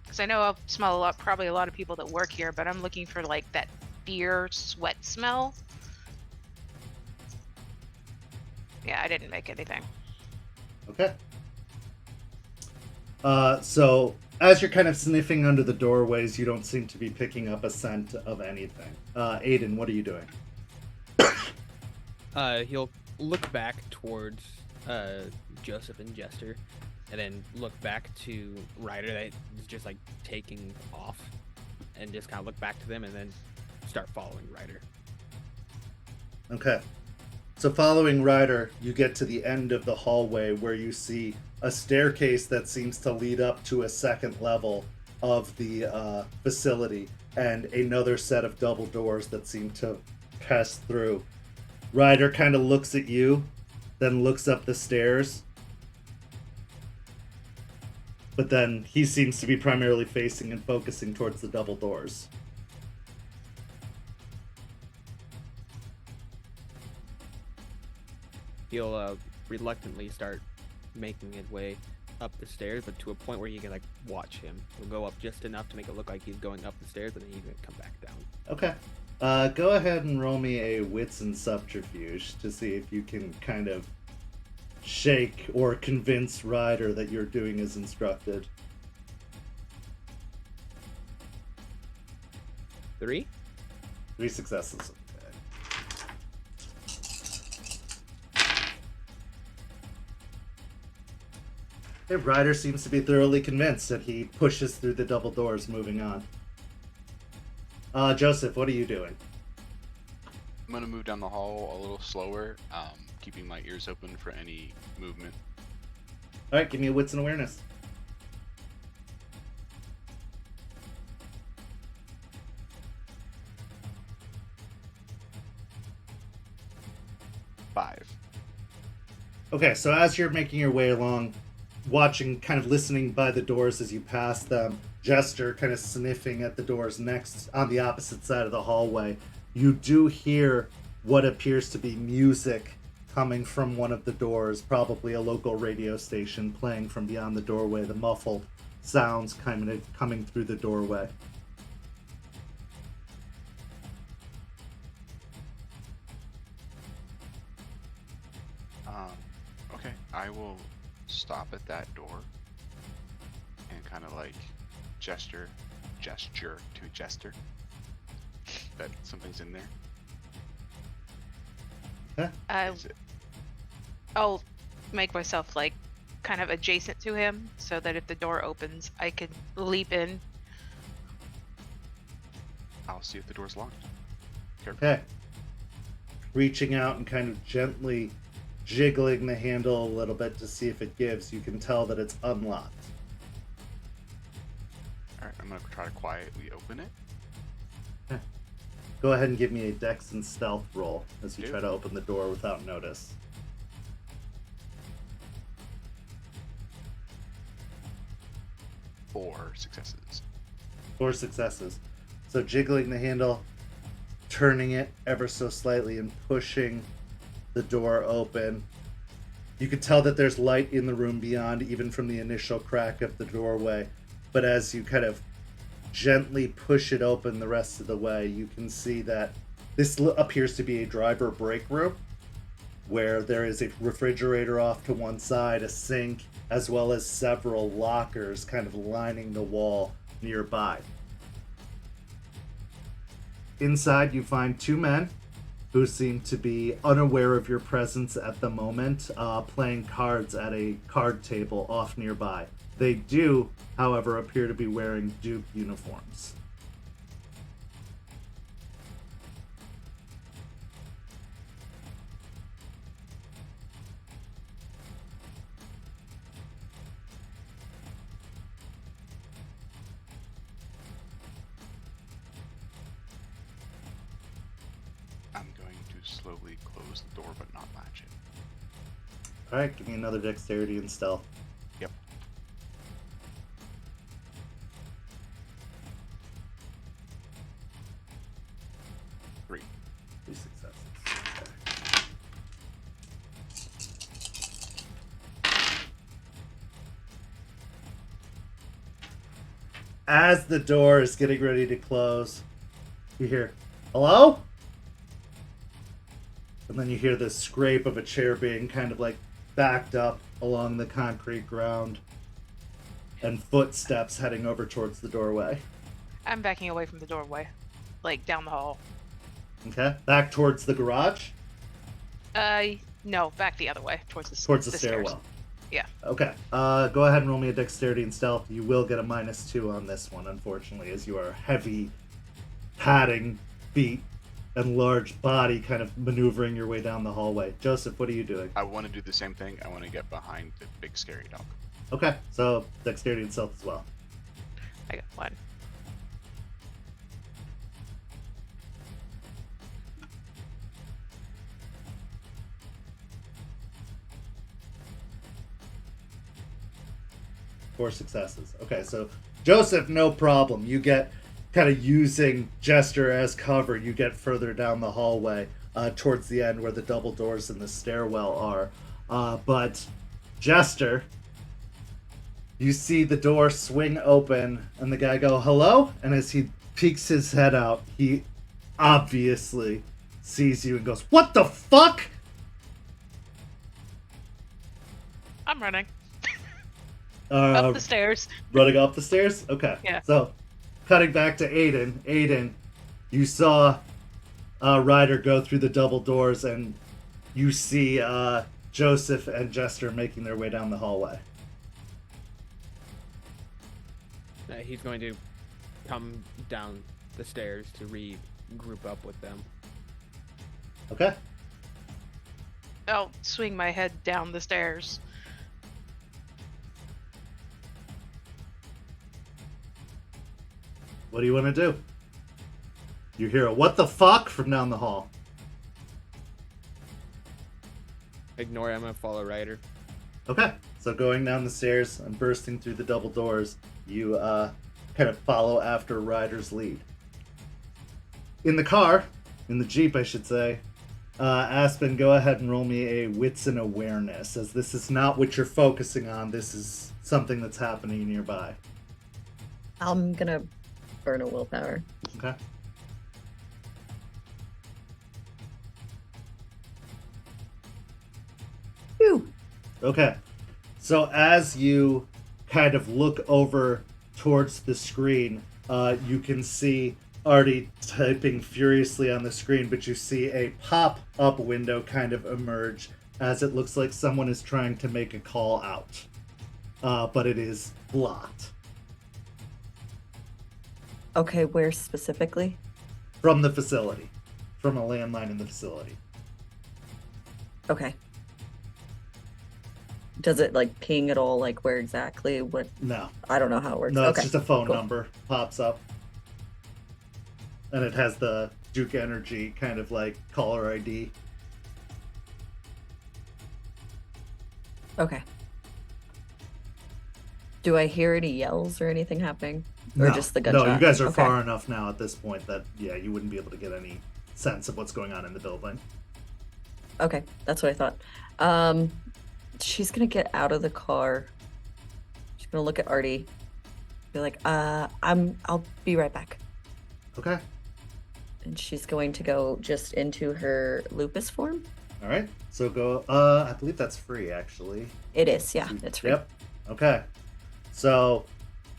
Because I know I'll smell probably a lot of people that work here, but I'm looking for like that beer sweat smell. Yeah, I didn't make anything.
Okay. So as you're kind of sniffing under the doorways, you don't seem to be picking up a scent of anything. Aiden, what are you doing?
He'll look back towards Joseph and Jester, and then look back to Ryder that is just like taking off, and just kind of look back to them, and then start following Ryder.
Okay. So following Ryder, you get to the end of the hallway where you see a staircase that seems to lead up to a second level of the facility, and another set of double doors that seem to pass through. Ryder kind of looks at you, then looks up the stairs, but then he seems to be primarily facing and focusing towards the double doors.
He'll reluctantly start making his way up the stairs, but to a point where you can like watch him. He'll go up just enough to make it look like he's going up the stairs, but then he's gonna come back down.
Okay. Go ahead and roll me a wits and subterfuge to see if you can kind of shake or convince Ryder that you're doing as instructed.
3.
3 successes. Okay, Ryder seems to be thoroughly convinced, and he pushes through the double doors, moving on. Joseph, what are you doing?
I'm gonna move down the hall a little slower, keeping my ears open for any movement.
All right, give me a wits and awareness.
Five.
Okay, so as you're making your way along, watching, kind of listening by the doors as you pass them, Jester kind of sniffing at the doors next on the opposite side of the hallway, you do hear what appears to be music coming from one of the doors, probably a local radio station playing from beyond the doorway, the muffled sounds kind of coming through the doorway.
Okay, I will stop at that door and kind of like gesture to Jester that something's in there.
I'll make myself like kind of adjacent to him so that if the door opens, I can leap in.
I'll see if the door's locked. Careful.
Okay. Reaching out and kind of gently jiggling the handle a little bit to see if it gives, you can tell that it's unlocked.
Alright, I'm gonna try to quietly open it.
Go ahead and give me a dex and stealth roll as you
Dude.
try to open the door without notice.
Four successes.
4 successes. So jiggling the handle, turning it ever so slightly and pushing the door open. You can tell that there's light in the room beyond, even from the initial crack of the doorway. But as you kind of gently push it open the rest of the way, you can see that this appears to be a driver break room, where there is a refrigerator off to one side, a sink, as well as several lockers kind of lining the wall nearby. Inside, you find 2 men who seem to be unaware of your presence at the moment, playing cards at a card table off nearby. They do, however, appear to be wearing Duke uniforms.
I'm going to slowly close the door but not latch it.
Alright, give me another dexterity and stealth.
Yep. Three.
3 successes. Okay. As the door is getting ready to close, you hear, "Hello?" And then you hear the scrape of a chair being kind of like backed up along the concrete ground, and footsteps heading over towards the doorway.
I'm backing away from the doorway, like down the hall.
Okay, back towards the garage.
No, back the other way towards the
Towards the
stairs.
stairwell.
Yeah.
Okay. Go ahead and roll me a dexterity and stealth. You will get a -2 on this one, unfortunately, as you are heavy, padding feet and large body kind of maneuvering your way down the hallway. Joseph, what are you doing?
I want to do the same thing. I want to get behind the big scary dog.
Okay, so dexterity and stealth as well.
I got 1.
Four successes. Okay, so Joseph, no problem. You get kind of using Jester as cover. You get further down the hallway towards the end where the double doors in the stairwell are. But Jester, you see the door swing open and the guy go, hello? And as he peeks his head out, he obviously sees you and goes, what the fuck?
I'm running up
Uh,
the stairs.
running up the stairs? Okay.
Yeah.
So, cutting back to Aiden. Aiden, you saw Ryder go through the double doors, and you see Joseph and Jester making their way down the hallway.
He's going to come down the stairs to regroup up with them.
Okay.
I'll swing my head down the stairs.
What do you want to do? You hear a what the fuck from down the hall.
Ignore it, I'm gonna follow Ryder.
Okay. So going down the stairs and bursting through the double doors, you kind of follow after Ryder's lead. In the car, in the Jeep, I should say, Aspen, go ahead and roll me a wits and awareness, as this is not what you're focusing on. This is something that's happening nearby.
I'm gonna burn a willpower.
Okay.
Phew.
Okay. So as you kind of look over towards the screen, you can see Artie typing furiously on the screen, but you see a pop-up window kind of emerge as it looks like someone is trying to make a call out. But it is blocked.
Okay, where specifically?
From the facility. From a landline in the facility.
Okay. Does it like ping at all? Like where exactly? What?
No.
I don't know how it works.
No,
okay.
it's just a phone
cool.
number pops up. And it has the Duke Energy kind of like caller ID.
Okay. Do I hear any yells or anything happening? Or
No.
just the gunshot?
No, you guys are
Okay.
far enough now at this point that, yeah, you wouldn't be able to get any sense of what's going on in the building.
Okay, that's what I thought. She's gonna get out of the car. She's gonna look at Artie. Be like, I'll be right back.
Okay.
And she's going to go just into her lupus form.
All right. So go, I believe that's free, actually.
It is, yeah, it's free.
Yep. Okay. So,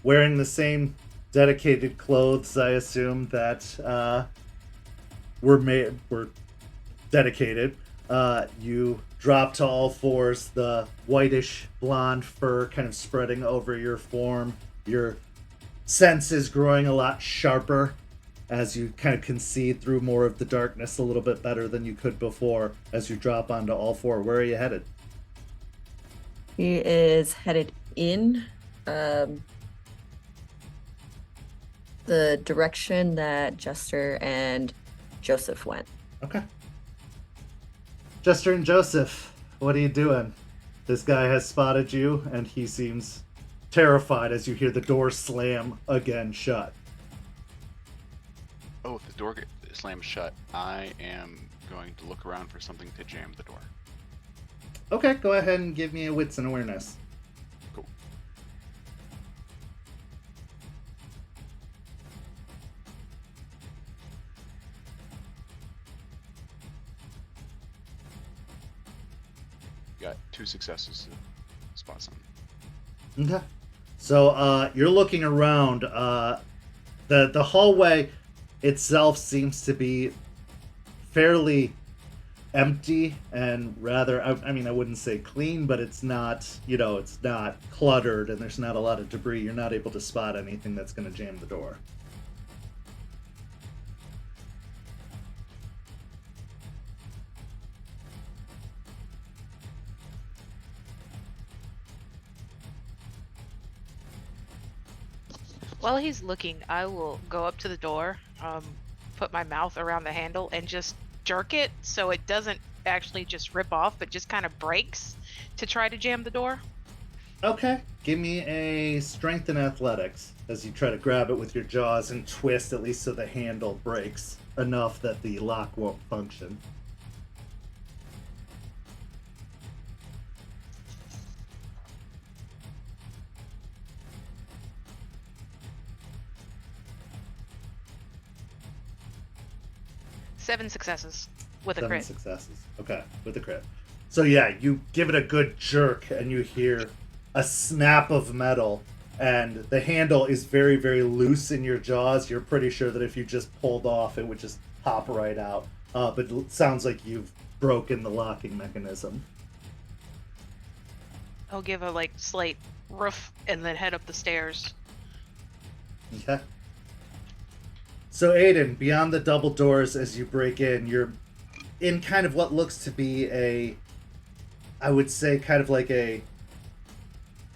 wearing the same dedicated clothes, I assume, that were dedicated. You drop to all fours, the whitish blonde fur kind of spreading over your form. Your senses growing a lot sharper as you kind of can see through more of the darkness a little bit better than you could before as you drop onto all four. Where are you headed?
He is headed in the direction that Jester and Joseph went.
Okay. Jester and Joseph, what are you doing? This guy has spotted you, and he seems terrified as you hear the door slam again shut.
Oh, the door slams shut. I am going to look around for something to jam the door.
Okay, go ahead and give me a wits and awareness.
Cool. Got 2 successes to spot something.
Okay. So you're looking around. The hallway itself seems to be fairly empty and rather, I mean, I wouldn't say clean, but it's not, it's not cluttered and there's not a lot of debris. You're not able to spot anything that's going to jam the door.
While he's looking, I will go up to the door, put my mouth around the handle, and just jerk it so it doesn't actually just rip off, but just kind of breaks to try to jam the door.
Okay, give me a strength and athletics as you try to grab it with your jaws and twist, at least so the handle breaks enough that the lock won't function.
Seven successes with a
7
crit.
successes. Okay, with a crit. So yeah, you give it a good jerk and you hear a snap of metal, and the handle is very, very loose in your jaws. You're pretty sure that if you just pulled off, it would just pop right out. But it sounds like you've broken the locking mechanism.
I'll give a slight roof and then head up the stairs.
Okay. So Aiden, beyond the double doors as you break in, you're in kind of what looks to be I would say kind of like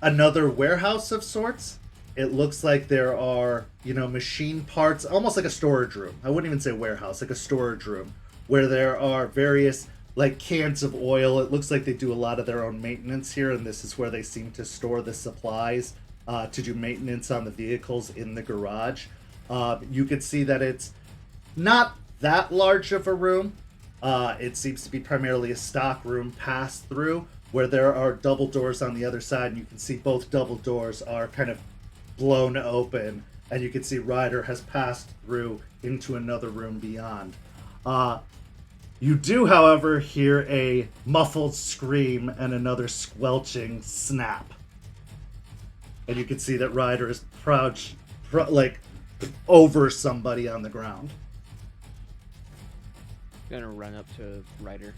another warehouse of sorts. It looks like there are, machine parts, almost like a storage room. I wouldn't even say warehouse, like a storage room, where there are various cans of oil. It looks like they do a lot of their own maintenance here, and this is where they seem to store the supplies to do maintenance on the vehicles in the garage. You can see that it's not that large of a room. It seems to be primarily a stock room pass through, where there are double doors on the other side, and you can see both double doors are kind of blown open, and you can see Ryder has passed through into another room beyond. You do, however, hear a muffled scream and another squelching snap. And you can see that Ryder is crouched, over somebody on the ground.
Gonna run up to Ryder.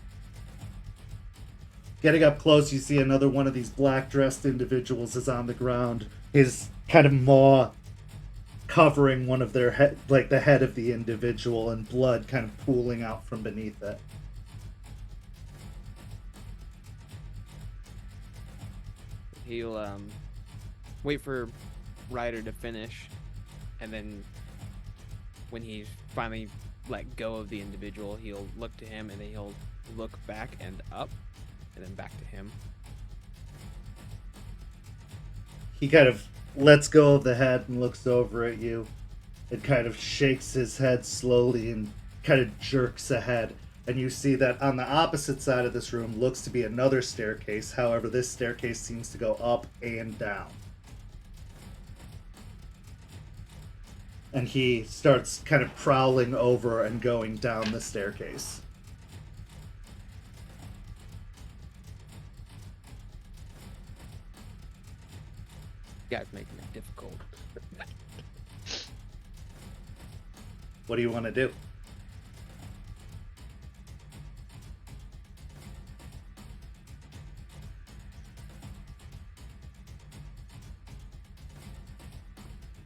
Getting up close, you see another one of these black-dressed individuals is on the ground. His kind of maw covering one of their head, the head of the individual, and blood kind of pooling out from beneath it.
He'll wait for Ryder to finish, and then when he's finally let go of the individual, he'll look to him, and then he'll look back and up, and then back to him.
He kind of lets go of the head and looks over at you and kind of shakes his head slowly and kind of jerks ahead. And you see that on the opposite side of this room looks to be another staircase. However, this staircase seems to go up and down. And he starts kind of prowling over and going down the staircase.
Guy's making it difficult.
What do you want to do?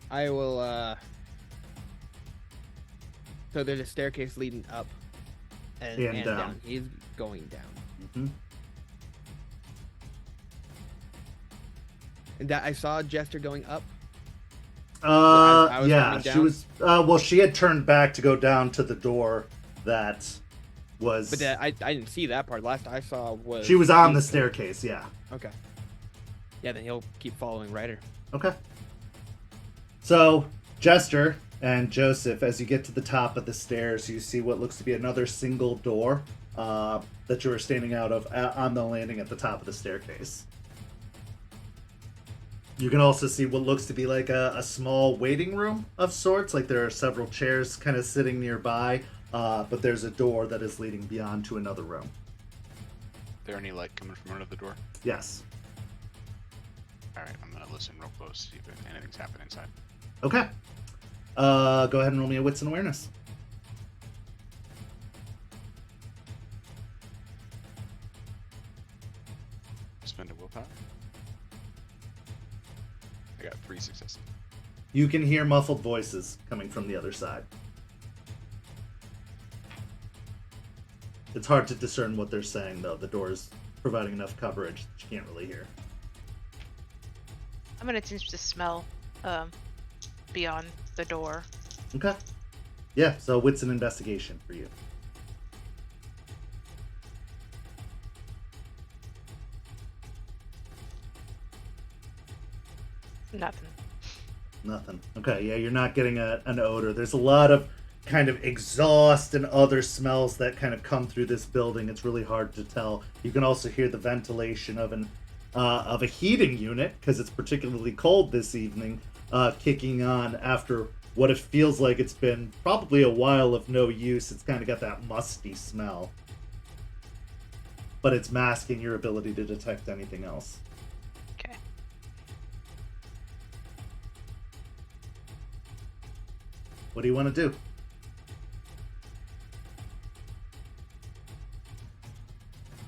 I will, so there's a staircase leading up and down. He's going down.
Mm-hmm.
And that I saw Jester going up.
Yeah, she was. Well, she had turned back to go down to the door that was.
But I didn't see that part. Last I saw was
she was on the staircase. Yeah.
Okay. Yeah, then he'll keep following Ryder.
Okay. So Jester and Joseph, as you get to the top of the stairs, you see what looks to be another single door that you were standing out of on the landing at the top of the staircase. You can also see what looks to be like a small waiting room of sorts. Like there are several chairs kind of sitting nearby, but there's a door that is leading beyond to another room.
There any light coming from under the door?
Yes.
Alright, I'm gonna listen real close, see if anything's happening inside.
Okay. Go ahead and roll me a wits and awareness.
spend a willpower. I got 3 successes.
You can hear muffled voices coming from the other side. It's hard to discern what they're saying, though. The door's providing enough coverage that you can't really hear.
I'm gonna attempt to smell beyond the door.
Okay. Yeah, so what's an investigation for you?
Nothing.
Nothing. Okay, yeah, you're not getting an odor. There's a lot of kind of exhaust and other smells that kind of come through this building. It's really hard to tell. You can also hear the ventilation of a heating unit, because it's particularly cold this evening, kicking on after what it feels like it's been probably a while of no use. It's kind of got that musty smell. But it's masking your ability to detect anything else.
Okay.
What do you want to do?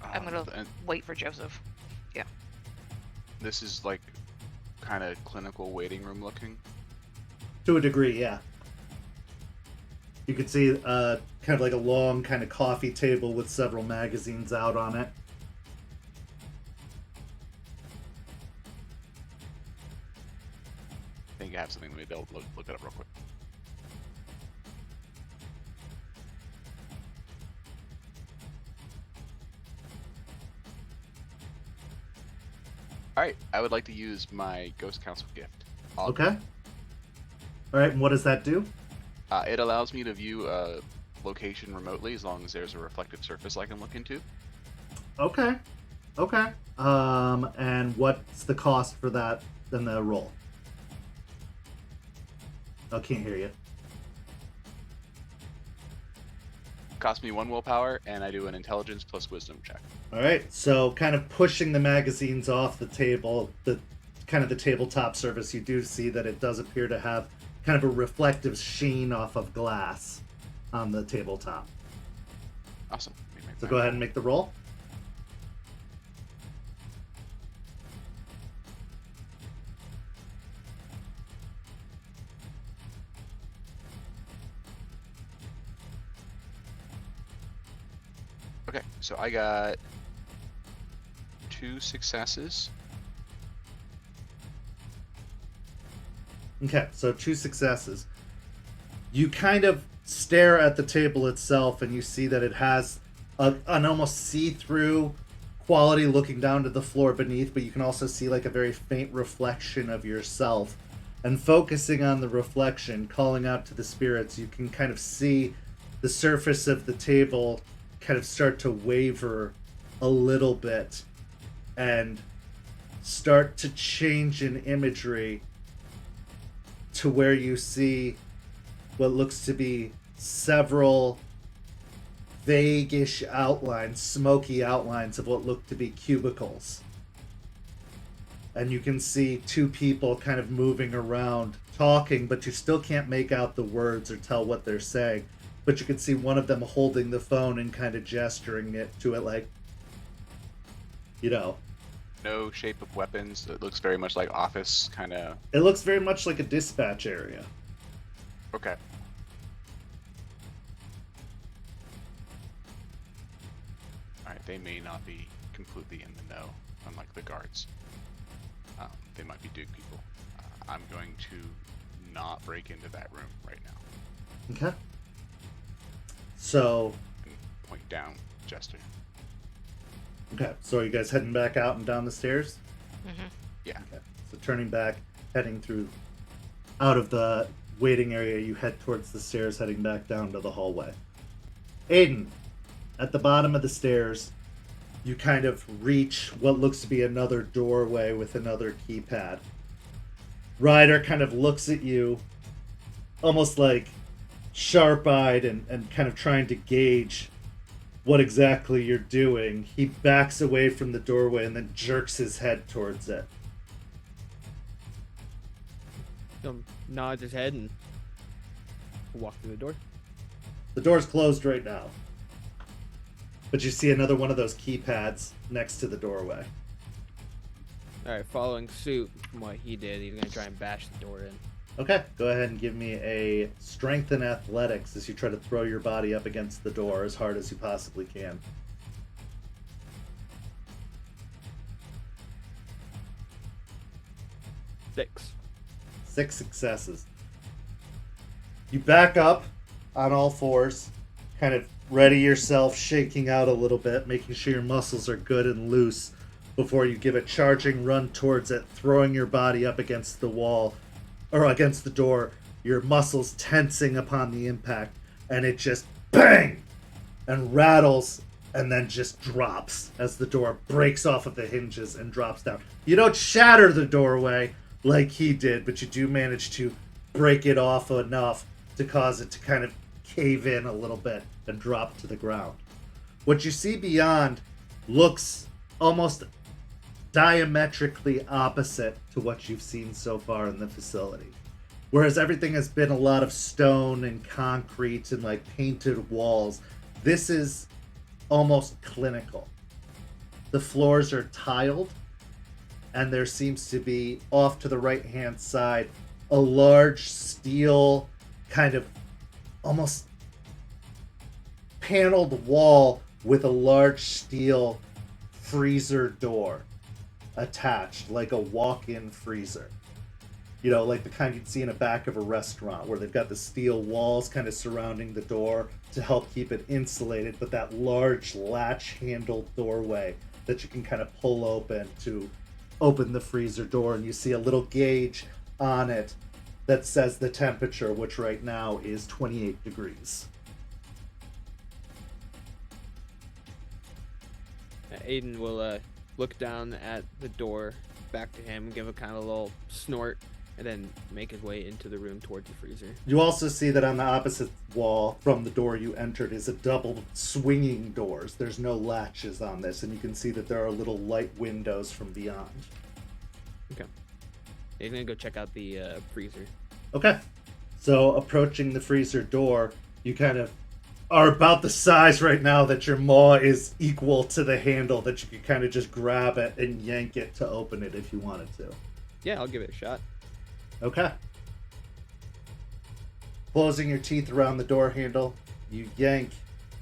I'm gonna
And
wait for Joseph.
this is like kind of clinical waiting room looking.
To a degree, yeah. You can see kind of like a long kind of coffee table with several magazines out on it.
I think I have something. Maybe I'll look it up real quick. All right, I would like to use my Ghost Council gift.
Okay. All right, and what does that do?
It allows me to view a location remotely as long as there's a reflective surface I can look into.
Okay. Okay. And what's the cost for that and the roll? I can't hear you.
Cost me 1 willpower, and I do an intelligence plus wisdom check.
All right, so kind of pushing the magazines off the table, the kind of the tabletop surface, you do see that it does appear to have kind of a reflective sheen off of glass on the tabletop.
Awesome. Let me make
So
my-
go ahead and make the roll.
Okay, so I got 2 successes.
Okay, so 2 successes. You kind of stare at the table itself and you see that it has an almost see-through quality looking down to the floor beneath, but you can also see like a very faint reflection of yourself. And focusing on the reflection, calling out to the spirits, you can kind of see the surface of the table kind of start to waver a little bit and start to change in imagery to where you see what looks to be several vague-ish outlines, smoky outlines of what look to be cubicles. And you can see 2 people kind of moving around, talking, but you still can't make out the words or tell what they're saying. But you can see one of them holding the phone and kind of gesturing it to it like, you know.
No shape of weapons. It looks very much like office kind of.
It looks very much like a dispatch area.
Okay. Alright, they may not be completely in the know, unlike the guards. They might be Duke people. I'm going to not break into that room right now.
Okay. So,
And point down, Jester.
okay, so are you guys heading back out and down the stairs?
Mm-hmm.
Yeah.
Okay. So turning back, heading through out of the waiting area, you head towards the stairs, heading back down to the hallway. Aiden, at the bottom of the stairs, you kind of reach what looks to be another doorway with another keypad. Ryder kind of looks at you, almost like sharp-eyed and kind of trying to gauge what exactly you're doing. He backs away from the doorway and then jerks his head towards it.
Nods his head and walk through the door.
The door's closed right now. But you see another one of those keypads next to the doorway.
All right, following suit from what he did, he's gonna try and bash the door in.
Okay, go ahead and give me a strength and athletics as you try to throw your body up against the door as hard as you possibly can.
6.
6 successes. You back up on all fours, kind of ready yourself, shaking out a little bit, making sure your muscles are good and loose before you give a charging run towards it, throwing your body up against the wall or against the door, your muscles tensing upon the impact, and it just bang and rattles and then just drops as the door breaks off of the hinges and drops down. You don't shatter the doorway like he did, but you do manage to break it off enough to cause it to kind of cave in a little bit and drop to the ground. What you see beyond looks almost diametrically opposite to what you've seen so far in the facility. Whereas everything has been a lot of stone and concrete and like painted walls, this is almost clinical. The floors are tiled, and there seems to be, off to the right-hand side, a large steel kind of almost paneled wall with a large steel freezer door attached, like a walk-in freezer. You know, like the kind you'd see in the back of a restaurant where they've got the steel walls kind of surrounding the door to help keep it insulated, but that large latch-handled doorway that you can kind of pull open to open the freezer door, and you see a little gauge on it that says the temperature, which right now is 28 degrees.
Aiden will look down at the door back to him, give a kind of little snort, and then make his way into the room towards the freezer.
You also see that on the opposite wall from the door you entered is a double swinging doors. There's no latches on this, and you can see that there are little light windows from beyond.
Okay. He's gonna go check out the freezer.
Okay. So approaching the freezer door, you kind of are about the size right now that your maw is equal to the handle, that you can kind of just grab it and yank it to open it if you wanted to.
Yeah, I'll give it a shot.
Okay. Closing your teeth around the door handle, you yank,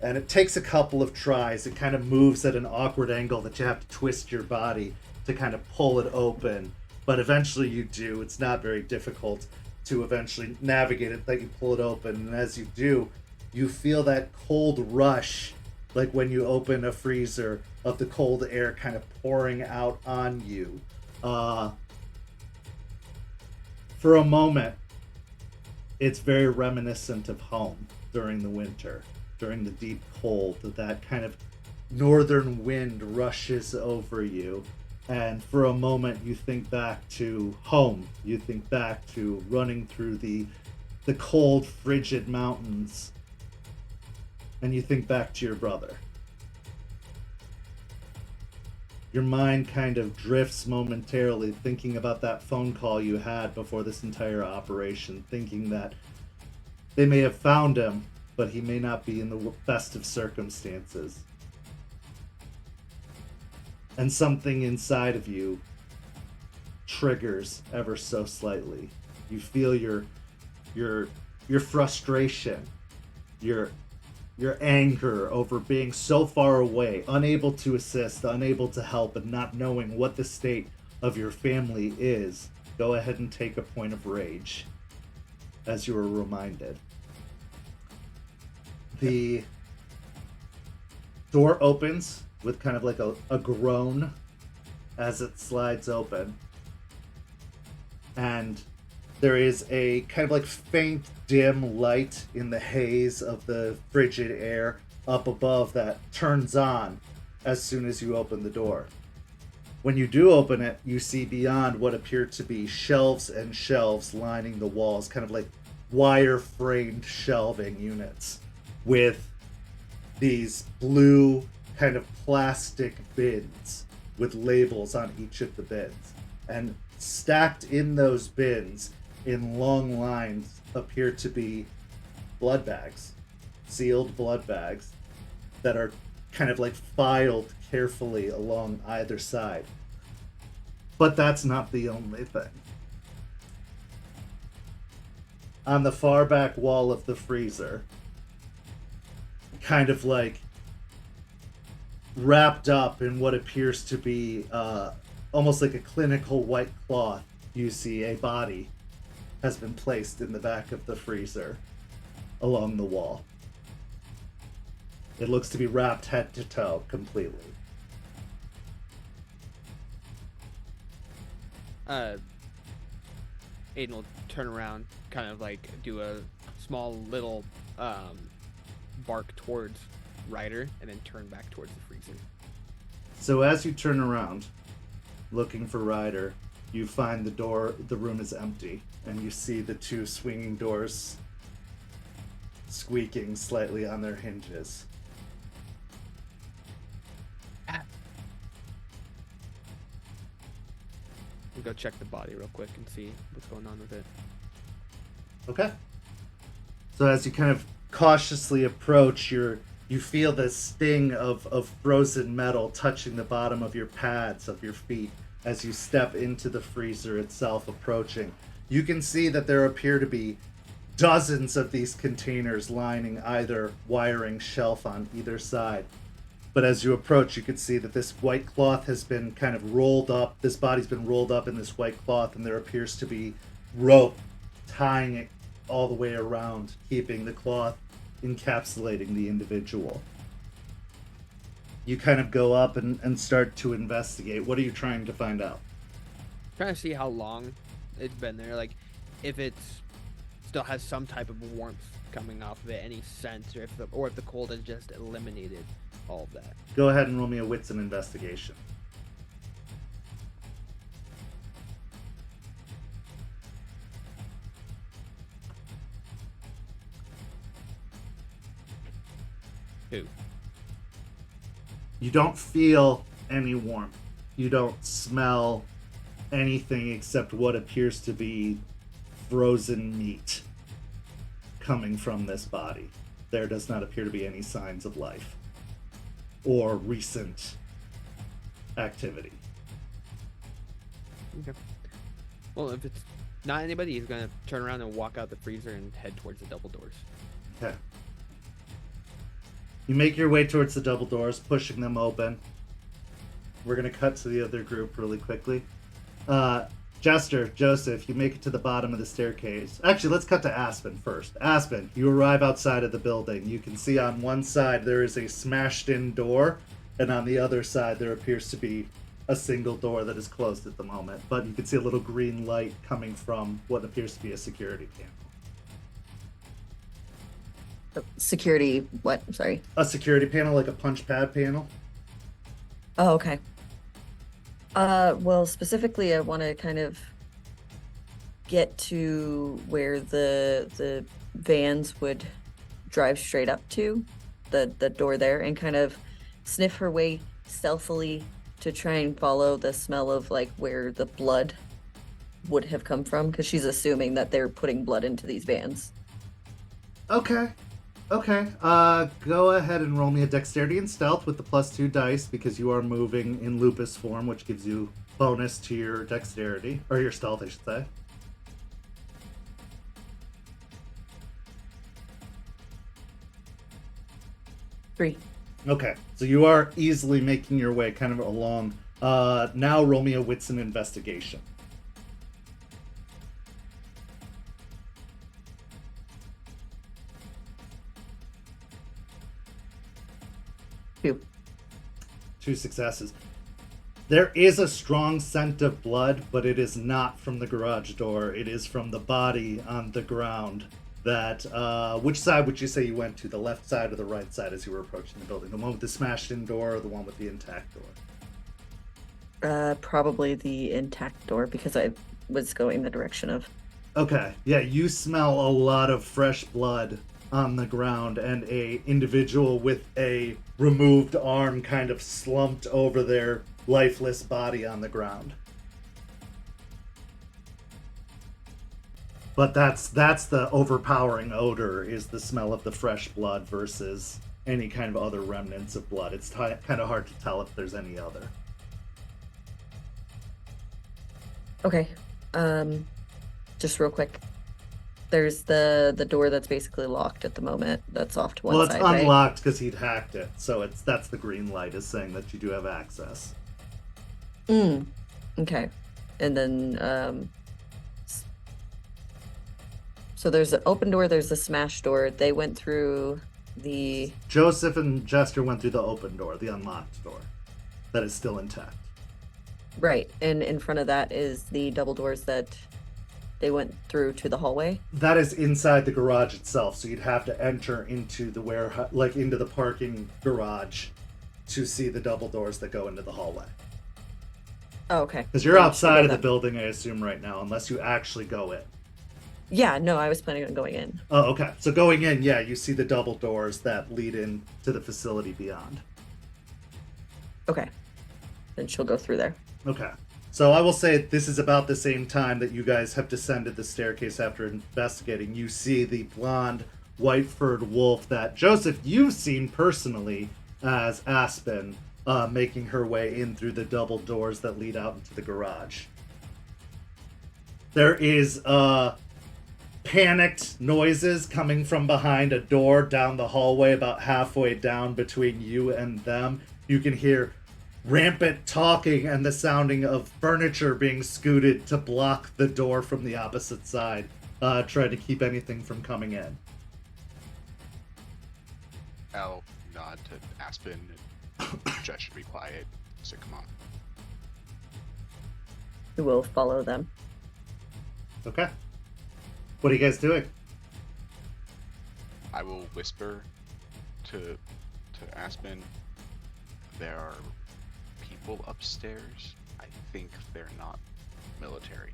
and it takes a couple of tries. It kind of moves at an awkward angle that you have to twist your body to kind of pull it open. But eventually you do. It's not very difficult to eventually navigate it, that you pull it open. And as you do, you feel that cold rush, like when you open a freezer, of the cold air kind of pouring out on you. For a moment, it's very reminiscent of home during the winter, during the deep cold, that kind of northern wind rushes over you. And for a moment, you think back to home. You think back to running through the cold, frigid mountains. And you think back to your brother. Your mind kind of drifts momentarily, thinking about that phone call you had before this entire operation, thinking that they may have found him, but he may not be in the best of circumstances. And something inside of you triggers ever so slightly. You feel your frustration, your anger over being so far away, unable to assist, unable to help, and not knowing what the state of your family is. Go ahead and take a point of rage, as you are reminded. The door opens with kind of like a groan as it slides open. And there is a kind of like faint, dim light in the haze of the frigid air up above that turns on as soon as you open the door. When you do open it, you see beyond what appear to be shelves and shelves lining the walls, kind of like wire-framed shelving units with these blue kind of plastic bins with labels on each of the bins. And stacked in those bins in long lines appear to be blood bags, sealed blood bags that are kind of like filed carefully along either side. But that's not the only thing. On the far back wall of the freezer, kind of like wrapped up in what appears to be almost like a clinical white cloth, you see a body has been placed in the back of the freezer along the wall. It looks to be wrapped head to toe completely.
Aiden will turn around, kind of like do a small little bark towards Ryder, and then turn back towards the freezer.
So as you turn around, looking for Ryder, you find the room is empty, and you see the two swinging doors squeaking slightly on their hinges.
We'll go check the body real quick and see what's going on with it.
Okay. So as you kind of cautiously approach, you feel the sting of frozen metal touching the bottom of your pads of your feet as you step into the freezer itself, approaching. You can see that there appear to be dozens of these containers lining either wiring shelf on either side. But as you approach, you can see that this white cloth has been kind of rolled up. This body's been rolled up in this white cloth, and there appears to be rope tying it all the way around, keeping the cloth encapsulating the individual. You kind of go up and start to investigate. What are you trying to find out?
Trying to see how long it's been there, like if it's still has some type of warmth coming off of it, any sense, or if the cold has just eliminated all of that.
Go ahead and roll me a wits and investigation.
Two.
You don't feel any warmth. You don't smell anything except what appears to be frozen meat coming from this body. There does not appear to be any signs of life or recent activity.
Okay. Well, if it's not anybody, he's gonna turn around and walk out the freezer and head towards the double doors.
Okay. You make your way towards the double doors, pushing them open. We're going to cut to the other group really quickly. Jester, Joseph, you make it to the bottom of the staircase. Actually, let's cut to Aspen first. Aspen, you arrive outside of the building. You can see on one side there is a smashed-in door, and on the other side there appears to be a single door that is closed at the moment. But you can see a little green light coming from what appears to be a security panel.
Security, what? Sorry.
A security panel, like a punch pad panel.
Oh, okay. Well, specifically, I want to kind of get to where the vans would drive straight up to, the door there, and kind of sniff her way stealthily to try and follow the smell of like where the blood would have come from, because she's assuming that they're putting blood into these vans.
Okay. Go ahead and roll me a dexterity and stealth with the +2 dice, because you are moving in lupus form, which gives you bonus to your dexterity, or your stealth, I should say.
Three.
Okay, so you are easily making your way kind of along. Now roll me a wits and investigation. Two successes. There is a strong scent of blood, but it is not from the garage door. It is from the body on the ground. That, which side would you say you went to? The left side or the right side as you were approaching the building? The one with the smashed-in door or the one with the intact door?
Probably the intact door, because I was going the direction of...
Okay, yeah, you smell a lot of fresh blood on the ground, and a individual with a removed arm kind of slumped over their lifeless body on the ground. But that's the overpowering odor, is the smell of the fresh blood versus any kind of other remnants of blood. It's kind of hard to tell if there's any other.
Okay. Just real quick. There's the door that's basically locked at the moment. That's off to one
Well, it's
side, right?
unlocked because he'd hacked it, so that's the green light is saying that you do have access.
Okay. And then so there's an open door, there's a smash door. They went through the
Joseph and Jester went through the open door, the unlocked door, that is still intact.
right, and in front of that is the double doors that they went through to the hallway.
That is inside the garage itself, so you'd have to enter into the warehouse, like into the parking garage, to see the double doors that go into the hallway.
Oh, okay.
Because you're
Then we should
outside
go
of the
that-
building, I assume, right now, unless you actually go in.
Yeah, no, I was planning on going in.
Oh, okay. So going in, yeah, you see the double doors that lead in to the facility beyond.
Okay. Then she'll go through there.
Okay. So I will say this is about the same time that you guys have descended the staircase after investigating. You see the blonde, white-furred wolf that, Joseph, you've seen personally as Aspen, making her way in through the double doors that lead out into the garage. There is panicked noises coming from behind a door down the hallway about halfway down between you and them. You can hear rampant talking and the sounding of furniture being scooted to block the door from the opposite side, trying to keep anything from coming in.
I'll nod to Aspen and Jess should be quiet. So come on.
We will follow them.
Okay. What are you guys doing?
I will whisper to Aspen. There are people upstairs. I think they're not military.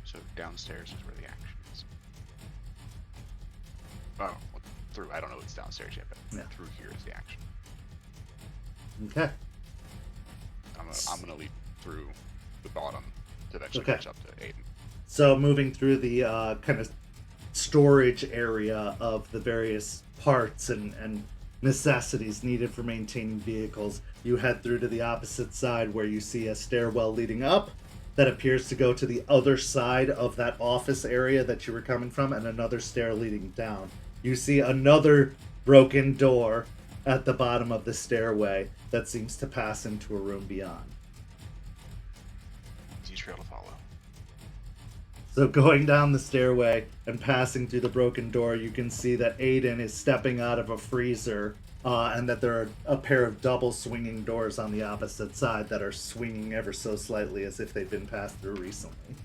So downstairs is where the action is. Oh, well, through. I don't know what's downstairs yet, but
Yeah.
through here is the action.
Okay.
I'm gonna lead through the bottom to eventually
Okay.
catch up to Aiden.
So moving through the kind of storage area of the various parts and necessities needed for maintaining vehicles, you head through to the opposite side where you see a stairwell leading up that appears to go to the other side of that office area that you were coming from, and another stair leading down. You see another broken door at the bottom of the stairway that seems to pass into a room beyond.
Easy trail to follow.
So going down the stairway and passing through the broken door, you can see that Aiden is stepping out of a freezer, and that there are a pair of double swinging doors on the opposite side that are swinging ever so slightly as if they've been passed through recently.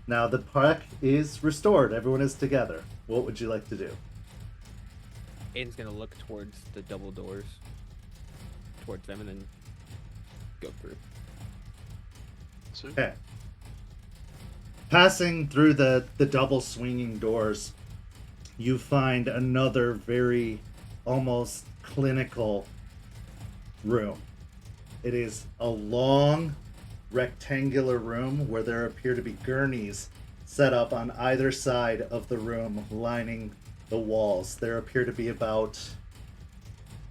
Now the park is restored. Everyone is together. What would you like to do?
Aiden's gonna look towards the double doors, towards them, and then go through.
So
Okay. Passing through the double swinging doors, you find another very almost clinical room. It is a long rectangular room where there appear to be gurneys set up on either side of the room lining the walls. There appear to be about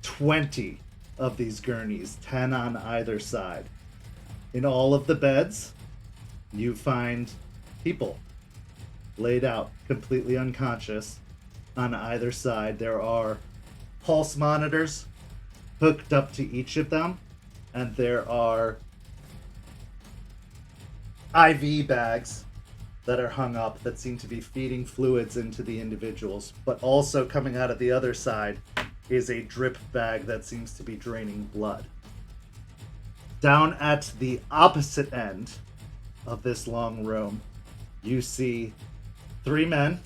20 of these gurneys, 10 on either side. In all of the beds, you find people laid out, completely unconscious. On either side, there are pulse monitors hooked up to each of them, and there are IV bags that are hung up that seem to be feeding fluids into the individuals. But also coming out of the other side is a drip bag that seems to be draining blood. Down at the opposite end of this long room, you see 3 men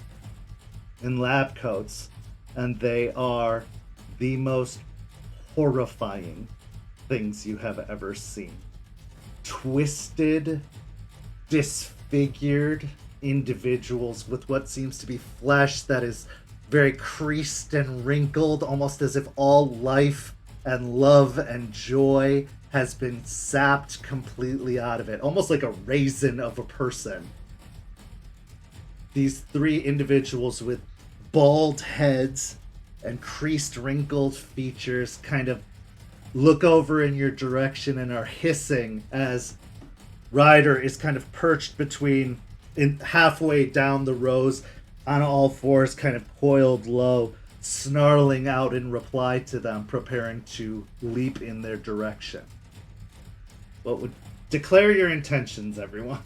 in lab coats, and they are the most horrifying things you have ever seen. Twisted, disfigured individuals with what seems to be flesh that is very creased and wrinkled, almost as if all life and love and joy has been sapped completely out of it, almost like a raisin of a person. These 3 individuals with bald heads and creased, wrinkled features kind of look over in your direction and are hissing as Ryder is kind of perched between, halfway down the rows, on all fours, kind of coiled low, snarling out in reply to them, preparing to leap in their direction. What would declare your intentions, everyone?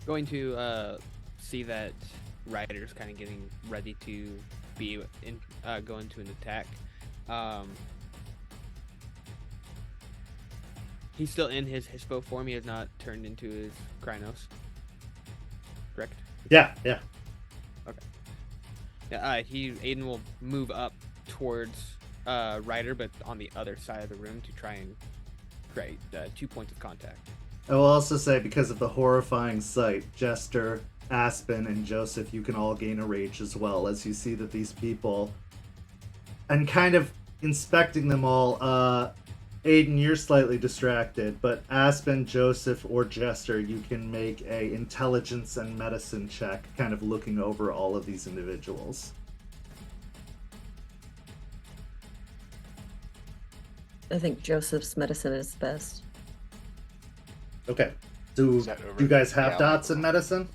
Going to see that Ryder's kind of getting ready to be go into an attack. He's still in his Hispo form. He has not turned into his Krynos. Correct?
Yeah.
Yeah, Aiden will move up towards Ryder, but on the other side of the room to try and create 2 points of contact.
I will also say, because of the horrifying sight, Jester, Aspen, and Joseph, you can all gain a rage as well, as you see that these people, and kind of inspecting them all, Aiden, you're slightly distracted, but Aspen, Joseph, or Jester, you can make a intelligence and medicine check, kind of looking over all of these individuals.
I think Joseph's medicine is best.
Okay. Do
Is that over?
you guys have
Yeah,
dots
I'll-
in medicine?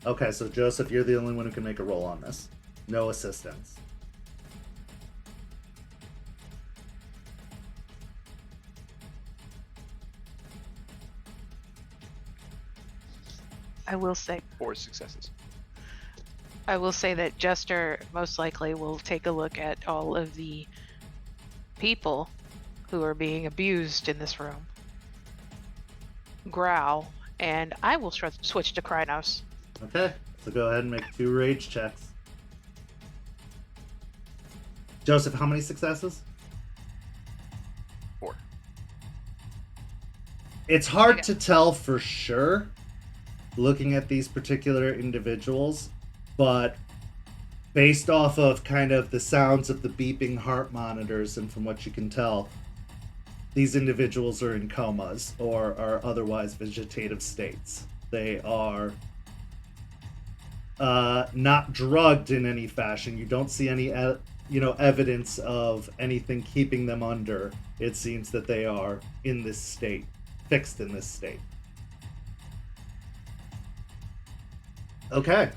Okay, so Joseph, you're the only one who can make a roll on this. No assistance.
I will say
4 successes.
that Jester most likely will take a look at all of the people who are being abused in this room, growl, and I will switch to Krynos.
Okay, so go ahead and make 2 rage checks. Joseph, how many successes?
4.
It's hard
Okay.
to tell for sure looking at these particular individuals, but based off of kind of the sounds of the beeping heart monitors and from what you can tell, these individuals are in comas or are otherwise vegetative states. They are not drugged in any fashion. You don't see any evidence of anything keeping them under. It seems that they are in this state, fixed in this state. Okay.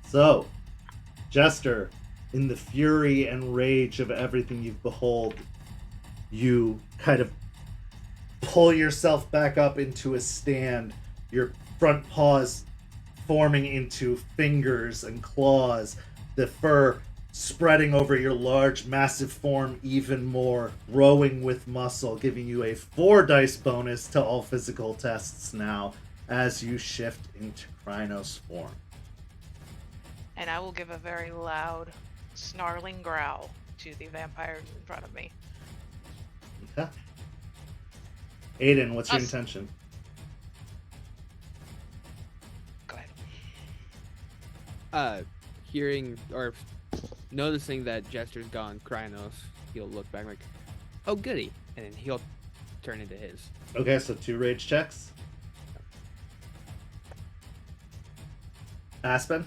So, Jester, in the fury and rage of everything you've behold, you kind of pull yourself back up into a stand, your front paws forming into fingers and claws, the fur spreading over your large, massive form even more, growing with muscle, giving you a 4 dice bonus to all physical tests now as you shift into Krynos form.
And I will give a very loud, snarling growl to the vampires in front of me.
Okay. Aiden, what's your
Us.
intention?
Go ahead.
Hearing or noticing that Jester's gone Krynos, he'll look back like, oh goody, and then he'll turn into his.
Okay, so 2 rage checks. Aspen?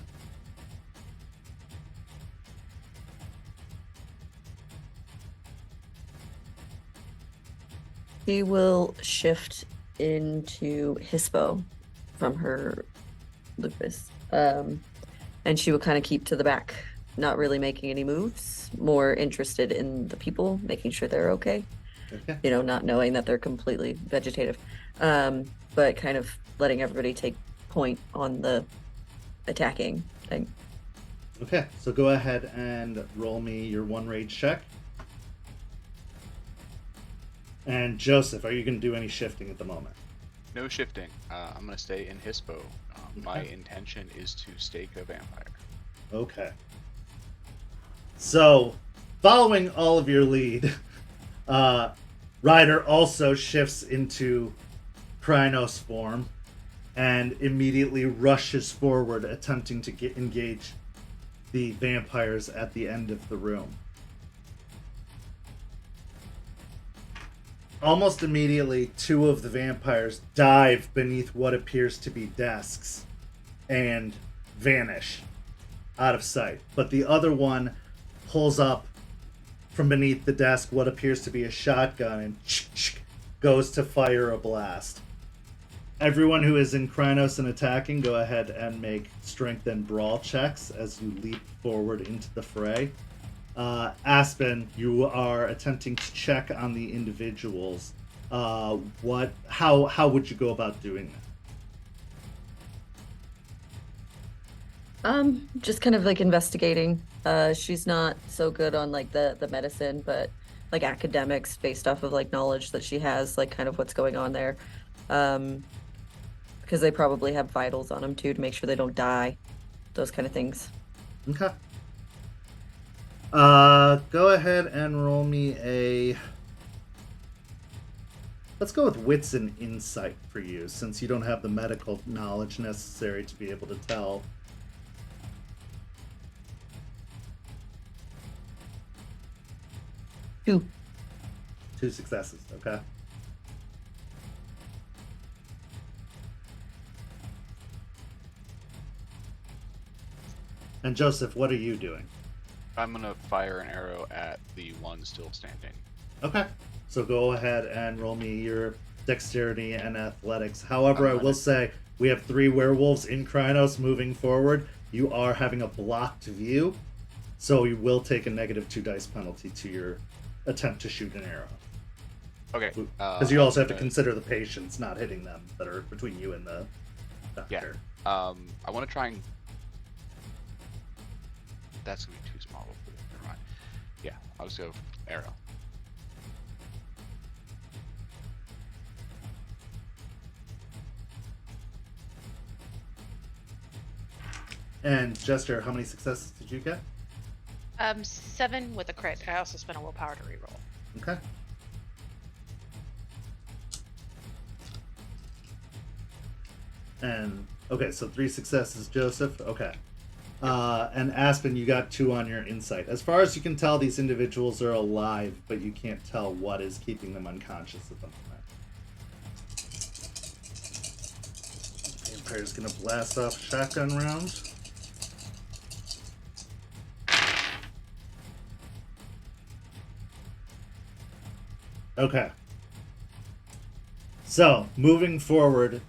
She will shift into Hispo from her lupus. And she will kind of keep to the back, not really making any moves, more interested in the people, making sure they're okay.
Okay.
You know, not knowing that they're completely vegetative. But kind of letting everybody take point on the attacking thing.
Okay, so go ahead and roll me your 1 rage check. And Joseph, are you going to do any shifting at the moment?
No shifting. I'm going to stay in Hispo. My
Okay.
intention is to stake a vampire.
Okay. So, following all of your lead, Ryder also shifts into Krynos form and immediately rushes forward, attempting to engage the vampires at the end of the room. Almost immediately, 2 of the vampires dive beneath what appears to be desks, and vanish out of sight. But the other one pulls up from beneath the desk what appears to be a shotgun and goes to fire a blast. Everyone who is in Krynos and attacking, go ahead and make strength and brawl checks as you leap forward into the fray. Aspen, you are attempting to check on the individuals. How would you go about doing that?
Just kind of like investigating. She's not so good on like the medicine, but like academics based off of like knowledge that she has, like kind of what's going on there. Because they probably have vitals on them too to make sure they don't die. Those kind of things.
Okay. Go ahead and roll me a... Let's go with wits and insight for you, since you don't have the medical knowledge necessary to be able to tell.
Two.
2 successes, okay. And Joseph, what are you doing?
I'm gonna fire an arrow at the one still standing.
Okay. So go ahead and roll me your dexterity and athletics. However, I will say we have 3 werewolves in Krynos moving forward. You are having a blocked view, so you will take a -2 dice penalty to your attempt to shoot an arrow.
Okay.
Because you also have to consider the patients not hitting them that are between you and the doctor.
Yeah. I want to try and... That's gonna be too small. Never mind. Yeah, I'll just go arrow.
And Jester, how many successes did you get?
7 with a crit. I also spent a willpower to reroll.
Okay. And okay, so 3 successes, Joseph. Okay. And Aspen, you got 2 on your insight. As far as you can tell, these individuals are alive, but you can't tell what is keeping them unconscious at the moment. Vampire's gonna blast off a shotgun round. Okay. So, moving forward,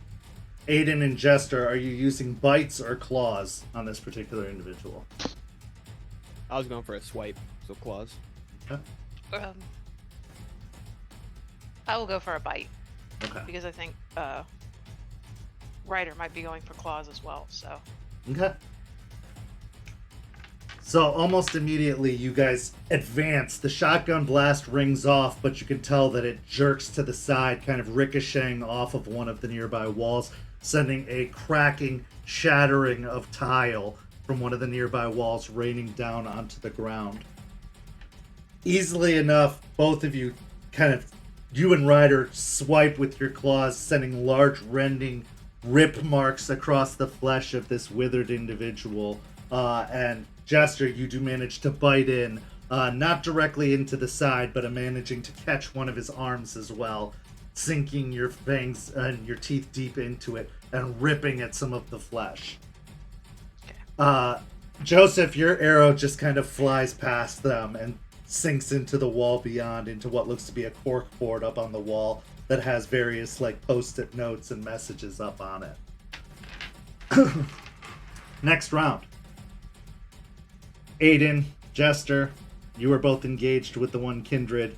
Aiden and Jester, are you using bites or claws on this particular individual?
I was going for a swipe, so claws.
Okay.
I will go for a bite
Okay.
because I think Ryder might be going for claws as well. So
Okay. So almost immediately you guys advance. The shotgun blast rings off, but you can tell that it jerks to the side, kind of ricocheting off of one of the nearby walls, sending a cracking, shattering of tile from one of the nearby walls raining down onto the ground. Easily enough, both of you you and Ryder swipe with your claws, sending large rending rip marks across the flesh of this withered individual. And Jester, you do manage to bite in, not directly into the side, but managing to catch one of his arms as well, sinking your fangs and your teeth deep into it and ripping at some of the flesh. Joseph, your arrow just kind of flies past them and sinks into the wall beyond, into what looks to be a cork board up on the wall that has various post-it notes and messages up on it. Next round. Aiden, Jester, you are both engaged with the one Kindred.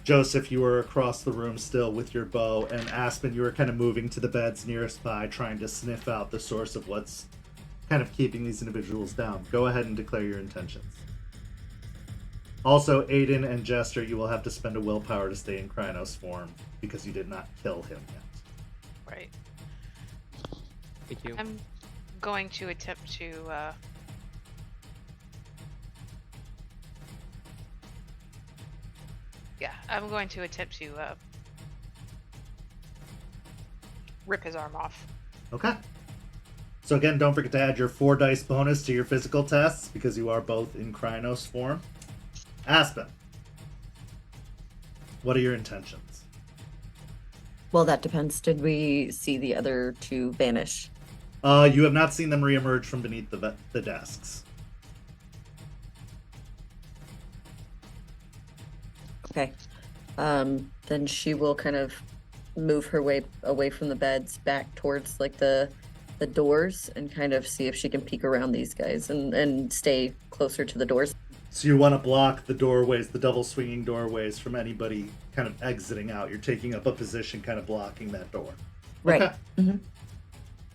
Joseph, you are across the room still with your bow, and Aspen, you are kind of moving to the beds nearest by, trying to sniff out the source of what's kind of keeping these individuals down. Go ahead and declare your intentions. Also, Aiden and Jester, you will have to spend a willpower to stay in Krynos form, because you did not kill him yet.
right.
Thank you.
I'm going to attempt to I'm going to attempt to rip his arm off.
Okay. So again, don't forget to add your 4 dice bonus to your physical tests, because you are both in Krynos form. Aspen, what are your intentions?
Well, that depends. Did we see the other 2 vanish?
You have not seen them reemerge from beneath the desks.
Okay. Then she will kind of move her way away from the beds back towards like the doors and kind of see if she can peek around these guys and stay closer to the doors.
So you want to block the doorways, the double swinging doorways, from anybody kind of exiting out. You're taking up a position kind of blocking that door.
Right.
Okay.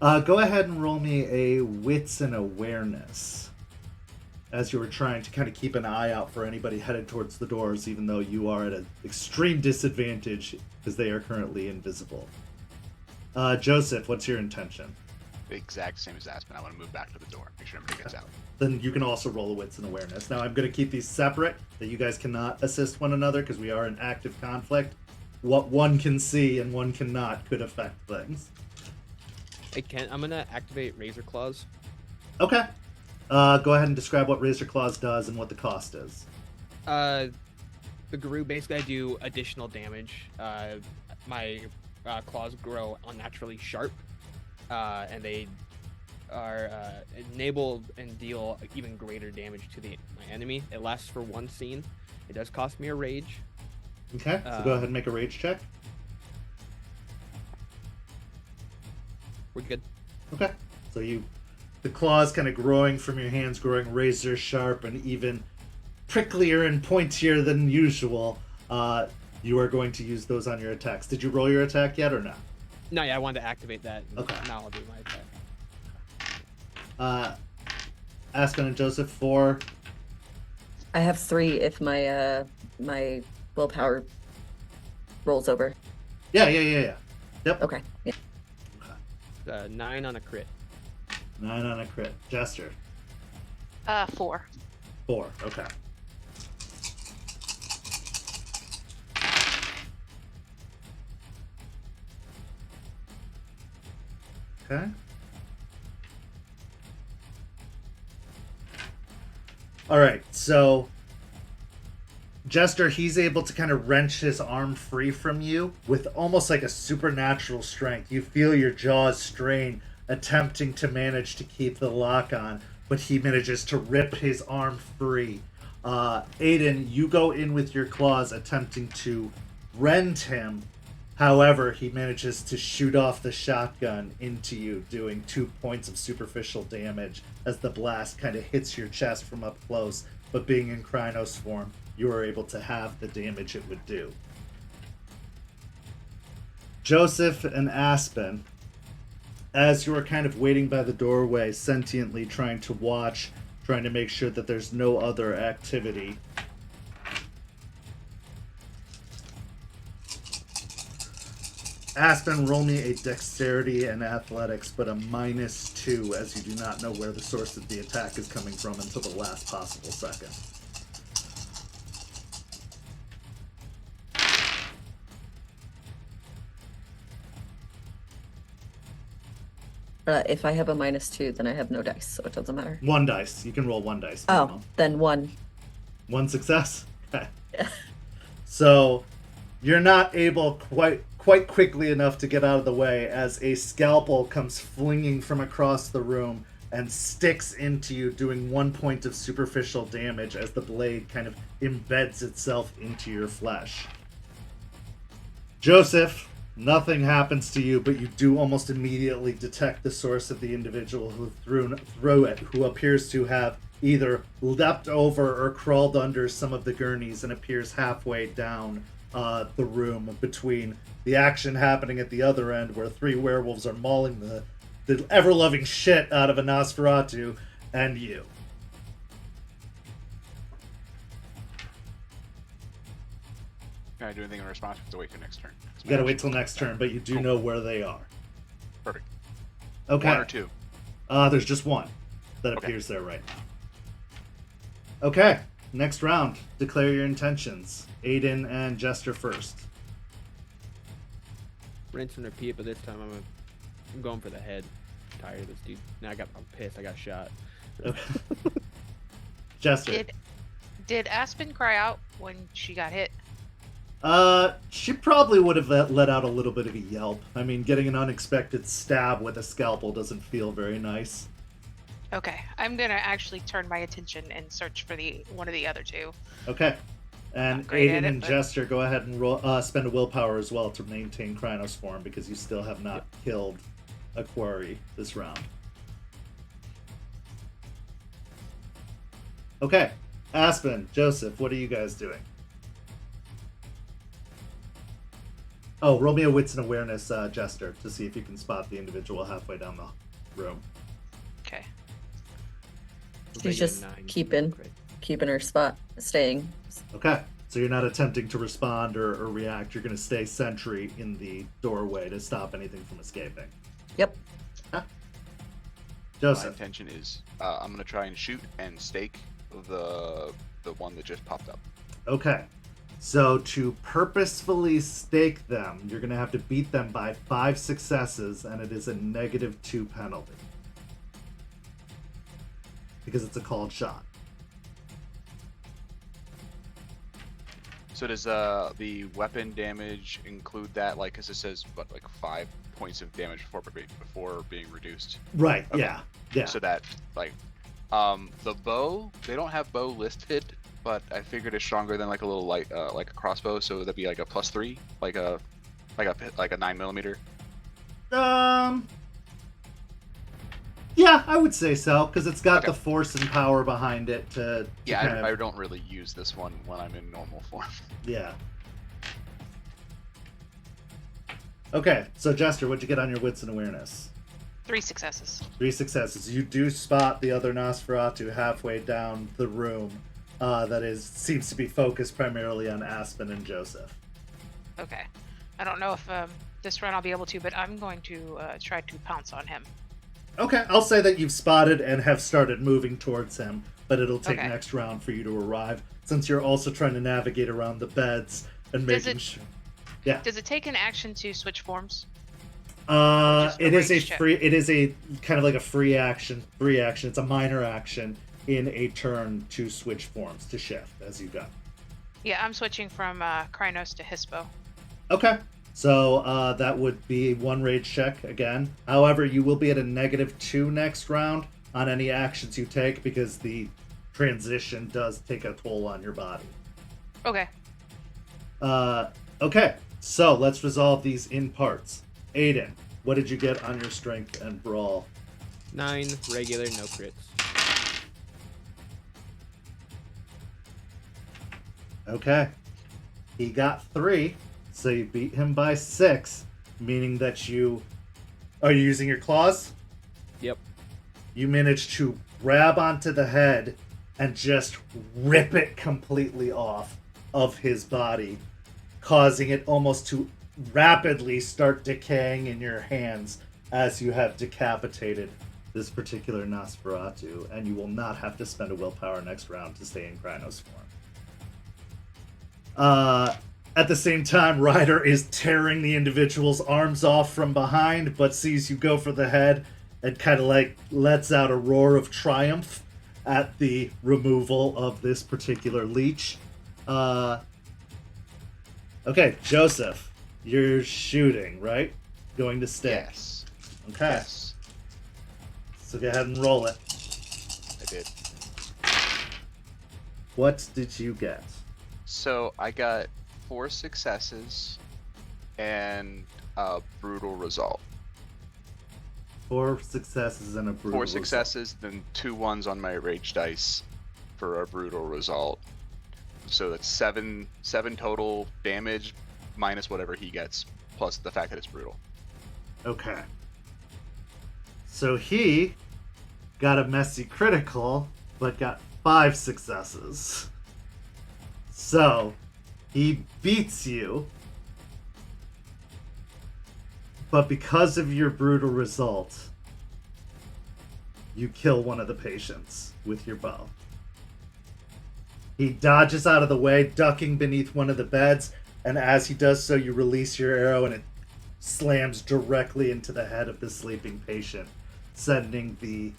Go ahead and roll me a wits and awareness, as you were trying to kind of keep an eye out for anybody headed towards the doors, even though you are at an extreme disadvantage because they are currently invisible. Joseph, what's your intention?
The exact same as Aspen. I want to move back to the door. Make sure everybody gets out.
Then you can also roll a wits and awareness. Now I'm going to keep these separate, that you guys cannot assist one another because we are in active conflict. What one can see and one cannot could affect things.
I'm gonna activate Razor Claws.
Okay. Go ahead and describe what Razor Claws does and what the cost is.
The Guru, basically I do additional damage. My claws grow unnaturally sharp, and they are enabled and deal even greater damage to my enemy. It lasts for one scene. It does cost me a rage.
Okay, so go ahead and make a rage check.
We're good.
Okay. So the claws kind of growing from your hands, growing razor sharp and even pricklier and pointier than usual. You are going to use those on your attacks. Did you roll your attack yet or not?
No, yeah, I wanted to activate that.
Okay.
Now I'll do my attack.
Aspen and Joseph, 4.
I have 3 if my my willpower rolls over.
Yeah. Yep.
Okay. Yeah.
9 on a crit.
9 on a crit. Jester,
4.
4. Okay. Okay. All right, so Jester, he's able to kind of wrench his arm free from you with almost like a supernatural strength. You feel your jaws strain, attempting to manage to keep the lock on, but he manages to rip his arm free. Aiden, you go in with your claws, attempting to rend him. However, he manages to shoot off the shotgun into you, doing 2 points of superficial damage as the blast kind of hits your chest from up close. But being in Krynos form, you are able to have the damage it would do. Joseph and Aspen, as you are kind of waiting by the doorway, sentiently trying to watch, trying to make sure that there's no other activity. Aspen, roll me a dexterity and athletics, but a -2, as you do not know where the source of the attack is coming from until the last possible second.
If I have a -2, then I have no dice, so it doesn't matter.
1 dice. You can roll 1 dice.
Oh,
minimum.
then 1.
1 success? Okay.
Yeah.
So, you're not able quite quickly enough to get out of the way as a scalpel comes flinging from across the room and sticks into you, doing 1 point of superficial damage as the blade kind of embeds itself into your flesh. Joseph, nothing happens to you, but you do almost immediately detect the source of the individual who threw it, who appears to have either leapt over or crawled under some of the gurneys and appears halfway down the room between the action happening at the other end, where 3 werewolves are mauling the ever-loving shit out of a Nosferatu, and you.
Can I do anything in response? We have to wait till next turn.
You gotta wait till next turn, but you do know where they are.
Perfect.
Okay.
1 or 2?
There's just 1 that
Okay.
appears there right now. Okay, next round. Declare your intentions. Aiden and Jester first.
Rinse and repeat, but this time I'm going for the head. I'm tired of this dude. Now I'm pissed. I got shot.
Okay. Jester.
Did Aspen cry out when she got hit?
She probably would have let out a little bit of a yelp. I mean, getting an unexpected stab with a scalpel doesn't feel very nice.
Okay, I'm gonna actually turn my attention and search for one of the other two.
Okay. And
Not great at
Aiden
it,
and
but-
Jester, go ahead and spend a willpower as well to maintain Krynos form, because you still have not killed a quarry this round. Okay. Aspen, Joseph, what are you guys doing? Oh, roll me a wits and awareness, Jester, to see if you can spot the individual halfway down the room.
Okay.
She's just keeping her spot, staying.
Okay. So you're not attempting to respond or react. You're going to stay sentry in the doorway to stop anything from escaping.
Yep.
My
Joseph.
intention is I'm gonna try and shoot and stake the one that just popped up.
Okay. So to purposefully stake them, you're going to have to beat them by 5 successes, and it is a -2 penalty. Because it's a called shot.
So does the weapon damage include that? Like, cause it says what, like 5 points of damage before being reduced.
Right,
Okay.
yeah. Yeah.
So that like the bow, they don't have bow listed, but I figured it's stronger than like a little light like a crossbow, so that'd be like a +3, like a 9mm.
Yeah, I would say so, because it's got
Okay.
the force and power behind it to
Yeah,
kind of-
I don't really use this one when I'm in normal form.
Yeah. Okay, so Jester, what'd you get on your wits and awareness?
3 successes.
3 successes. You do spot the other Nosferatu halfway down the room. Seems to be focused primarily on Aspen and Joseph.
Okay. I don't know if this run I'll be able to, but I'm going to try to pounce on him.
Okay, I'll say that you've spotted and have started moving towards him, but it'll take
Okay.
next round for you to arrive, since you're also trying to navigate around the beds and
Does
making
it-
sure. Yeah.
Does it take an action to switch forms? just a
It is a
range check?
free. It is a kind of like a free action. It's a minor action in a turn to switch forms, to shift as you go.
Yeah, I'm switching from Krynos to Hispo.
Okay. So that would be 1 rage check again. However, you will be at a -2 next round on any actions you take, because the transition does take a toll on your body.
Okay.
Okay. So let's resolve these in parts. Aiden, what did you get on your strength and brawl?
9 regular, no crits.
Okay. He got 3, so you beat him by 6, meaning that you... Are you using your claws?
Yep.
You managed to grab onto the head and just rip it completely off of his body, causing it almost to rapidly start decaying in your hands as you have decapitated this particular Nosferatu, and you will not have to spend a willpower next round to stay in Krynos form. At the same time, Ryder is tearing the individual's arms off from behind, but sees you go for the head and kind of like lets out a roar of triumph at the removal of this particular leech. Okay, Joseph, you're shooting, right? Going to stick.
Yes.
Okay,
Yes,
so go ahead and roll it.
I did.
What did you get?
So I got 4 successes and a brutal result.
4 successes and a brutal
4
result.
successes, then 2 ones on my rage dice for a brutal result. So that's 7 total damage minus whatever he gets, plus the fact that it's brutal.
Okay. So he got a messy critical, but got 5 successes. So he beats you, but because of your brutal result, you kill one of the patients with your bow. He dodges out of the way, ducking beneath one of the beds, and as he does so, you release your arrow and it slams directly into the head of the sleeping patient, sending the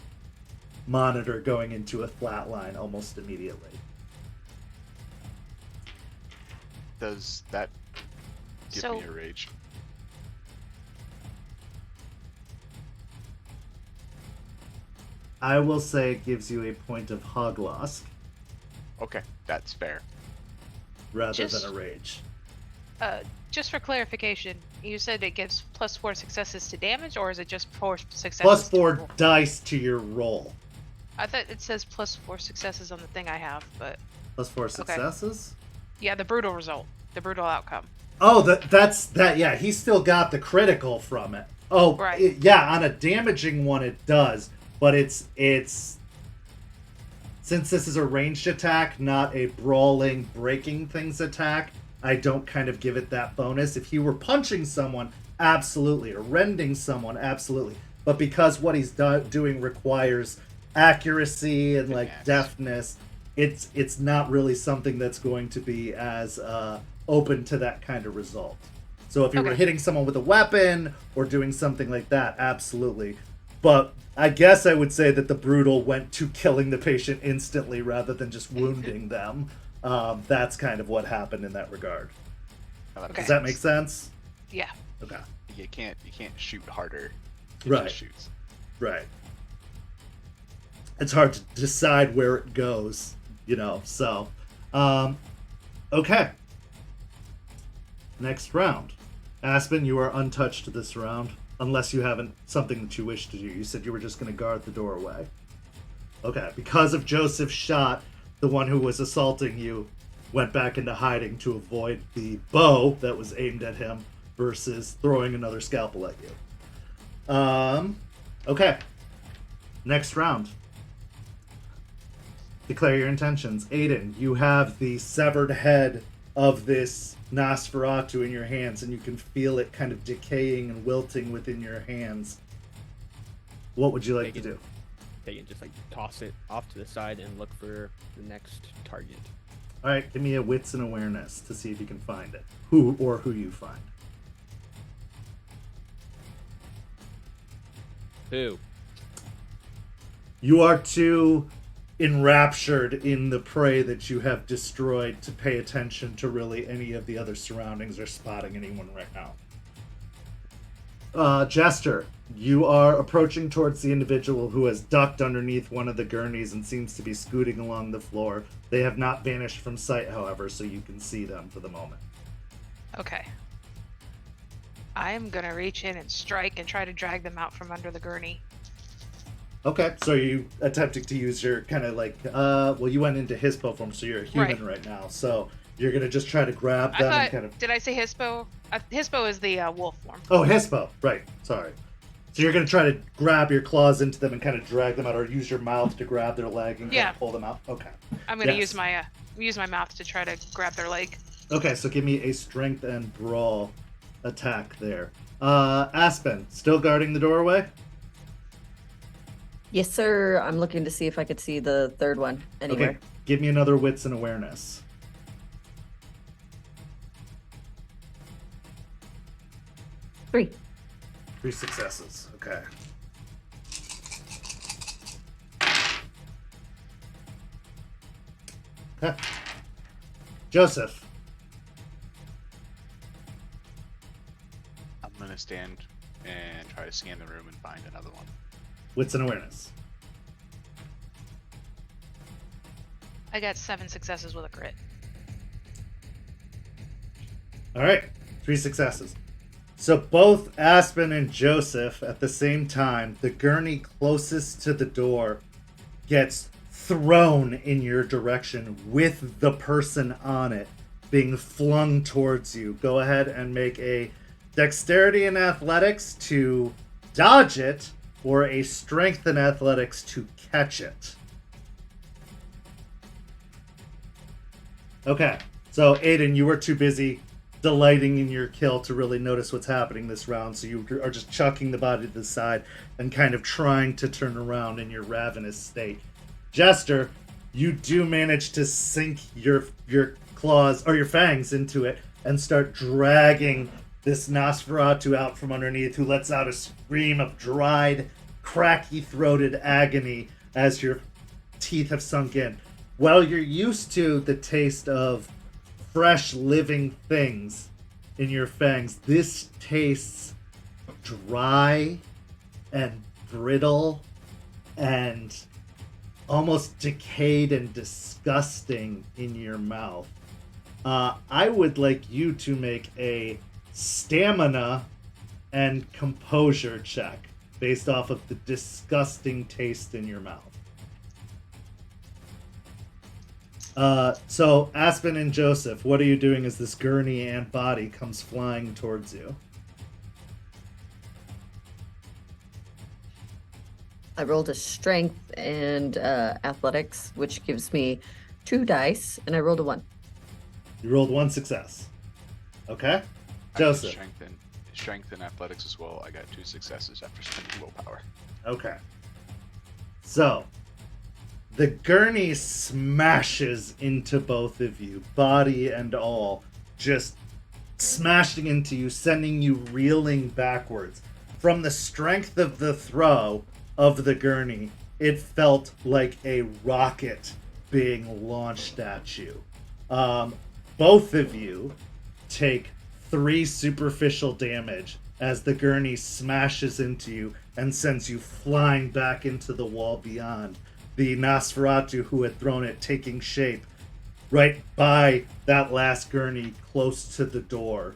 monitor going into a flat line almost immediately.
Does that give
So-
me a rage?
I will say it gives you a point of Hoglosk
Okay, that's fair.
rather
Just-
than a rage.
Just for clarification, you said it gives +4 successes to damage, or is it just 4 successes?
Plus
to
4
roll?
dice to your roll.
I thought it says +4 successes on the thing I have, but
Plus 4 successes?
yeah, the brutal result, the brutal outcome.
Oh, that's that. Yeah, he still got the critical from it. Oh,
Right.
yeah. On a damaging one, it does, but it's since this is a ranged attack, not a brawling, breaking things attack. I don't kind of give it that bonus. If he were punching someone, absolutely, or rending someone, absolutely. But because what he's doing requires accuracy and like
Finesse.
deftness, it's not really something that's going to be as open to that kind of result. So if you were
Okay.
hitting someone with a weapon or doing something like that, absolutely. But I guess I would say that the brutal went to killing the patient instantly rather than just wounding them. That's kind of what happened in that regard.
Now
Okay.
Does that make sense?
Yeah.
Okay.
You can't shoot harder. It
Right.
just shoots.
Right. It's hard to decide where it goes, so. Okay. Next round. Aspen, you are untouched this round, unless you haven't something that you wish to do. You said you were just going to guard the doorway. Okay. Because of Joseph's shot, the one who was assaulting you went back into hiding to avoid the bow that was aimed at him versus throwing another scalpel at you. Okay. Next round. Declare your intentions. Aiden, you have the severed head of this Nosferatu in your hands, and you can feel it kind of decaying and wilting within your hands. What would you like to do?
They can just like toss it off to the side and look for the next target.
All right, give me a wits and awareness to see if you can find it. Who you find.
Who?
You are too enraptured in the prey that you have destroyed to pay attention to really any of the other surroundings or spotting anyone right now. Jester, you are approaching towards the individual who has ducked underneath one of the gurneys and seems to be scooting along the floor. They have not vanished from sight, however, so you can see them for the moment.
Okay. I'm gonna reach in and strike and try to drag them out from under the gurney.
Okay, so you attempting to use your kind of like, well, you went into Hispo form, so you're a human right now. So you're going to just try to grab
I
them
thought.
and kind of...
Did I say Hispo? Hispo is the wolf form.
Oh, Hispo, right, sorry. So you're going to try to grab your claws into them and kind of drag them out, or use your mouth to grab their leg and kind
Yeah.
of pull them out? Okay.
I'm gonna
Yes.
use my mouth to try to grab their leg.
Okay, so give me a strength and brawl attack there. Aspen, still guarding the doorway?
Yes, sir. I'm looking to see if I could see the third one anywhere.
Okay, give me another wits and awareness.
Three.
3 successes. Okay. Okay. Joseph.
I'm gonna stand and try to scan the room and find another one.
Wits and awareness.
I got 7 successes with a crit.
All right. 3 successes. So both Aspen and Joseph at the same time, the gurney closest to the door gets thrown in your direction with the person on it being flung towards you. Go ahead and make a dexterity and athletics to dodge it, or a strength and athletics to catch it. Okay, so Aiden, you were too busy delighting in your kill to really notice what's happening this round, so you are just chucking the body to the side and kind of trying to turn around in your ravenous state. Jester, you do manage to sink your claws or your fangs into it and start dragging this Nosferatu out from underneath, who lets out a scream of dried, cracky-throated agony as your teeth have sunk in. Well, you're used to the taste of fresh living things in your fangs. This tastes dry and brittle and almost decayed and disgusting in your mouth. I would like you to make a stamina and composure check based off of the disgusting taste in your mouth. So Aspen and Joseph, what are you doing as this gurney ant body comes flying towards you?
I rolled a strength and athletics, which gives me 2 dice, and I rolled a 1.
You rolled 1 success. Okay?
I got
Joseph.
Strength and athletics as well. I got 2 successes after spending willpower.
Okay. So, the gurney smashes into both of you, body and all, just smashing into you, sending you reeling backwards. From the strength of the throw of the gurney, it felt like a rocket being launched at you. Both of you take 3 superficial damage as the gurney smashes into you and sends you flying back into the wall beyond. The Nosferatu who had thrown it taking shape right by that last gurney close to the door,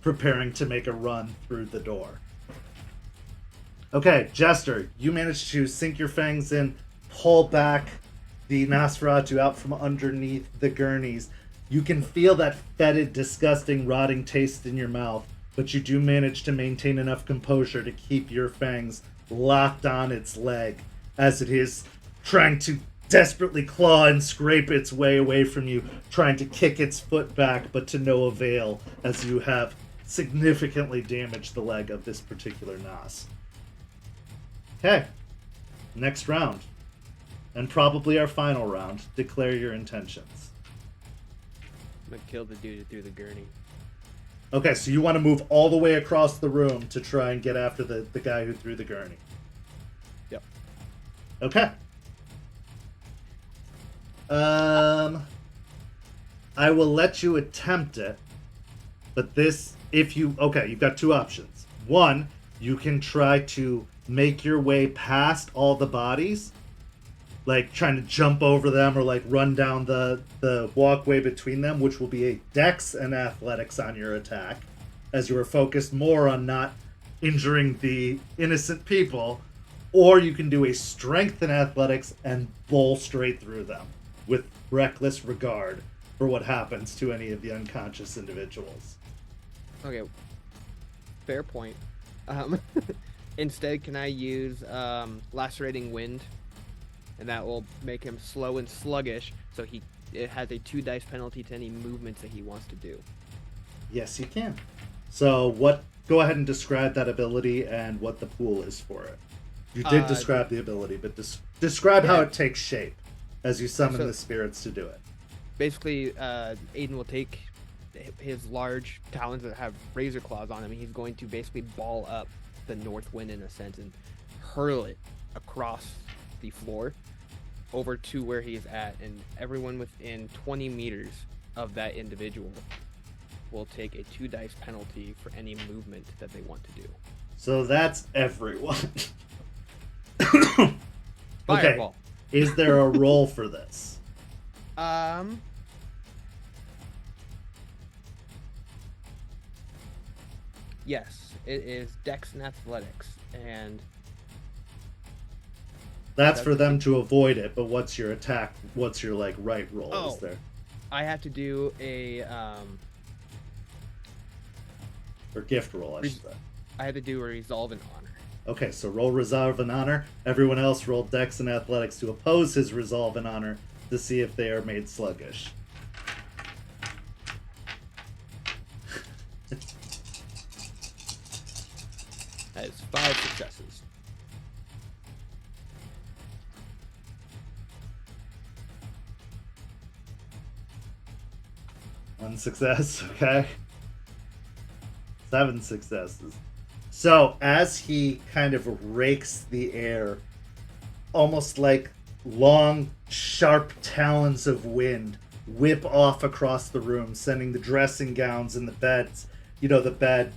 preparing to make a run through the door. Okay, Jester, you managed to sink your fangs in, pull back the Nosferatu out from underneath the gurneys. You can feel that fetid, disgusting, rotting taste in your mouth, but you do manage to maintain enough composure to keep your fangs locked on its leg as it is trying to desperately claw and scrape its way away from you, trying to kick its foot back, but to no avail as you have significantly damaged the leg of this particular Nos. Okay, next round, and probably our final round. Declare your intentions.
I'm gonna kill the dude who threw the gurney.
Okay, so you want to move all the way across the room to try and get after the guy who threw the gurney.
Yep.
Okay. I will let you attempt it, but this, if you, okay, you've got 2 options. One, you can try to make your way past all the bodies, like trying to jump over them or like run down the walkway between them, which will be a dex and athletics on your attack, as you are focused more on not injuring the innocent people. Or you can do a strength and athletics and bowl straight through them with reckless regard for what happens to any of the unconscious individuals.
Okay, fair point. Instead, can I use lacerating wind, and that will make him slow and sluggish, so it has a 2 dice penalty to any movements that he wants to do.
Yes, you can. So go ahead and describe that ability and what the pool is for it. You did describe the ability, but describe how it takes shape as you summon the spirits to do it.
Basically, Aiden will take his large talons that have razor claws on him, and he's going to basically ball up the north wind in a sense and hurl it across the floor over to where he's at, and everyone within 20 meters of that individual will take a 2 dice penalty for any movement that they want to do.
So that's everyone.
Fireball.
Is there a roll for this?
Yes, it is Dex and Athletics, and
That's for them to avoid it, but what's your attack? What's your right roll?
Oh.
Is there?
I have to do a
Or gift roll, I should say.
I have to do a Resolve in Honor.
Okay, so roll Resolve in Honor. Everyone else roll Dex and Athletics to oppose his Resolve in Honor to see if they are made sluggish.
That is 5 successes.
One success, okay. 7 successes. So, as he kind of rakes the air, almost like long, sharp talons of wind whip off across the room, sending the dressing gowns and the beds, the bed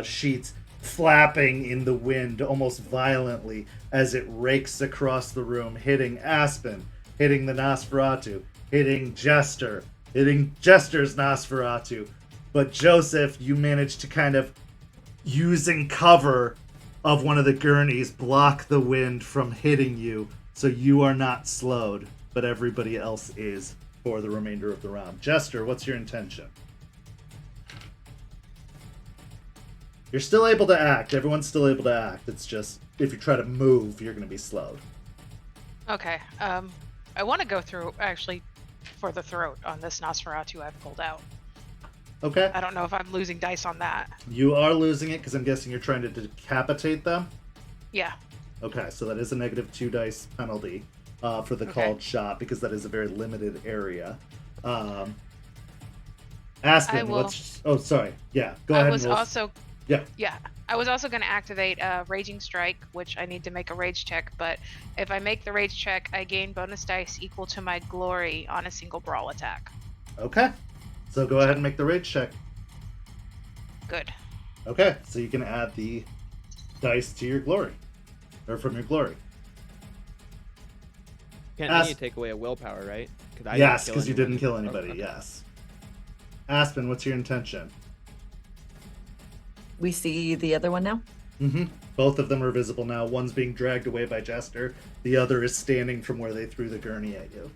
sheets flapping in the wind almost violently as it rakes across the room, hitting Aspen, hitting the Nosferatu, hitting Jester, hitting Jester's Nosferatu. But Joseph, you managed to kind of, using cover of one of the gurneys, block the wind from hitting you, so you are not slowed, but everybody else is for the remainder of the round. Jester, what's your intention? You're still able to act. Everyone's still able to act. It's just, if you try to move, you're going to be slowed.
Okay. I want to go through, actually, for the throat on this Nosferatu I've pulled out.
Okay.
I don't know if I'm losing dice on that.
You are losing it because I'm guessing you're trying to decapitate them.
Yeah.
Okay, so that is a -2 dice penalty for the called shot, because that is a very limited area. Aspen, what's... Oh, sorry. Yeah, go ahead.
I was also going to activate Raging Strike, which I need to make a rage check, but if I make the rage check, I gain bonus dice equal to my glory on a single brawl attack.
Okay, so go ahead and make the rage check.
Good.
Okay, so you can add the dice to your glory, or from your glory.
Can't you take away a willpower, right?
Yes, because you didn't kill anybody, yes. Aspen, what's your intention?
We see the other one now?
Mm-hmm. Both of them are visible now. One's being dragged away by Jester. The other is standing from where they threw the gurney at you.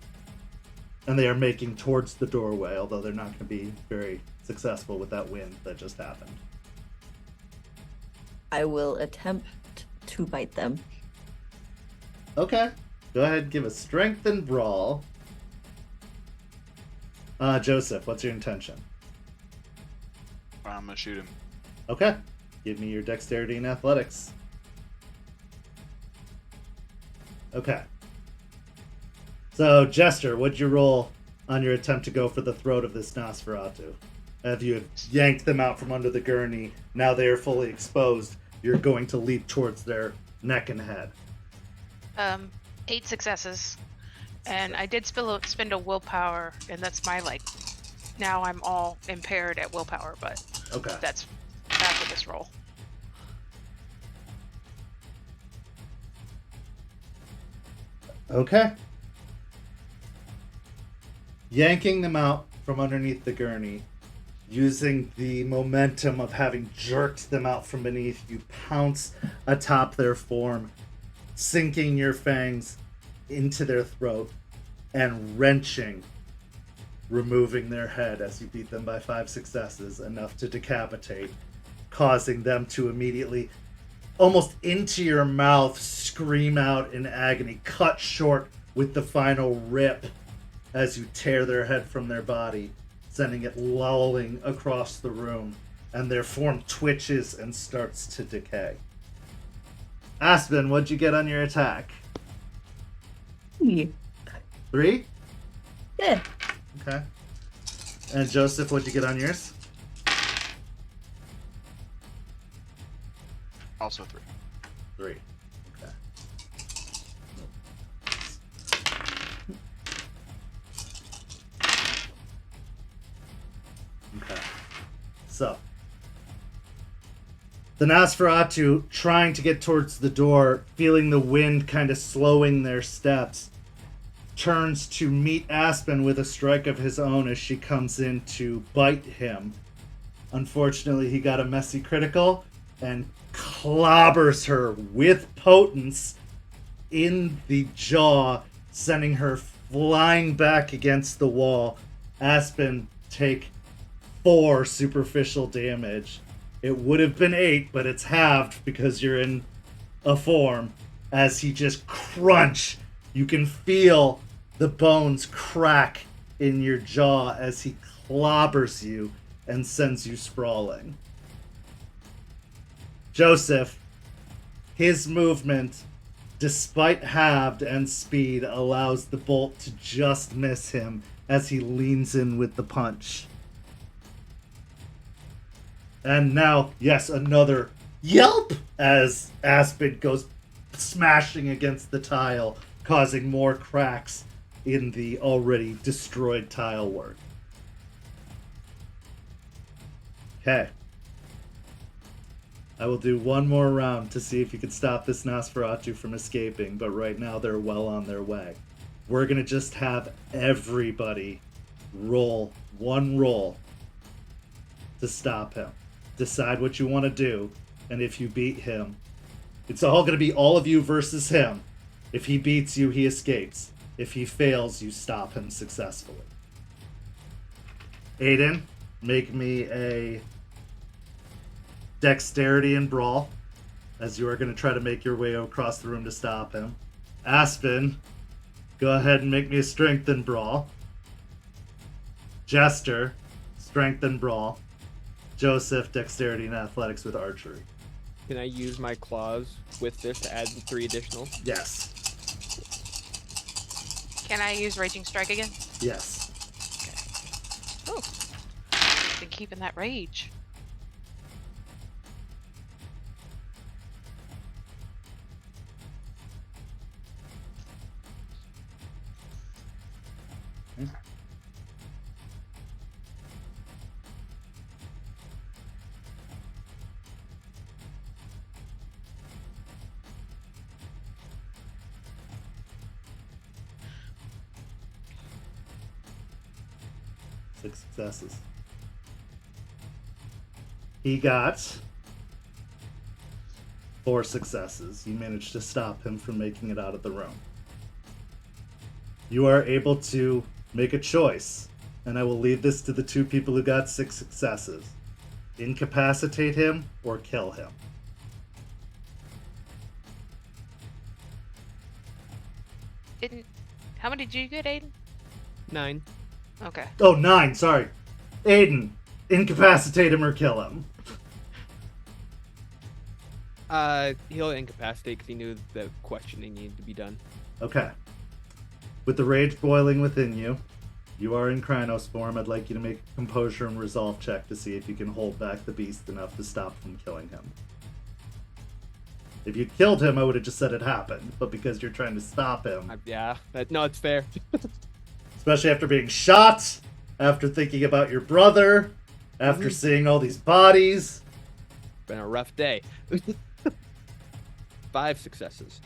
And they are making towards the doorway, although they're not going to be very successful with that wind that just happened.
I will attempt to bite them.
Okay. Go ahead and give a strength and brawl. Joseph, what's your intention?
I'm gonna shoot him.
Okay. Give me your dexterity and athletics. Okay. So, Jester, what'd you roll on your attempt to go for the throat of this Nosferatu? Have you yanked them out from under the gurney? Now they are fully exposed. You're going to leap towards their neck and head.
8 successes. And I did spend a willpower, and that's my, now I'm all impaired at willpower, but
okay.
That's after this roll.
Okay. Yanking them out from underneath the gurney, using the momentum of having jerked them out from beneath, you pounce atop their form, sinking your fangs into their throat and wrenching, removing their head as you beat them by 5 successes, enough to decapitate, causing them to immediately, almost into your mouth, scream out in agony, cut short with the final rip as you tear their head from their body, sending it lolling across the room, and their form twitches and starts to decay. Aspen, what'd you get on your attack? 3?
Yeah.
Okay. And Joseph, what'd you get on yours?
Also 3.
3. Okay. Okay. So, the Nosferatu, trying to get towards the door, feeling the wind kind of slowing their steps, turns to meet Aspen with a strike of his own as she comes in to bite him. Unfortunately, he got a messy critical and clobbers her with potence in the jaw, sending her flying back against the wall. Aspen, take 4 superficial damage. It would have been 8, but it's halved because you're in a form. As he just crunch, you can feel the bones crack in your jaw as he clobbers you and sends you sprawling. Joseph, his movement, despite halved and speed, allows the bolt to just miss him as he leans in with the punch. And now, yes, another yelp as Aspen goes smashing against the tile, causing more cracks in the already destroyed tile work. Okay. I will do one more round to see if you can stop this Nosferatu from escaping, but right now they're well on their way. We're going to just have everybody roll one roll to stop him. Decide what you want to do, and if you beat him, it's all going to be all of you versus him. If he beats you, he escapes. If he fails, you stop him successfully. Aiden, make me a dexterity and brawl, as you are going to try to make your way across the room to stop him. Aspen, go ahead and make me a strength and brawl. Jester, strength and brawl. Joseph, dexterity and athletics with archery.
Can I use my claws with this to add the 3 additional?
Yes.
Can I use Raging Strike again?
Yes.
Oh. Been keeping that rage.
Six successes. He got 4 successes. You managed to stop him from making it out of the room. You are able to make a choice, and I will leave this to the 2 people who got 6 successes. Incapacitate him or kill him.
How many did you get, Aiden?
9.
Okay.
Oh, 9, sorry. Aiden, incapacitate him or kill him.
He'll incapacitate because he knew the questioning needed to be done.
Okay. With the rage boiling within you, you are in Krynos form. I'd like you to make a composure and resolve check to see if you can hold back the beast enough to stop from killing him. If you killed him, I would have just said it happened, but because you're trying to stop him,
No, it's fair.
especially after being shot, after thinking about your brother, after seeing all these bodies.
Been a rough day. 5 successes.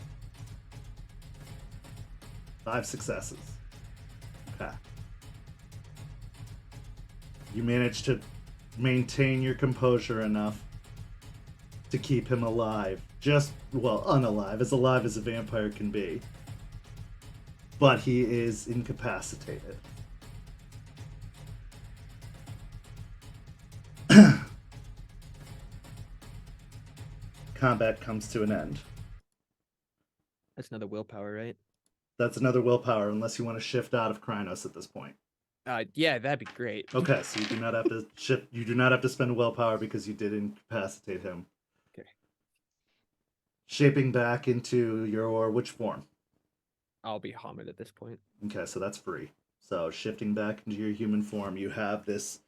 5 successes. Okay. You managed to maintain your composure enough to keep him alive. Unalive, as alive as a vampire can be. But he is incapacitated. Combat comes to an end.
That's another willpower, right?
That's another willpower, unless you want to shift out of Krynos at this point.
Yeah, that'd be great.
Okay, so you do not have to shift. You do not have to spend willpower because you did incapacitate him.
Okay.
Shaping back into your which form?
I'll be Hamid at this point.
Okay, so that's free. So shifting back into your human form, you have this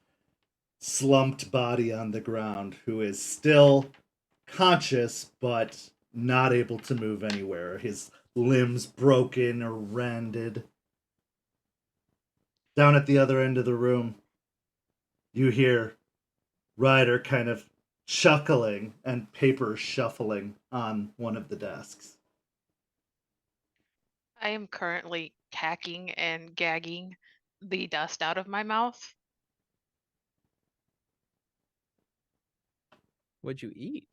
slumped body on the ground who is still conscious but not able to move anywhere. His limbs broken or rended. Down at the other end of the room, you hear Ryder kind of chuckling and paper shuffling on one of the desks.
I am currently hacking and gagging the dust out of my mouth.
What'd you eat?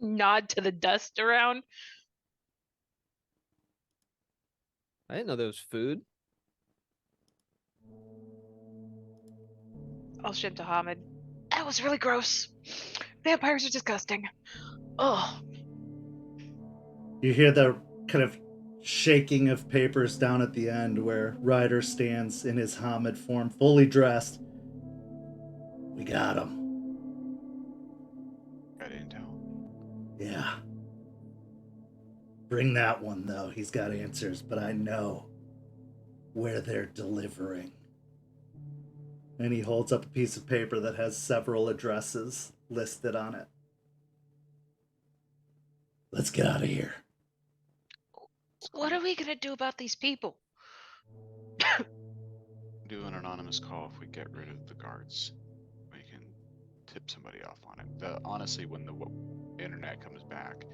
Nod to the dust around.
I didn't know there was food.
I'll shim to Hamid. That was really gross. Vampires are disgusting. Oh.
You hear the kind of shaking of papers down at the end where Ryder stands in his Hamid form, fully dressed. We got him.
Got intel.
Yeah. Bring that one, though. He's got answers, but I know where they're delivering. And he holds up a piece of paper that has several addresses listed on it. Let's get out of here.
What are we gonna do about these people?
Do an anonymous call. If we get rid of the guards, we can tip somebody off on it. Honestly, when the internet comes back,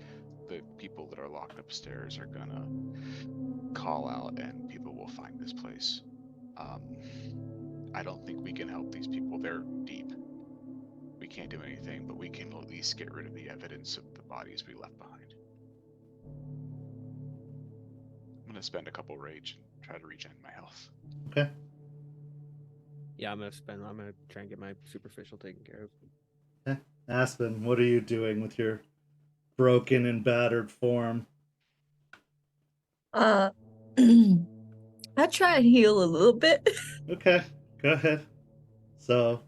the people that are locked upstairs are gonna call out and people will find this place. I don't think we can help these people. They're deep. We can't do anything, but we can at least get rid of the evidence of the bodies we left behind. I'm gonna spend a couple rage and try to regen my health.
Okay.
Yeah, I'm gonna try and get my superficial taken care of.
Okay. Aspen, what are you doing with your broken and battered form?
I try and heal a little bit.
Okay, go ahead. So,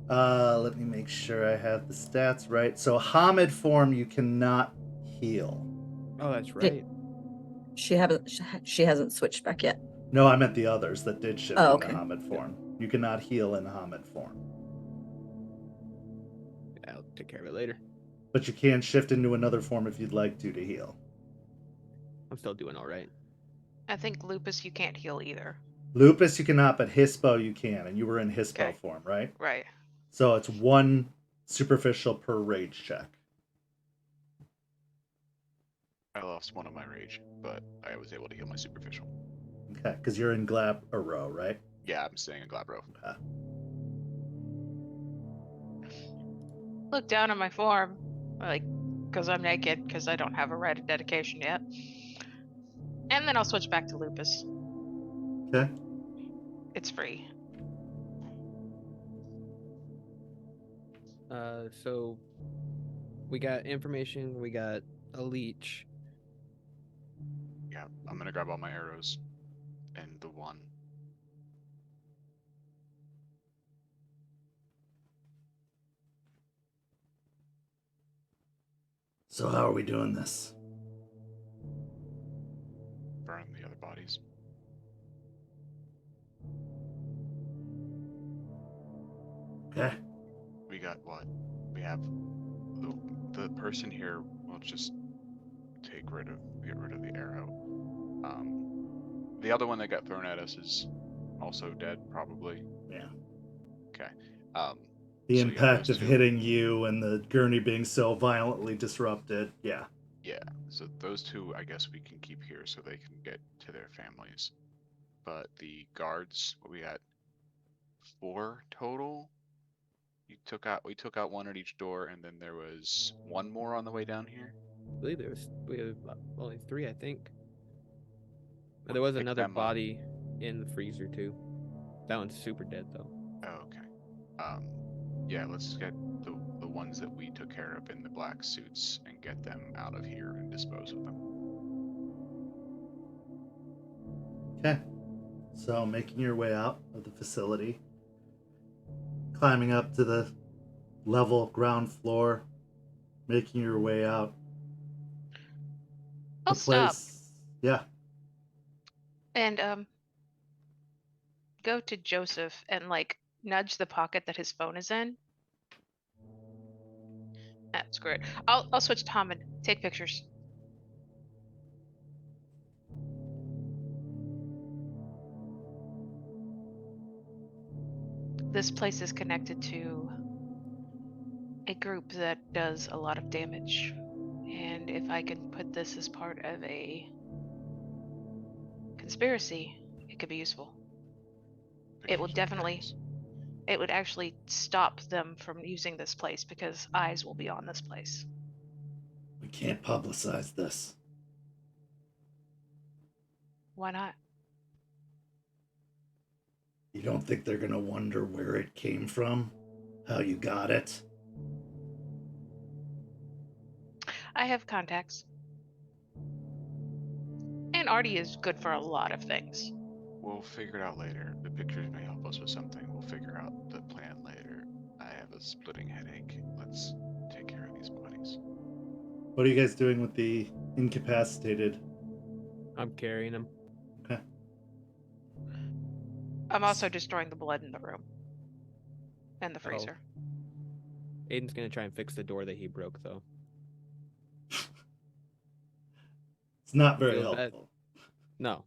let me make sure I have the stats right. So, Hamid form, you cannot heal.
Oh, that's right.
She hasn't switched back yet.
No, I meant the others that did shift
Oh,
into
okay.
Hamid form. You cannot heal in Hamid form.
Yeah, I'll take care of it later.
But you can shift into another form if you'd like to heal.
I'm still doing all right.
I think lupus you can't heal either.
Lupus you cannot, but Hispo you can, and you were in Hispo
Okay.
form, right?
Right.
So it's 1 superficial per rage check.
I lost one of my rage, but I was able to heal my superficial.
Okay, because you're in Glabro, right?
Yeah, I'm staying in Glabro.
Okay.
Look down at my form, like, because I'm naked, because I don't have a rite of dedication yet. And then I'll switch back to lupus.
Okay.
It's free.
So we got information. We got a leech.
Yeah, I'm gonna grab all my arrows and the one.
So how are we doing this?
Burn the other bodies.
Okay.
We got what? We have the person here will just get rid of the arrow. The other one that got thrown at us is also dead, probably.
Yeah.
Okay.
The
So, yeah,
impact
those
of
two.
hitting you and the gurney being so violently disrupted. Yeah.
Yeah. So those two, I guess we can keep here so they can get to their families. But the guards, we got 4 total. We took out 1 at each door, and then there was 1 more on the way down here.
I believe we have only 3, I think. But there was
Pick
another
them up.
body in the freezer too. That one's super dead though.
Oh, okay. Yeah, let's get the ones that we took care of in the black suits and get them out of here and dispose of them.
Okay. So making your way out of the facility, climbing up to the level ground floor, making your way out.
I'll stop
Yeah.
and go to Joseph and like nudge the pocket that his phone is in. That's great. I'll switch to Hamid. Take pictures. This place is connected to a group that does a lot of damage. And if I can put this as part of a conspiracy, it could be useful. It will definitely, it would actually stop them from using this place because eyes will be on this place.
We can't publicize this.
Why not?
You don't think they're gonna wonder where it came from? How you got it?
I have contacts. And Artie is good for a lot of things.
We'll figure it out later. The pictures may help us with something. We'll figure out the plan later. I have a splitting headache. Let's take care of these bodies.
What are you guys doing with the incapacitated?
I'm carrying him.
Okay.
I'm also destroying the blood in the room. And the freezer.
Aiden's gonna try and fix the door that he broke though.
It's not very
Feels bad.
helpful.
No.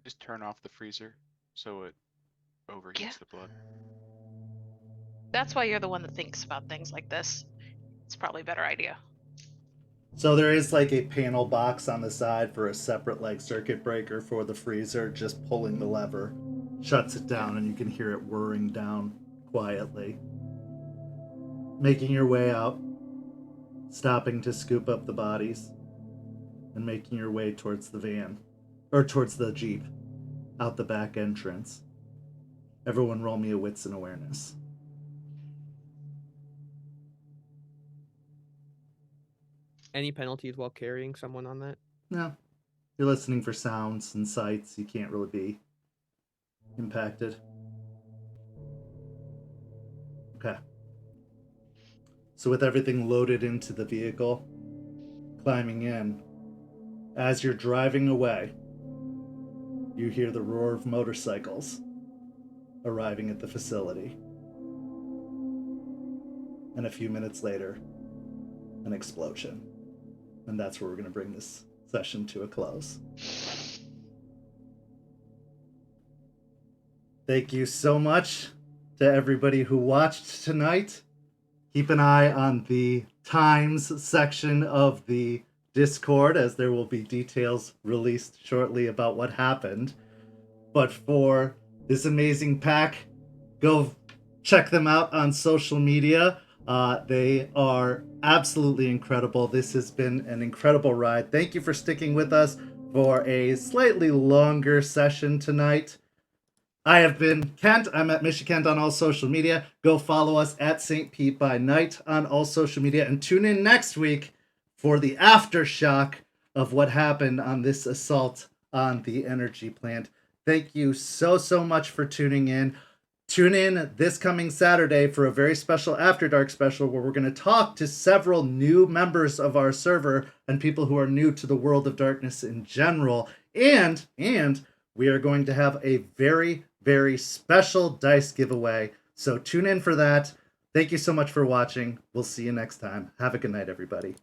Just turn off the freezer so it overheats
Yeah.
the blood.
That's why you're the one that thinks about things like this. It's probably a better idea.
So there is like a panel box on the side for a separate like circuit breaker for the freezer. Just pulling the lever shuts it down, and you can hear it whirring down quietly. Making your way out, stopping to scoop up the bodies, and making your way towards the van, or towards the Jeep, out the back entrance. Everyone roll me a wits and awareness.
Any penalties while carrying someone on that?
No. You're listening for sounds and sights. You can't really be impacted. Okay. So with everything loaded into the vehicle, climbing in, as you're driving away, you hear the roar of motorcycles arriving at the facility. And a few minutes later, an explosion. And that's where we're going to bring this session to a close. Thank you so much to everybody who watched tonight. Keep an eye on the times section of the Discord, as there will be details released shortly about what happened. But for this amazing pack, go check them out on social media. They are absolutely incredible. This has been an incredible ride. Thank you for sticking with us for a slightly longer session tonight. I have been Kent. I'm at Michikent on all social media. Go follow us at St. Pete by Night on all social media, and tune in next week for the aftershock of what happened on this assault on the energy plant. Thank you so much for tuning in. Tune in this coming Saturday for a very special After Dark special where we're going to talk to several new members of our server and people who are new to the world of darkness in general. And we are going to have a very, very special dice giveaway. So tune in for that. Thank you so much for watching. We'll see you next time. Have a good night, everybody.